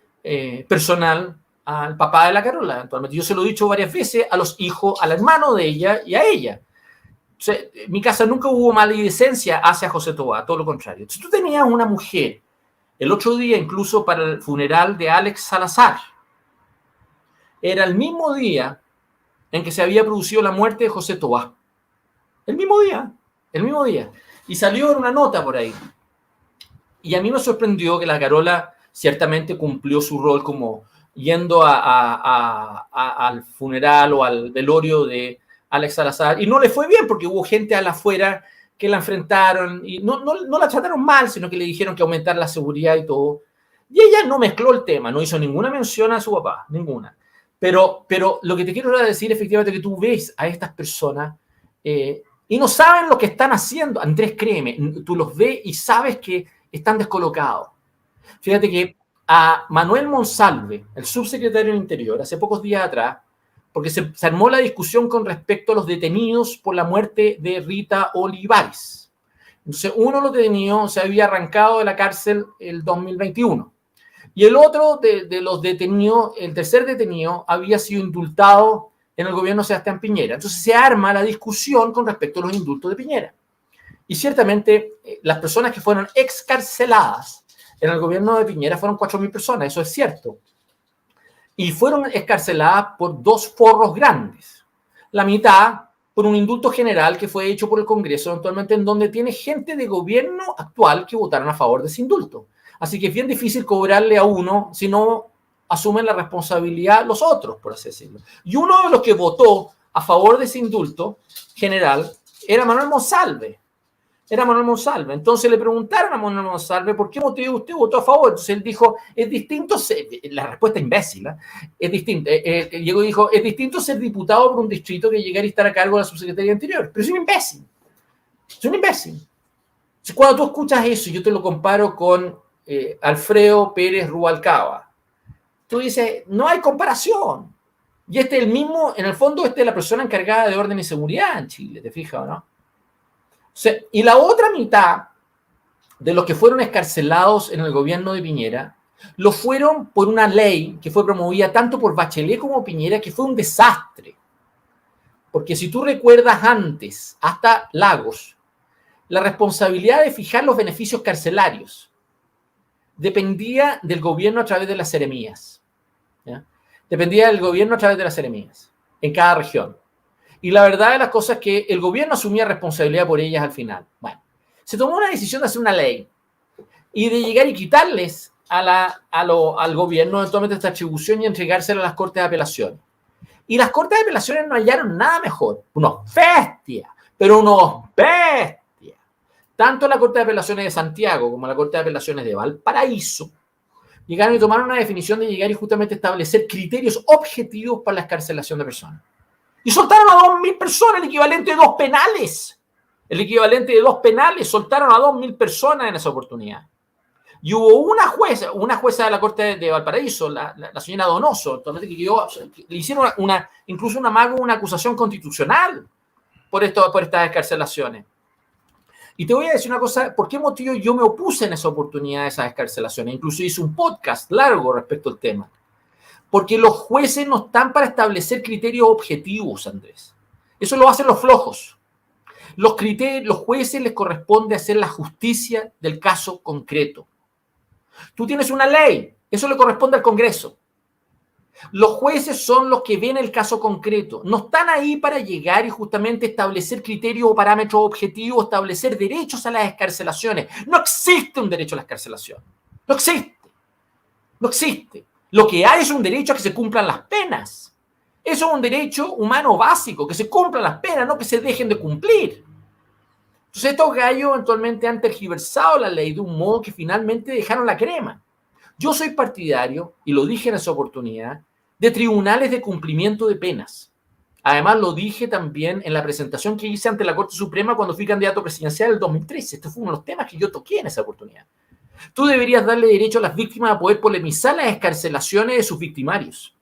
personal al papá de la Carola. Actualmente yo se lo he dicho varias veces a los hijos, al hermano de ella y a ella. O sea, en mi casa nunca hubo maledicencia hacia José Tobá, todo lo contrario. Si tú tenías una mujer, el otro día incluso para el funeral de Alex Salazar, era el mismo día en que se había producido la muerte de José Tobá. El mismo día. Y salió una nota por ahí. Y a mí me sorprendió que la Carola ciertamente cumplió su rol como yendo al funeral o al velorio de Alex Salazar, y no le fue bien porque hubo gente a la afuera que la enfrentaron y no la trataron mal, sino que le dijeron que aumentar la seguridad y todo. Y ella no mezcló el tema, no hizo ninguna mención a su papá, ninguna. Pero lo que te quiero decir efectivamente es que tú ves a estas personas y no saben lo que están haciendo. Andrés, créeme, tú los ves y sabes que están descolocados. Fíjate que a Manuel Monsalve, el subsecretario del Interior, hace pocos días atrás, porque se armó la discusión con respecto a los detenidos por la muerte de Rita Olivares. Entonces, uno de los detenidos se había arrancado de la cárcel el 2021. Y el otro de los detenidos, el tercer detenido, había sido indultado en el gobierno de Sebastián Piñera. Entonces, se arma la discusión con respecto a los indultos de Piñera. Y ciertamente, las personas que fueron excarceladas en el gobierno de Piñera fueron 4.000 personas, eso es cierto. Y fueron excarceladas por 2 forros grandes. La mitad por un indulto general que fue hecho por el Congreso, eventualmente en donde tiene gente de gobierno actual que votaron a favor de ese indulto. Así que es bien difícil cobrarle a uno si no asumen la responsabilidad los otros, por así decirlo. Y uno de los que votó a favor de ese indulto general era Manuel Monsalve. Entonces le preguntaron a Manuel Monsalve por qué motivo usted votó a favor. Entonces él dijo, es distinto ser, la respuesta imbécil, es distinto. Llegó y dijo, es distinto ser diputado por un distrito que llegar y estar a cargo de la subsecretaría anterior. Pero es un imbécil. Entonces, cuando tú escuchas eso, yo te lo comparo con Alfredo Pérez Rubalcaba. Tú dices, no hay comparación. Y este es el mismo, en el fondo, este es la persona encargada de orden y seguridad en Chile, ¿te fijas o no? Y la otra mitad de los que fueron escarcelados en el gobierno de Piñera, lo fueron por una ley que fue promovida tanto por Bachelet como Piñera, que fue un desastre. Porque si tú recuerdas antes, hasta Lagos, la responsabilidad de fijar los beneficios carcelarios dependía del gobierno a través de las seremías. ¿Ya? Dependía del gobierno a través de las seremías, en cada región. Y la verdad de las cosas es que el gobierno asumía responsabilidad por ellas al final. Bueno, se tomó una decisión de hacer una ley y de llegar y quitarles al gobierno eventualmente esta atribución y entregársela a las Cortes de Apelaciones. Y las Cortes de Apelaciones no hallaron nada mejor. Unos bestias, pero unos bestias. Tanto la Corte de Apelaciones de Santiago como la Corte de Apelaciones de Valparaíso llegaron y tomaron una definición de llegar y justamente establecer criterios objetivos para la excarcelación de personas. Y soltaron a 2.000 personas, el equivalente de 2 penales. El equivalente de 2 penales, soltaron a 2.000 personas en esa oportunidad. Y hubo una jueza de la Corte de Valparaíso, la señora Donoso, que le hicieron incluso una acusación constitucional por estas excarcelaciones. Y te voy a decir una cosa, ¿por qué motivo yo me opuse en esa oportunidad a esas excarcelaciones? Incluso hice un podcast largo respecto al tema. Porque los jueces no están para establecer criterios objetivos, Andrés. Eso lo hacen los flojos. Los jueces les corresponde hacer la justicia del caso concreto. Tú tienes una ley, eso le corresponde al Congreso. Los jueces son los que ven el caso concreto. No están ahí para llegar y justamente establecer criterios o parámetros objetivos, establecer derechos a las excarcelaciones. No existe un derecho a la excarcelación. No existe. Lo que hay es un derecho a que se cumplan las penas. Eso es un derecho humano básico, que se cumplan las penas, no que se dejen de cumplir. Entonces estos gallos eventualmente han tergiversado la ley de un modo que finalmente dejaron la crema. Yo soy partidario, y lo dije en esa oportunidad, de tribunales de cumplimiento de penas. Además lo dije también en la presentación que hice ante la Corte Suprema cuando fui candidato presidencial en el 2013. Este fue uno de los temas que yo toqué en esa oportunidad. Tú deberías darle derecho a las víctimas a poder polemizar las excarcelaciones de sus victimarios.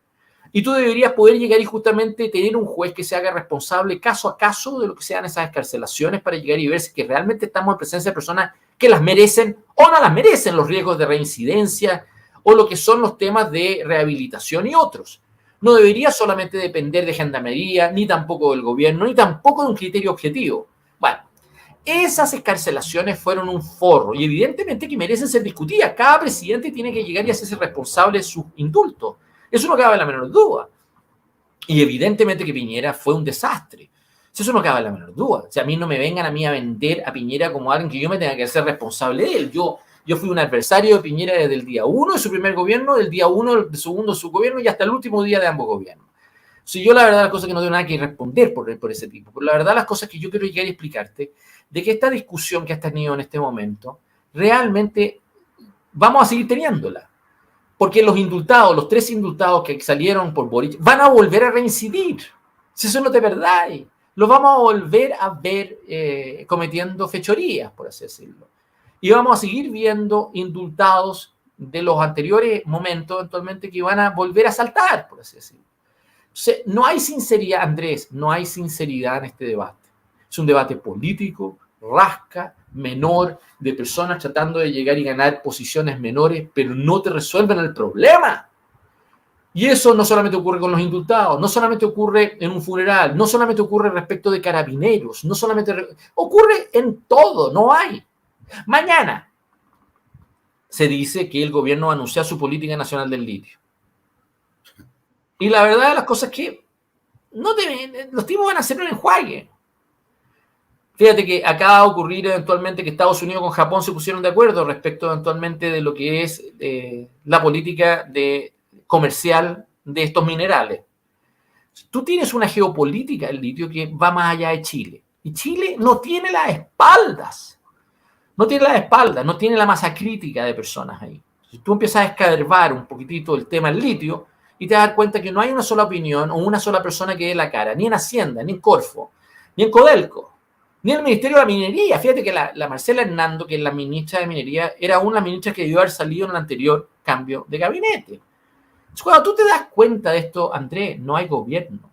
Y tú deberías poder llegar y justamente tener un juez que se haga responsable caso a caso de lo que sean esas excarcelaciones para llegar y ver si que realmente estamos en presencia de personas que las merecen o no las merecen, los riesgos de reincidencia o lo que son los temas de rehabilitación y otros. No debería solamente depender de gendarmería, ni tampoco del gobierno, ni tampoco de un criterio objetivo. Bueno, esas excarcelaciones fueron un forro y evidentemente que merecen ser discutidas. Cada presidente tiene que llegar y hacerse responsable de sus indultos. Eso no cabe la menor duda. Y evidentemente que Piñera fue un desastre. Eso no cabe la menor duda. O sea, a mí no me vengan a mí a vender a Piñera como alguien que yo me tenga que hacer responsable de él. Yo fui un adversario de Piñera desde el día 1 de su primer gobierno, del día 1 del segundo de su gobierno y hasta el último día de ambos gobiernos. Si yo la verdad las cosas que no tengo nada que responder por ese tipo. Pero la verdad las cosas que yo quiero llegar a explicarte de que esta discusión que has tenido en este momento, realmente vamos a seguir teniéndola. Porque los indultados, los 3 indultados que salieron por Boric, van a volver a reincidir. Si eso no es de verdad, los vamos a volver a ver cometiendo fechorías, por así decirlo. Y vamos a seguir viendo indultados de los anteriores momentos, eventualmente, que van a volver a saltar, por así decirlo. Entonces, no hay sinceridad, Andrés, no hay sinceridad en este debate. Es un debate político, rasca, menor, de personas tratando de llegar y ganar posiciones menores, pero no te resuelven el problema. Y eso no solamente ocurre con los indultados, no solamente ocurre en un funeral, no solamente ocurre respecto de carabineros, no solamente ocurre en todo, no hay. Mañana se dice que el gobierno va a anunciar su política nacional del litio. Y la verdad de las cosas es que los tipos van a hacer un enjuague. Fíjate que acaba de ocurrir eventualmente que Estados Unidos con Japón se pusieron de acuerdo respecto eventualmente de lo que es la política comercial de estos minerales. Tú tienes una geopolítica del litio que va más allá de Chile. Y Chile no tiene las espaldas. No tiene la masa crítica de personas ahí. Si tú empiezas a escaberbar un poquitito el tema del litio y te das cuenta que no hay una sola opinión o una sola persona que dé la cara, ni en Hacienda, ni en Corfo, ni en Codelco, ni en el Ministerio de la Minería. Fíjate que la Marcela Hernando, que es la ministra de Minería, era una ministra que debió haber salido en el anterior cambio de gabinete. Entonces, cuando tú te das cuenta de esto, Andrés, no hay gobierno.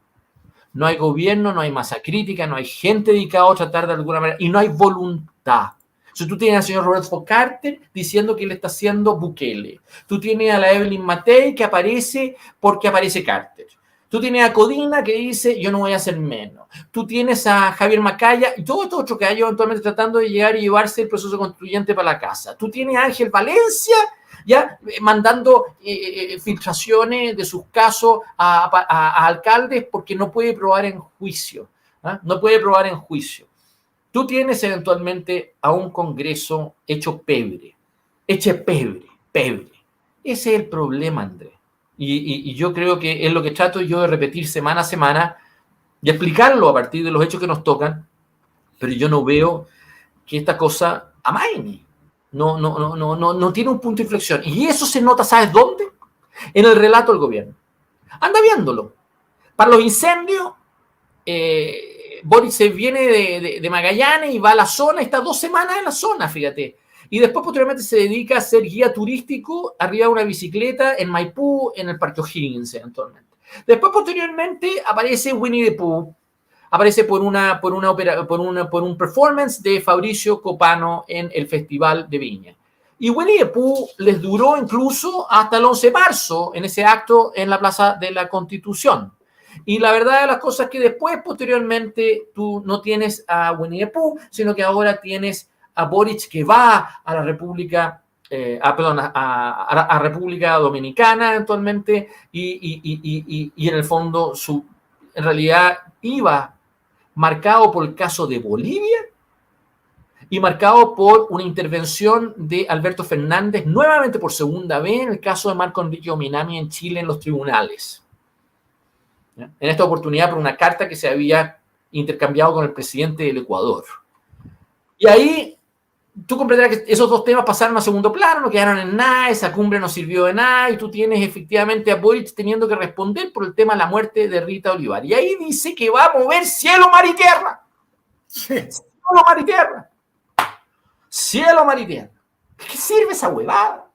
No hay gobierno, no hay masa crítica, no hay gente dedicada a tratar de alguna manera y no hay voluntad. Entonces, tú tienes al señor Rodolfo Carter diciendo que él está haciendo Bukele. Tú tienes a la Evelyn Matei que aparece porque aparece Carter. Tú tienes a Codina que dice, yo no voy a hacer menos. Tú tienes a Javier Macaya y todo estos otros que hay eventualmente tratando de llegar y llevarse el proceso constituyente para la casa. Tú tienes a Ángel Valencia ya mandando filtraciones de sus casos a alcaldes porque no puede probar en juicio. No puede probar en juicio. Tú tienes eventualmente a un Congreso hecho pebre. Ese es el problema, Andrés. Y yo creo que es lo que trato yo de repetir semana a semana y explicarlo a partir de los hechos que nos tocan, pero yo no veo que esta cosa amaine. No tiene un punto de inflexión. Y eso se nota, ¿sabes dónde? En el relato del gobierno. Anda viéndolo. Para los incendios, Boric se viene de Magallanes y va a la zona, está 2 semanas en la zona, fíjate. Y después posteriormente se dedica a ser guía turístico arriba de una bicicleta en Maipú, en el Parque O'Higgins, eventualmente. Después posteriormente aparece Winnie the Pooh, aparece por un performance de Fabricio Copano en el Festival de Viña. Y Winnie the Pooh les duró incluso hasta el 11 de marzo en ese acto en la Plaza de la Constitución. Y la verdad de las cosas es que después, posteriormente, tú no tienes a Winnie the Pooh, sino que ahora tienes a Boric que va a la República, a República Dominicana eventualmente, y en el fondo en realidad iba marcado por el caso de Bolivia y marcado por una intervención de Alberto Fernández nuevamente por segunda vez en el caso de Marco Enrique Ominami en Chile en los tribunales. En esta oportunidad por una carta que se había intercambiado con el presidente del Ecuador. Y ahí tú comprenderás que esos 2 temas pasaron a segundo plano, no quedaron en nada, esa cumbre no sirvió de nada, y tú tienes efectivamente a Boric teniendo que responder por el tema de la muerte de Rita Olivar. Y ahí dice que va a mover cielo, mar y tierra. Sí. Cielo, mar y tierra. Cielo, mar y tierra. ¿Qué sirve esa huevada?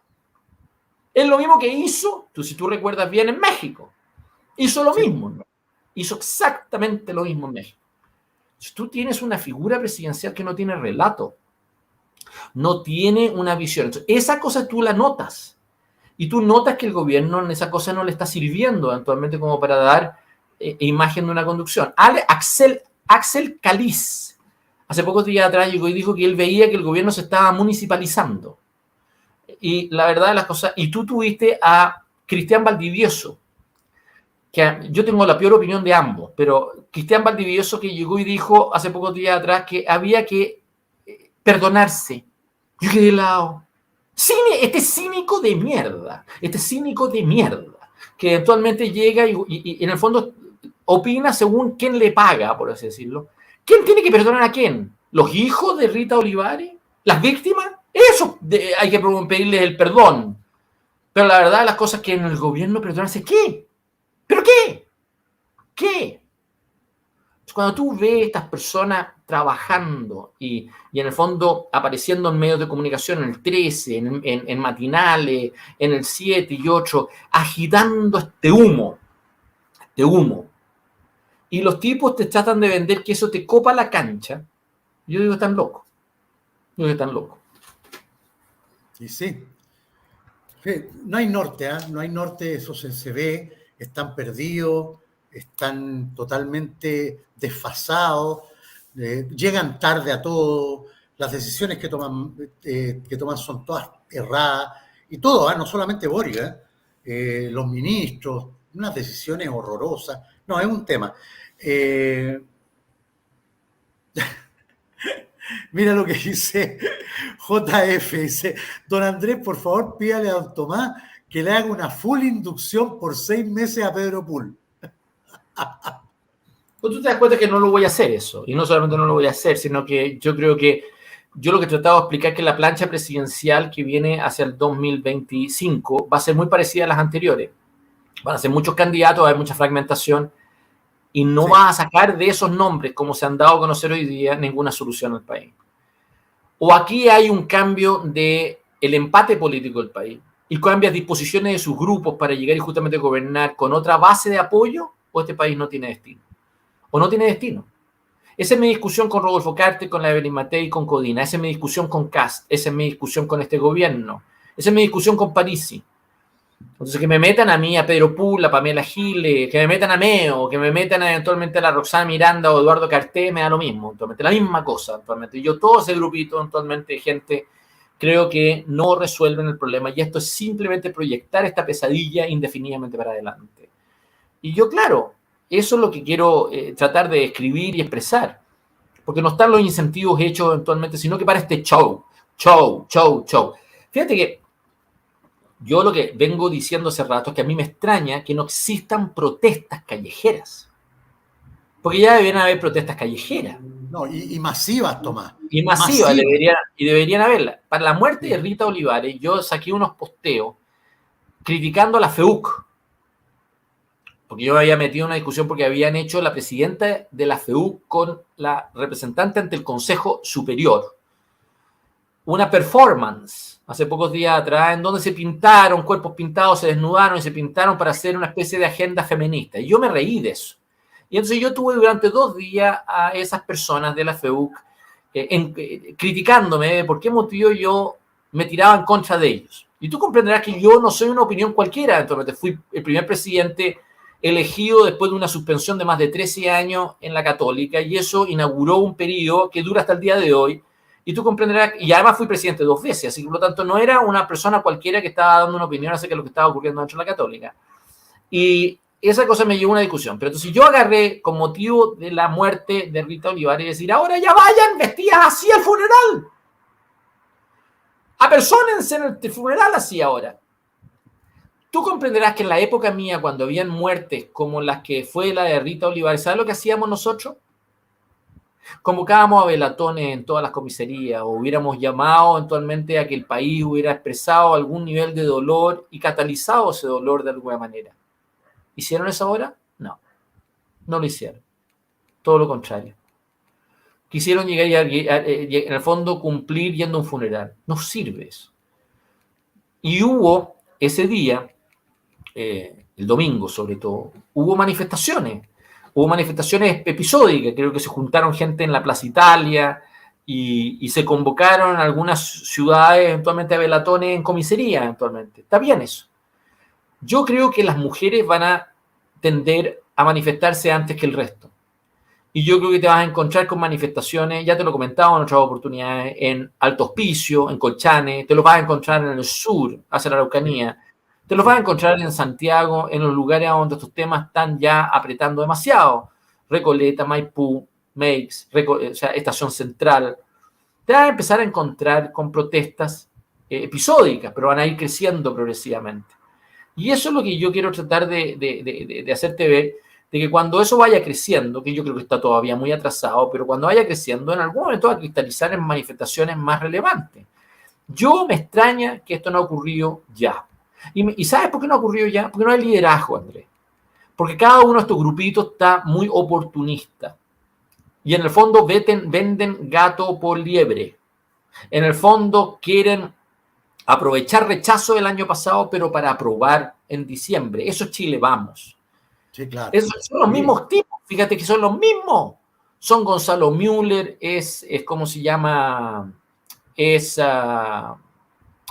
Es lo mismo que hizo, si tú recuerdas bien, en México. Hizo lo mismo, ¿no? Hizo exactamente lo mismo en México. Si tú tienes una figura presidencial que no tiene relato, no tiene una visión. Entonces, esa cosa tú la notas. Y tú notas que el gobierno en esa cosa no le está sirviendo actualmente como para dar imagen de una conducción. Axel Caliz, hace pocos días atrás llegó y dijo que él veía que el gobierno se estaba municipalizando. Y la verdad de las cosas, y tú tuviste a Cristian Valdivieso, que yo tengo la peor opinión de ambos, pero Cristian Valdivieso que llegó y dijo hace pocos días atrás que había que perdonarse. Yo quedé helado. Este cínico de mierda, que actualmente llega y en el fondo opina según quién le paga, por así decirlo. ¿Quién tiene que perdonar a quién? ¿Los hijos de Rita Olivares? ¿Las víctimas? Eso hay que pedirles el perdón. Pero la verdad, las cosas que en el gobierno perdonarse, ¿qué? ¿Pero qué? ¿Qué? Cuando tú ves estas personas trabajando y en el fondo apareciendo en medios de comunicación, en el 13, en matinales, en el 7 y 8, agitando este humo, y los tipos te tratan de vender que eso te copa la cancha, yo digo, están locos. Y sí. No hay norte, ¿eh? No hay norte, eso se ve, están perdidos, están totalmente desfasados, llegan tarde a todo, las decisiones que toman son todas erradas, y todo, no solamente Boric, los ministros, unas decisiones horrorosas, No, es un tema. Mira lo que dice JF, dice, don Andrés, por favor, pídale a don Tomás que le haga una full inducción por 6 meses a Pedro Pool. Pues tú te das cuenta que no lo voy a hacer eso, y no solamente no lo voy a hacer, sino que yo creo que yo lo que he tratado de explicar es que la plancha presidencial que viene hacia el 2025 va a ser muy parecida a las anteriores. Van a ser muchos candidatos, va a haber mucha fragmentación, y no Sí. vas a sacar de esos nombres, como se han dado a conocer hoy día, ninguna solución al país. O aquí hay un cambio del empate político del país, y cambias disposiciones de sus grupos para llegar y justamente gobernar con otra base de apoyo, o este país no tiene destino. O no tiene destino. Esa es mi discusión con Rodolfo Carter, con la Evelyn Matei y con Codina. Esa es mi discusión con Kast. Esa es mi discusión con este gobierno. Esa es mi discusión con Parisi. Entonces, que me metan a mí, a Pedro Pula, a Pamela Giles, que me metan a Meo, que me metan eventualmente a la Roxana Miranda o Eduardo Carté, me da lo mismo, eventualmente, la misma cosa, eventualmente. Yo, todo ese grupito, eventualmente, de gente, creo que no resuelven el problema, y esto es simplemente proyectar esta pesadilla indefinidamente para adelante. Y yo, claro, eso es lo que quiero tratar de escribir y expresar, porque no están los incentivos hechos eventualmente, sino que para este show. Fíjate que yo lo que vengo diciendo hace rato es que a mí me extraña que no existan protestas callejeras. Porque ya deberían haber protestas callejeras. No, y masivas, Tomás. Y masivas, deberían haberlas. Para la muerte de Rita Olivares, yo saqué unos posteos criticando a la FEUC. Porque yo me había metido en una discusión porque habían hecho la presidenta de la FEUC con la representante ante el Consejo Superior una performance hace pocos días atrás en donde se pintaron, cuerpos pintados, se desnudaron y se pintaron para hacer una especie de agenda feminista. Y yo me reí de eso. Y entonces yo tuve durante 2 días a esas personas de la FEUC criticándome de por qué motivo yo me tiraba en contra de ellos. Y tú comprenderás que yo no soy una opinión cualquiera. Entonces fui el primer presidente elegido después de una suspensión de más de 13 años en la Católica, y eso inauguró un periodo que dura hasta el día de hoy. Y tú comprenderás, y además fui presidente 2 veces, así que por lo tanto no era una persona cualquiera que estaba dando una opinión acerca de lo que estaba ocurriendo dentro de la Católica. Y esa cosa me llevó a una discusión. Pero entonces yo agarré con motivo de la muerte de Rita Olivares y decir, ahora ya vayan vestidas así al funeral. Apersónense en el funeral así ahora. Tú comprenderás que en la época mía, cuando habían muertes como las que fue la de Rita Olivares, ¿sabes lo que hacíamos nosotros? Convocábamos a velatones en todas las comisarías, o hubiéramos llamado eventualmente a que el país hubiera expresado algún nivel de dolor y catalizado ese dolor de alguna manera. ¿Hicieron eso ahora? No, no lo hicieron. Todo lo contrario. Quisieron llegar y en el fondo cumplir yendo a un funeral. No sirve eso. Y hubo ese día, el domingo sobre todo, hubo manifestaciones. Hubo manifestaciones episódicas, creo que se juntaron gente en la Plaza Italia y se convocaron en algunas ciudades eventualmente a velatones en comisaría eventualmente. Está bien eso. Yo creo que las mujeres van a tender a manifestarse antes que el resto. Y yo creo que te vas a encontrar con manifestaciones, ya te lo comentaba en otras oportunidades, en Alto Hospicio, en Colchane, te lo vas a encontrar en el sur, hacia la Araucanía. Te los vas a encontrar en Santiago, en los lugares donde estos temas están ya apretando demasiado. Recoleta, Maipú, Meix, o sea, Estación Central. Te vas a empezar a encontrar con protestas episódicas, pero van a ir creciendo progresivamente. Y eso es lo que yo quiero tratar de hacerte ver, de que cuando eso vaya creciendo, que yo creo que está todavía muy atrasado, pero cuando vaya creciendo, en algún momento va a cristalizar en manifestaciones más relevantes. Yo me extraña que esto no ha ocurrido ya. ¿Y sabes por qué no ha ocurrido ya? Porque no hay liderazgo, Andrés. Porque cada uno de estos grupitos está muy oportunista. Y en el fondo venden gato por liebre. En el fondo quieren aprovechar rechazo del año pasado, pero para aprobar en diciembre. Eso es Chile, vamos. Sí, claro. Esos son los mismos tipos. Fíjate que son los mismos. Son Gonzalo Müller, es ¿cómo se llama? Es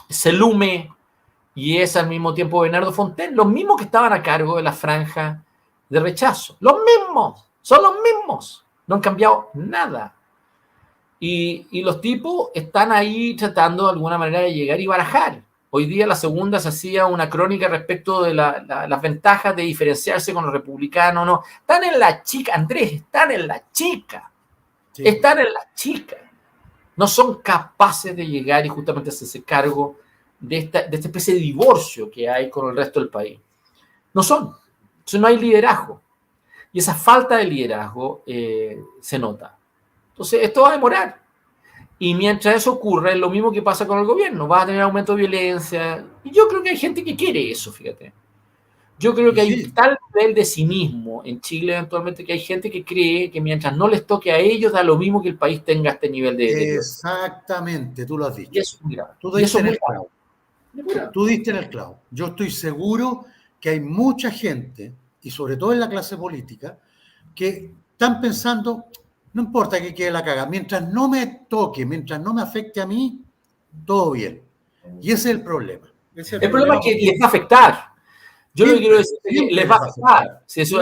Selume, y es al mismo tiempo Bernardo Fontaine, los mismos que estaban a cargo de la franja de rechazo. Los mismos, son los mismos. No han cambiado nada. Y los tipos están ahí tratando de alguna manera de llegar y barajar. Hoy día la segunda se hacía una crónica respecto de las ventajas de diferenciarse con los republicanos. No, están en la chica, Andrés, están en la chica. Sí. Están en la chica. No son capaces de llegar y justamente hacerse cargo de esta especie de divorcio que hay con el resto del país. No son. Entonces no hay liderazgo. Y esa falta de liderazgo se nota. Entonces esto va a demorar. Y mientras eso ocurra, es lo mismo que pasa con el gobierno. Va a tener aumento de violencia. Y yo creo que hay gente que quiere eso, fíjate. Yo creo que hay tal nivel de cinismo en Chile eventualmente que hay gente que cree que mientras no les toque a ellos, da lo mismo que el país tenga este nivel de Exactamente, tú lo has dicho. Y eso es muy grave. Tú diste en el clavo. Tú diste en el clavo. Yo estoy seguro que hay mucha gente, y sobre todo en la clase política, que están pensando... No importa que quede la caga. Mientras no me toque, mientras no me afecte a mí, todo bien. Y ese es el problema. El problema es que les va a afectar. Yo lo que quiero decir es que les va a afectar. Si eso,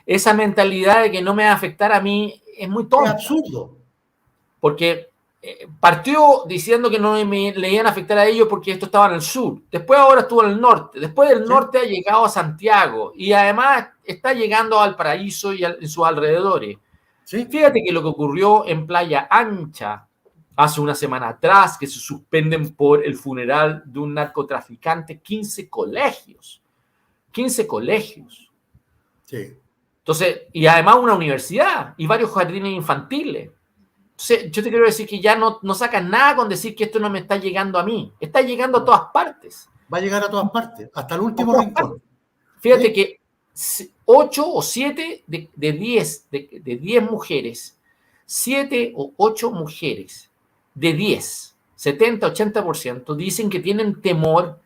esa mentalidad de que no me va a afectar a mí es muy tonta. Es absurdo. Porque partió diciendo que no le iban a afectar a ellos porque esto estaba en el sur. Después ahora estuvo en el norte. Después del norte ha llegado a Santiago. Y además está llegando a Valparaíso y en sus alrededores. ¿Sí? Fíjate que lo que ocurrió en Playa Ancha hace una semana atrás, que se suspenden por el funeral de un narcotraficante, 15 colegios. 15 colegios. Sí. Entonces, y además una universidad y varios jardines infantiles. Entonces, yo te quiero decir que ya no sacan nada con decir que esto no me está llegando a mí. Está llegando a todas partes. Va a llegar a todas partes, hasta el último rincón. Fíjate que 8 o 7 de 10 mujeres, 7 o 8 mujeres de 10, 70-80% dicen que tienen temor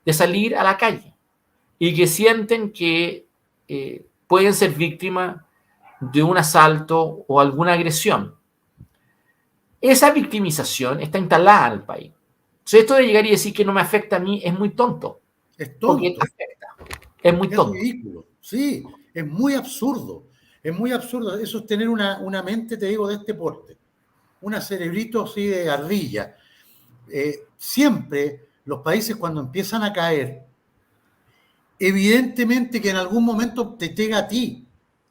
de salir a la calle y que sienten que pueden ser víctimas de un asalto o alguna agresión. Esa victimización está instalada en el país. Entonces, esto de llegar y decir que no me afecta a mí es muy tonto. Es tonto. Porque afecta. Es muy tonto. Es ridículo. Sí, es muy absurdo. Es muy absurdo. Eso es tener una mente, te digo, de este porte. Una cerebrito así de ardilla. Siempre los países cuando empiezan a caer, evidentemente que en algún momento te llega a ti.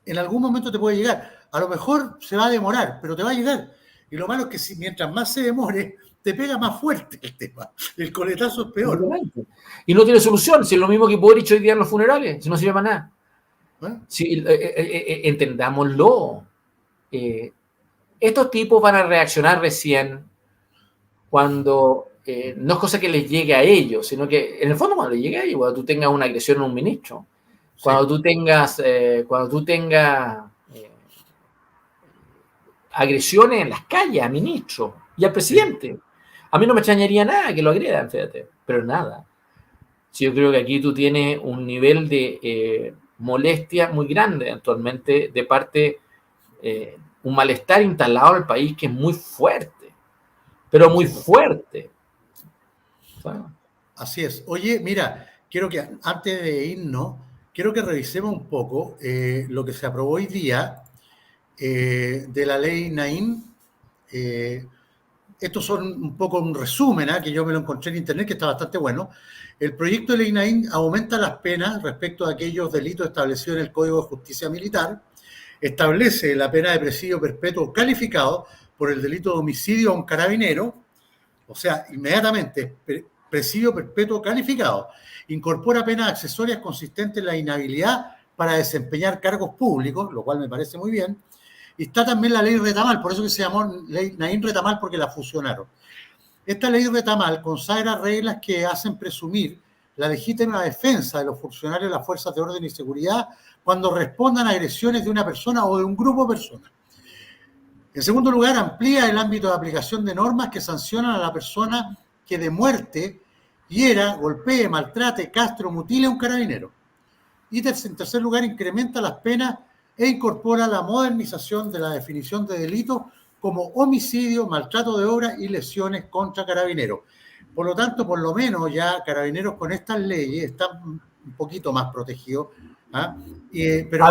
En algún momento te puede llegar. A lo mejor se va a demorar, pero te va a llegar. Y lo malo es que si, mientras más se demore, te pega más fuerte el tema. El coletazo es peor. Y no tiene solución. Si es lo mismo que Boric hoy día en los funerales. Si no sirve para nada. Si, entendámoslo. Estos tipos van a reaccionar recién cuando no es cosa que les llegue a ellos, sino que en el fondo cuando les llegue a ellos, cuando tú tengas una agresión a un ministro, cuando tú tengas agresiones en las calles a ministros y al presidente. A mí no me extrañaría nada que lo agredan, fíjate, pero nada. Sí, yo creo que aquí tú tienes un nivel de molestia muy grande actualmente de parte, un malestar instalado en el país que es muy fuerte, pero muy fuerte. Bueno. Así es. Oye, mira, quiero que antes de irnos, quiero que revisemos un poco lo que se aprobó hoy día de la ley Naín. Estos son un poco un resumen, que yo me lo encontré en internet, que está bastante bueno. El proyecto de ley Naín aumenta las penas respecto a aquellos delitos establecidos en el Código de Justicia Militar, establece la pena de presidio perpetuo calificado por el delito de homicidio a un carabinero, o sea, inmediatamente, presidio perpetuo calificado, incorpora penas accesorias consistentes en la inhabilidad para desempeñar cargos públicos, lo cual me parece muy bien. Y está también la ley Retamal, por eso que se llamó ley Naín Retamal, porque la fusionaron. Esta ley Retamal consagra reglas que hacen presumir la legítima defensa de los funcionarios de las fuerzas de orden y seguridad cuando respondan a agresiones de una persona o de un grupo de personas. En segundo lugar, amplía el ámbito de aplicación de normas que sancionan a la persona que de muerte hiera, golpee, maltrate, castre o mutile a un carabinero. Y en tercer lugar, incrementa las penas e incorpora la modernización de la definición de delitos como homicidio, maltrato de obra y lesiones contra carabineros. Por lo tanto, por lo menos ya carabineros con estas leyes están un poquito más protegidos. Pero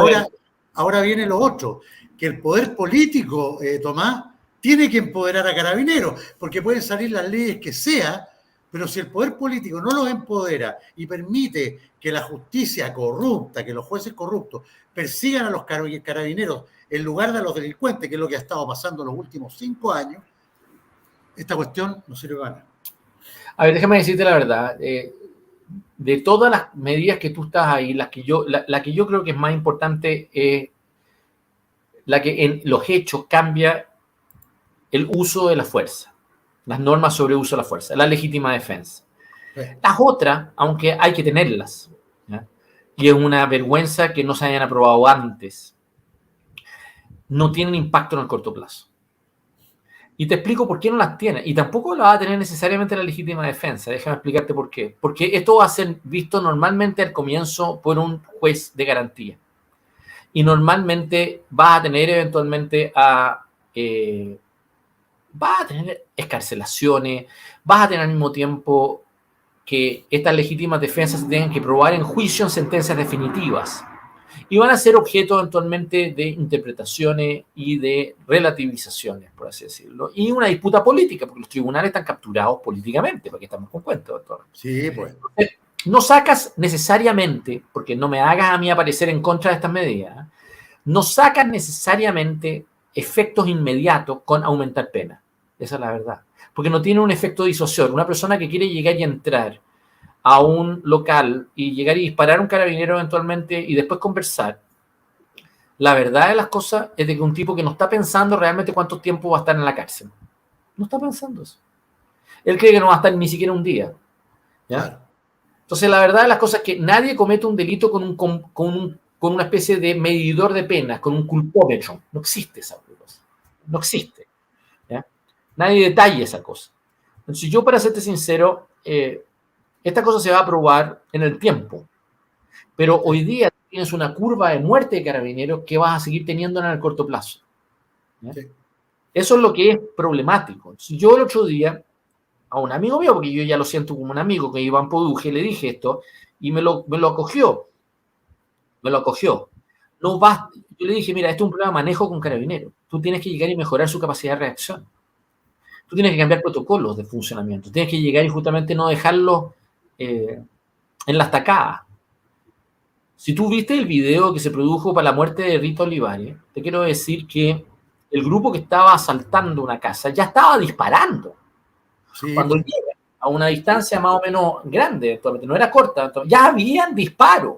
ahora viene lo otro, que el poder político, Tomás, tiene que empoderar a carabineros, porque pueden salir las leyes que sea, Pero si el poder político no los empodera y permite que la justicia corrupta, que los jueces corruptos persigan a los carabineros en lugar de a los delincuentes, que es lo que ha estado pasando en los últimos 5 años, esta cuestión no sirve para nada. A ver, déjame decirte la verdad. De todas las medidas que tú estás ahí, la que yo creo que es más importante es la que en los hechos cambia el uso de la fuerza, las normas sobre uso de la fuerza, la legítima defensa. Sí. Las otras, aunque hay que tenerlas, ¿ya? Y es una vergüenza que no se hayan aprobado antes, no tienen impacto en el corto plazo. Y te explico por qué no las tiene. Y tampoco la va a tener necesariamente la legítima defensa. Déjame explicarte por qué. Porque esto va a ser visto normalmente al comienzo por un juez de garantía. Y normalmente vas a tener eventualmente vas a tener excarcelaciones, vas a tener al mismo tiempo que estas legítimas defensas se tengan que probar en juicio en sentencias definitivas. Y van a ser objeto eventualmente de interpretaciones y de relativizaciones, por así decirlo. Y una disputa política, porque los tribunales están capturados políticamente, porque estamos con cuentos, doctor. Sí, pues. Entonces, no sacas necesariamente, porque no me hagas a mí aparecer en contra de estas medidas, no sacas necesariamente efectos inmediatos con aumentar pena. Esa es la verdad. Porque no tiene un efecto disuasor. Una persona que quiere llegar y entrar a un local y llegar y disparar a un carabinero eventualmente y después conversar, la verdad de las cosas es de que un tipo que no está pensando realmente cuánto tiempo va a estar en la cárcel. No está pensando eso. Él cree que no va a estar ni siquiera un día. ¿Ya? Claro. Entonces, la verdad de las cosas es que nadie comete un delito con una especie de medidor de penas, con un culpómetro. No existe esa cosa. No existe. ¿Ya? Nadie detalla esa cosa. Entonces, yo, para serte sincero, esta cosa se va a probar en el tiempo. Pero hoy día tienes una curva de muerte de carabineros que vas a seguir teniendo en el corto plazo. Sí. Eso es lo que es problemático. Yo el otro día, a un amigo mío, porque yo ya lo siento como un amigo, que Iván Poduje, le dije esto, y me lo acogió. Me lo acogió. No vas, yo le dije, mira, esto es un problema de manejo con carabineros. Tú tienes que llegar y mejorar su capacidad de reacción. Tú tienes que cambiar protocolos de funcionamiento. Tienes que llegar y justamente no dejarlos en la estacada. Si tú viste el video que se produjo para la muerte de Rita Olivares, te quiero decir que el grupo que estaba asaltando una casa ya estaba disparando. Sí, Cuando pues. llega a una distancia más o menos grande, actualmente no era corta, ya habían disparos,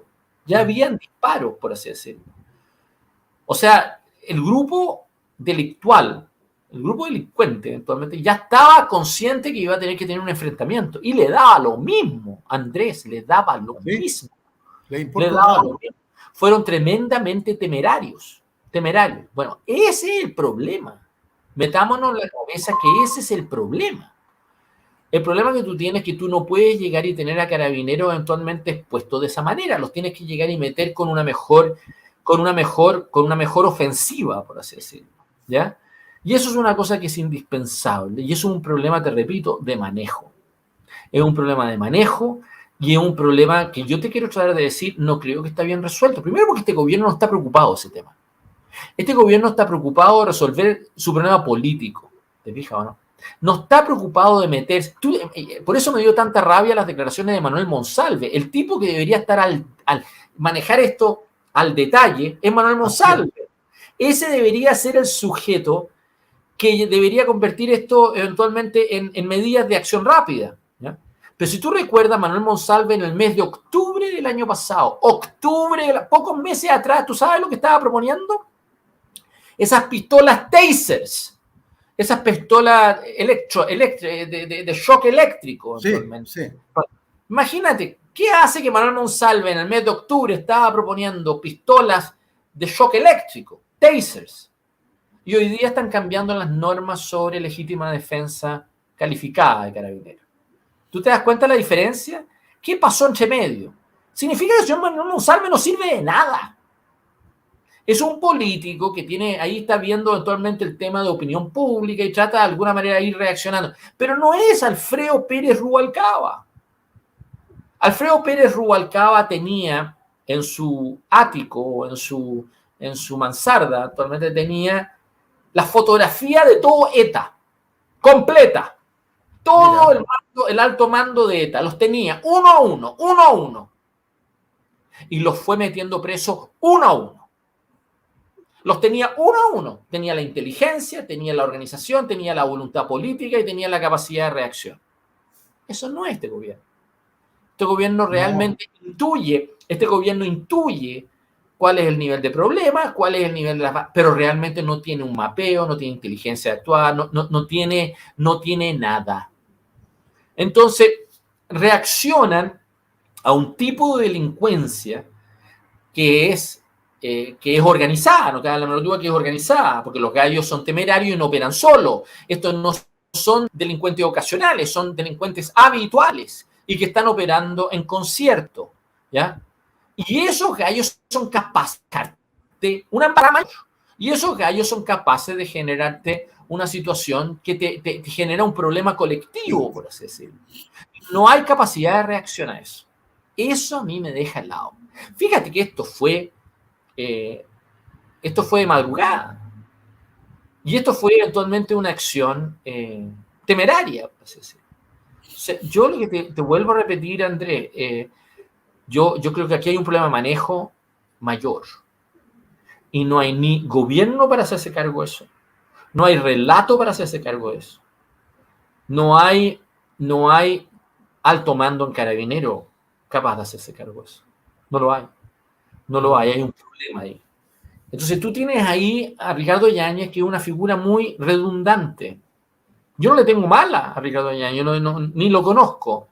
por así decirlo. O sea, el grupo delictual, el grupo delincuente eventualmente ya estaba consciente que iba a tener que tener un enfrentamiento y le daba lo mismo, Andrés, le daba lo mismo. Le importa nada. Fueron tremendamente temerarios. Bueno, ese es el problema. Metámonos en la cabeza que ese es el problema. El problema que tú tienes es que tú no puedes llegar y tener a carabineros eventualmente expuestos de esa manera. Los tienes que llegar y meter con una mejor ofensiva, por así decirlo. ¿Ya? Y eso es una cosa que es indispensable. Y eso es un problema, te repito, de manejo. Es un problema de manejo. Y es un problema que yo te quiero tratar de decir, no creo que está bien resuelto. Primero porque este gobierno no está preocupado de ese tema. Este gobierno está preocupado de resolver su problema político. ¿Te fijas o no? No está preocupado de meterse. Por eso me dio tanta rabia las declaraciones de Manuel Monsalve. El tipo que debería estar al manejar esto al detalle es Manuel Monsalve. Ese debería ser el sujeto que debería convertir esto eventualmente en medidas de acción rápida. ¿Ya? Pero si tú recuerdas, Manuel Monsalve en el mes de octubre del año pasado, pocos meses atrás, ¿tú sabes lo que estaba proponiendo? Esas pistolas tasers, esas pistolas de shock eléctrico. Sí, sí. Imagínate, ¿qué hace que Manuel Monsalve en el mes de octubre estaba proponiendo pistolas de shock eléctrico, tasers? Y hoy día están cambiando las normas sobre legítima defensa calificada de carabineros. ¿Tú te das cuenta de la diferencia? ¿Qué pasó entre medio? Significa que el señor Manuel Monsalve no sirve de nada. Es un político que ahí está viendo eventualmente el tema de opinión pública y trata de alguna manera de ir reaccionando. Pero no es Alfredo Pérez Rubalcaba. Alfredo Pérez Rubalcaba tenía en su ático o en su mansarda, actualmente tenía la fotografía de todo ETA, completa. Todo el marco el alto mando de ETA, los tenía uno a uno, y los fue metiendo presos uno a uno. Los tenía uno a uno. Tenía la inteligencia, tenía la organización, tenía la voluntad política y tenía la capacidad de reacción. Eso no es este gobierno. Este gobierno realmente intuye cuál es el nivel de problema, cuál es el nivel de pero realmente no tiene un mapeo, no tiene inteligencia actual, no tiene nada. Entonces, reaccionan a un tipo de delincuencia que es organizada, no cabe la menor duda que es organizada, porque los gallos son temerarios y no operan solos. Estos no son delincuentes ocasionales, son delincuentes habituales y que están operando en concierto, ¿ya? Y esos gallos son capaces de una embarrada mayor. Y esos gallos son capaces de generarte una situación que te genera un problema colectivo, por así decirlo. No hay capacidad de reacción a eso. Eso a mí me deja helado. Fíjate que esto fue de madrugada. Y esto fue eventualmente una acción temeraria, por así decirlo. O sea, yo lo que te vuelvo a repetir, Andrés, yo creo que aquí hay un problema de manejo mayor. Y no hay ni gobierno para hacerse cargo de eso. No hay relato para hacerse cargo de eso. No hay alto mando en Carabinero capaz de hacerse cargo de eso. No lo hay. No lo hay. Hay un problema ahí. Entonces tú tienes ahí a Ricardo Yáñez, que es una figura muy redundante. Yo no le tengo mala a Ricardo Yáñez, ni lo conozco.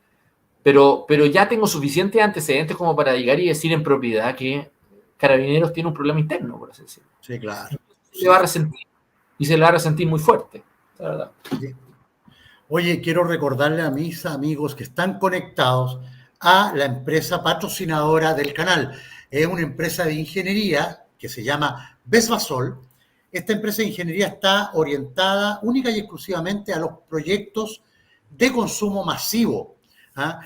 Pero ya tengo suficientes antecedentes como para llegar y decir en propiedad que Carabineros tiene un problema interno, por así decirlo. Sí, claro. Se va a resentir. Y se le va a resentir muy fuerte, la verdad. Sí. Oye, quiero recordarle a mis amigos que están conectados a la empresa patrocinadora del canal. Es una empresa de ingeniería que se llama Besvasol. Esta empresa de ingeniería está orientada única y exclusivamente a los proyectos de consumo masivo. ¿Ah?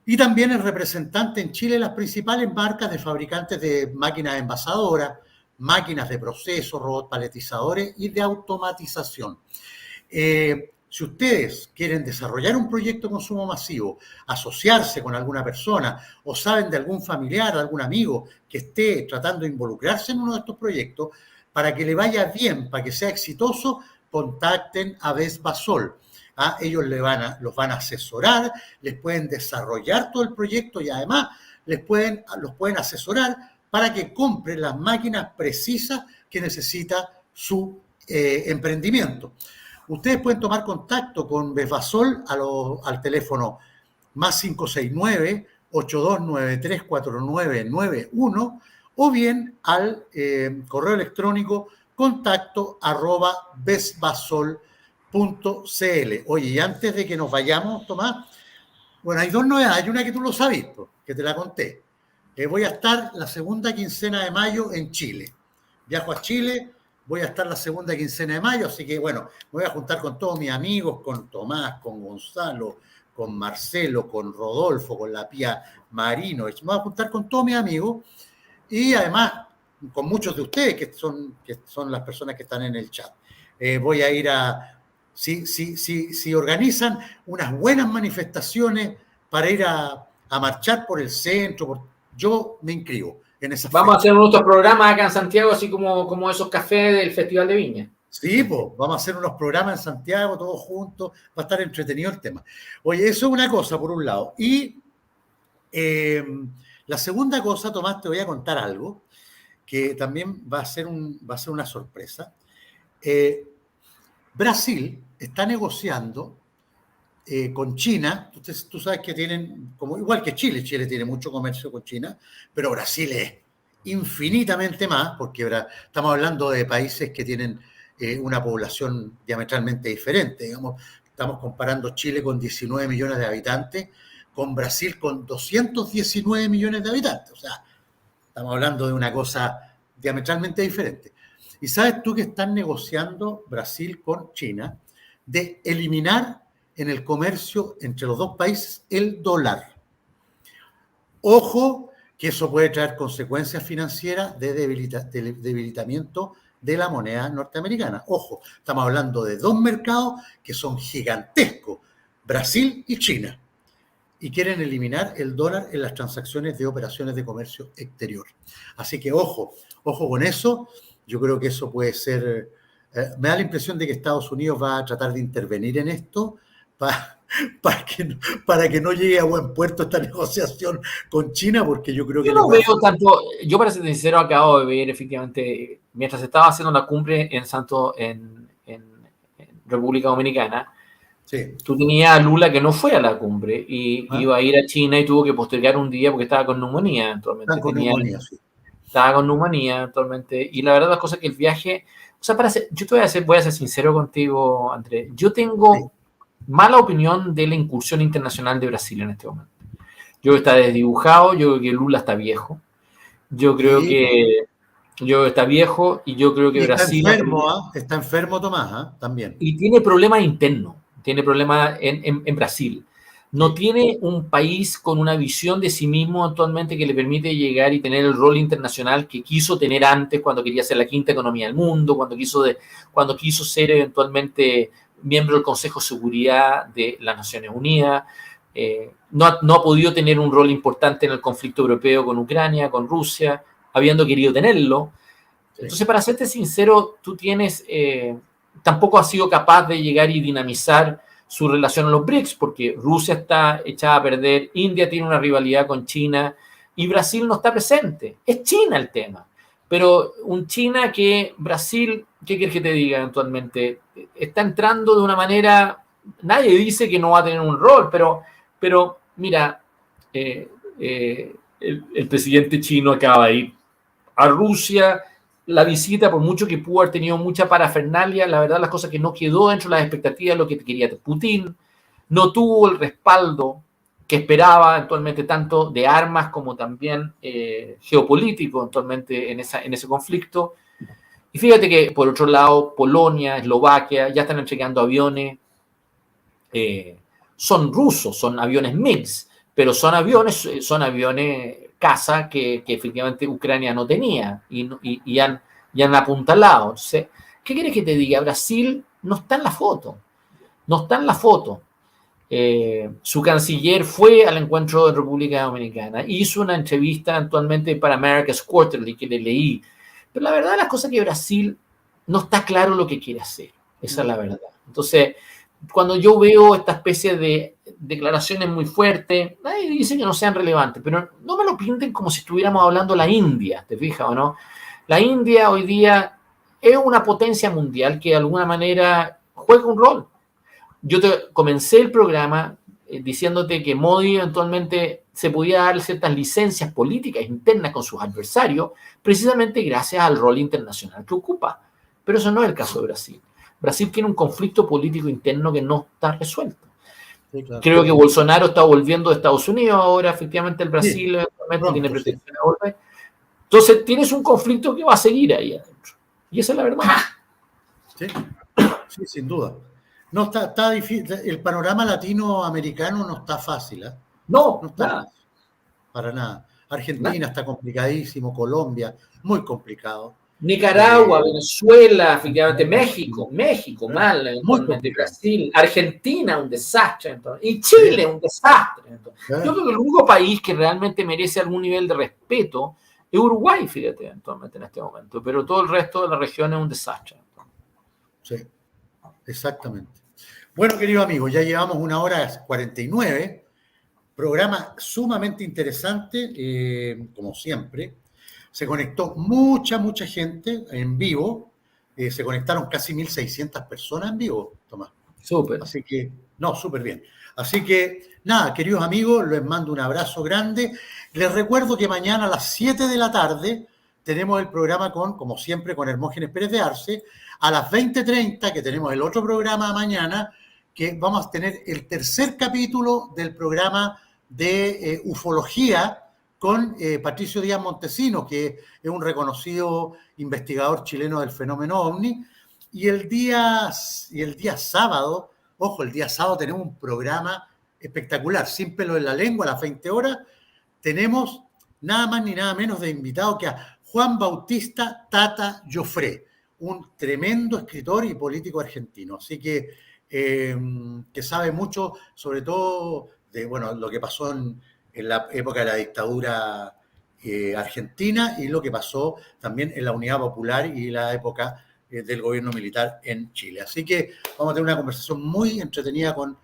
Y también es representante en Chile de las principales marcas de fabricantes de máquinas envasadoras, máquinas de proceso, robots paletizadores y de automatización. Si ustedes quieren desarrollar un proyecto de consumo masivo, asociarse con alguna persona o saben de algún familiar, algún amigo que esté tratando de involucrarse en uno de estos proyectos, para que le vaya bien, para que sea exitoso, contacten a Besvasol. Ellos los van a asesorar, les pueden desarrollar todo el proyecto y además los pueden asesorar para que compren las máquinas precisas que necesita su emprendimiento. Ustedes pueden tomar contacto con Besvasol al teléfono más 569-8293-4991 o bien al correo electrónico contacto@besvasol.cl. Oye, y antes de que nos vayamos, Tomás, bueno, hay dos novedades. Hay una que tú lo sabes, que te la conté. Voy a estar la segunda quincena de mayo en Chile. Viajo a Chile. Voy a estar la segunda quincena de mayo, así que, bueno, me voy a juntar con todos mis amigos, con Tomás, con Gonzalo, con Marcelo, con Rodolfo, con la Pía Marino. Me voy a juntar con todos mis amigos y además con muchos de ustedes que son las personas que están en el chat. Voy a ir si organizan unas buenas manifestaciones para ir a marchar por el centro, yo me inscribo. Vamos a hacer nuestros programas acá en Santiago, así como esos cafés del Festival de Viña. Sí, pues, vamos a hacer unos programas en Santiago, todos juntos, va a estar entretenido el tema. Oye, eso es una cosa, por un lado. Y la segunda cosa, Tomás, te voy a contar algo que también va a ser una sorpresa. Brasil está negociando con China. Tú sabes que tienen, igual que Chile tiene mucho comercio con China, pero Brasil es infinitamente más, porque estamos hablando de países que tienen una población diametralmente diferente. Digamos, estamos comparando Chile con 19 millones de habitantes, con Brasil con 219 millones de habitantes. O sea, estamos hablando de una cosa diametralmente diferente. Y sabes tú que están negociando Brasil con China de eliminar en el comercio entre los dos países el dólar. Ojo, que eso puede traer consecuencias financieras de debilitamiento de la moneda norteamericana. Ojo, estamos hablando de dos mercados que son gigantescos. Brasil y China. Y quieren eliminar el dólar en las transacciones de operaciones de comercio exterior. Así que ojo con eso. Yo creo que eso puede ser... me da la impresión de que Estados Unidos va a tratar de intervenir en esto para que no llegue a buen puerto esta negociación con China, porque yo creo que... Yo no veo tanto, yo para ser sincero acabo de ver efectivamente, mientras estaba haciendo la cumbre en República Dominicana, Sí. tú tenías a Lula que no fue a la cumbre y iba a ir a China y tuvo que postergar un día porque estaba con neumonía actualmente. Estaba con neumonía actualmente. Y la verdad las cosas que el viaje, o sea, voy a ser sincero contigo, Andrés. Yo tengo mala opinión de la incursión internacional de Brasil en este momento. Yo creo que está desdibujado, yo creo que Lula está viejo. Yo creo que está viejo y yo creo que y Brasil... Está enfermo Tomás, también. Y tiene problemas internos, tiene problemas en Brasil. No tiene un país con una visión de sí mismo actualmente que le permite llegar y tener el rol internacional que quiso tener antes cuando quería ser la quinta economía del mundo, cuando quiso ser eventualmente miembro del Consejo de Seguridad de las Naciones Unidas. No ha podido tener un rol importante en el conflicto europeo con Ucrania, con Rusia, habiendo querido tenerlo. Entonces, para serte sincero, tú tienes... tampoco ha sido capaz de llegar y dinamizar su relación a los BRICS, porque Rusia está echada a perder, India tiene una rivalidad con China y Brasil no está presente. Es China el tema. Pero un China que Brasil, ¿qué quieres que te diga eventualmente? Está entrando de una manera... Nadie dice que no va a tener un rol, pero mira, el presidente chino acaba de ir a Rusia. La visita, por mucho que pudo haber tenido mucha parafernalia, la verdad las cosas que no quedó dentro de las expectativas de lo que quería Putin, no tuvo el respaldo que esperaba actualmente tanto de armas como también geopolítico actualmente en ese conflicto. Y fíjate que por otro lado Polonia, Eslovaquia ya están entregando aviones, son rusos, son aviones MiGs, pero son aviones casa que efectivamente Ucrania no tenía y han apuntalado. Entonces, ¿qué quieres que te diga? Brasil no está en la foto. No está en la foto. Su canciller fue al encuentro de República Dominicana, hizo una entrevista actualmente para America's Quarterly que le leí. Pero la verdad las cosas es que Brasil no está claro lo que quiere hacer. Esa es la verdad. Entonces, cuando yo veo esta especie de declaraciones muy fuertes, nadie dice que no sean relevantes, pero no me lo pinten como si estuviéramos hablando de la India, ¿te fijas o no? La India hoy día es una potencia mundial que de alguna manera juega un rol. Yo comencé el programa diciéndote que Modi eventualmente se podía dar ciertas licencias políticas internas con sus adversarios, precisamente gracias al rol internacional que ocupa. Pero eso no es el caso de Brasil. Brasil tiene un conflicto político interno que no está resuelto. Sí, claro. Creo que Bolsonaro está volviendo de Estados Unidos ahora, efectivamente el Brasil tiene pretensión de volver. Entonces tienes un conflicto que va a seguir ahí adentro. Y esa es la verdad. Sí, sin duda. No está difícil. El panorama latinoamericano no está fácil. No está fácil. Para nada. Argentina está complicadísimo, Colombia, muy complicado. Nicaragua, Venezuela, efectivamente, México, mal, eventualmente, Brasil, Argentina, un desastre, entonces, y Chile, un desastre. Entonces. Yo creo que el único país que realmente merece algún nivel de respeto es Uruguay, fíjate, eventualmente en este momento, pero todo el resto de la región es un desastre. Sí, exactamente. Bueno, querido amigo, ya llevamos 1:49, programa sumamente interesante, como siempre. Se conectó mucha gente en vivo. Se conectaron casi 1.600 personas en vivo, Tomás. Súper. Así que, súper bien. Así que, nada, queridos amigos, les mando un abrazo grande. Les recuerdo que mañana a las 7 de la tarde tenemos el programa como siempre, con Hermógenes Pérez de Arce. A las 20:30, que tenemos el otro programa mañana, que vamos a tener el tercer capítulo del programa de ufología, con Patricio Díaz Montesinos, que es un reconocido investigador chileno del fenómeno OVNI. Y el día sábado, el día sábado tenemos un programa espectacular, sin pelo en la lengua, a las 20 horas. Tenemos nada más ni nada menos de invitado que a Juan Bautista Tata Joffre, un tremendo escritor y político argentino. Así que que sabe mucho, sobre todo de lo que pasó en la época de la dictadura argentina y lo que pasó también en la Unidad Popular y la época del gobierno militar en Chile. Así que vamos a tener una conversación muy entretenida con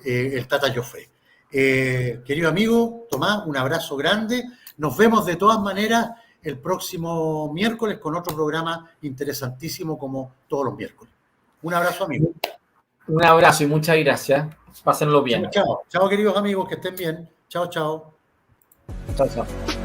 el Tata Joffre. Querido amigo Tomás, un abrazo grande. Nos vemos de todas maneras el próximo miércoles con otro programa interesantísimo como todos los miércoles. Un abrazo, amigo. Un abrazo y muchas gracias. Pásenlo bien. Chao, chao. Chao, queridos amigos, que estén bien. Chao, chao. Chao, chao.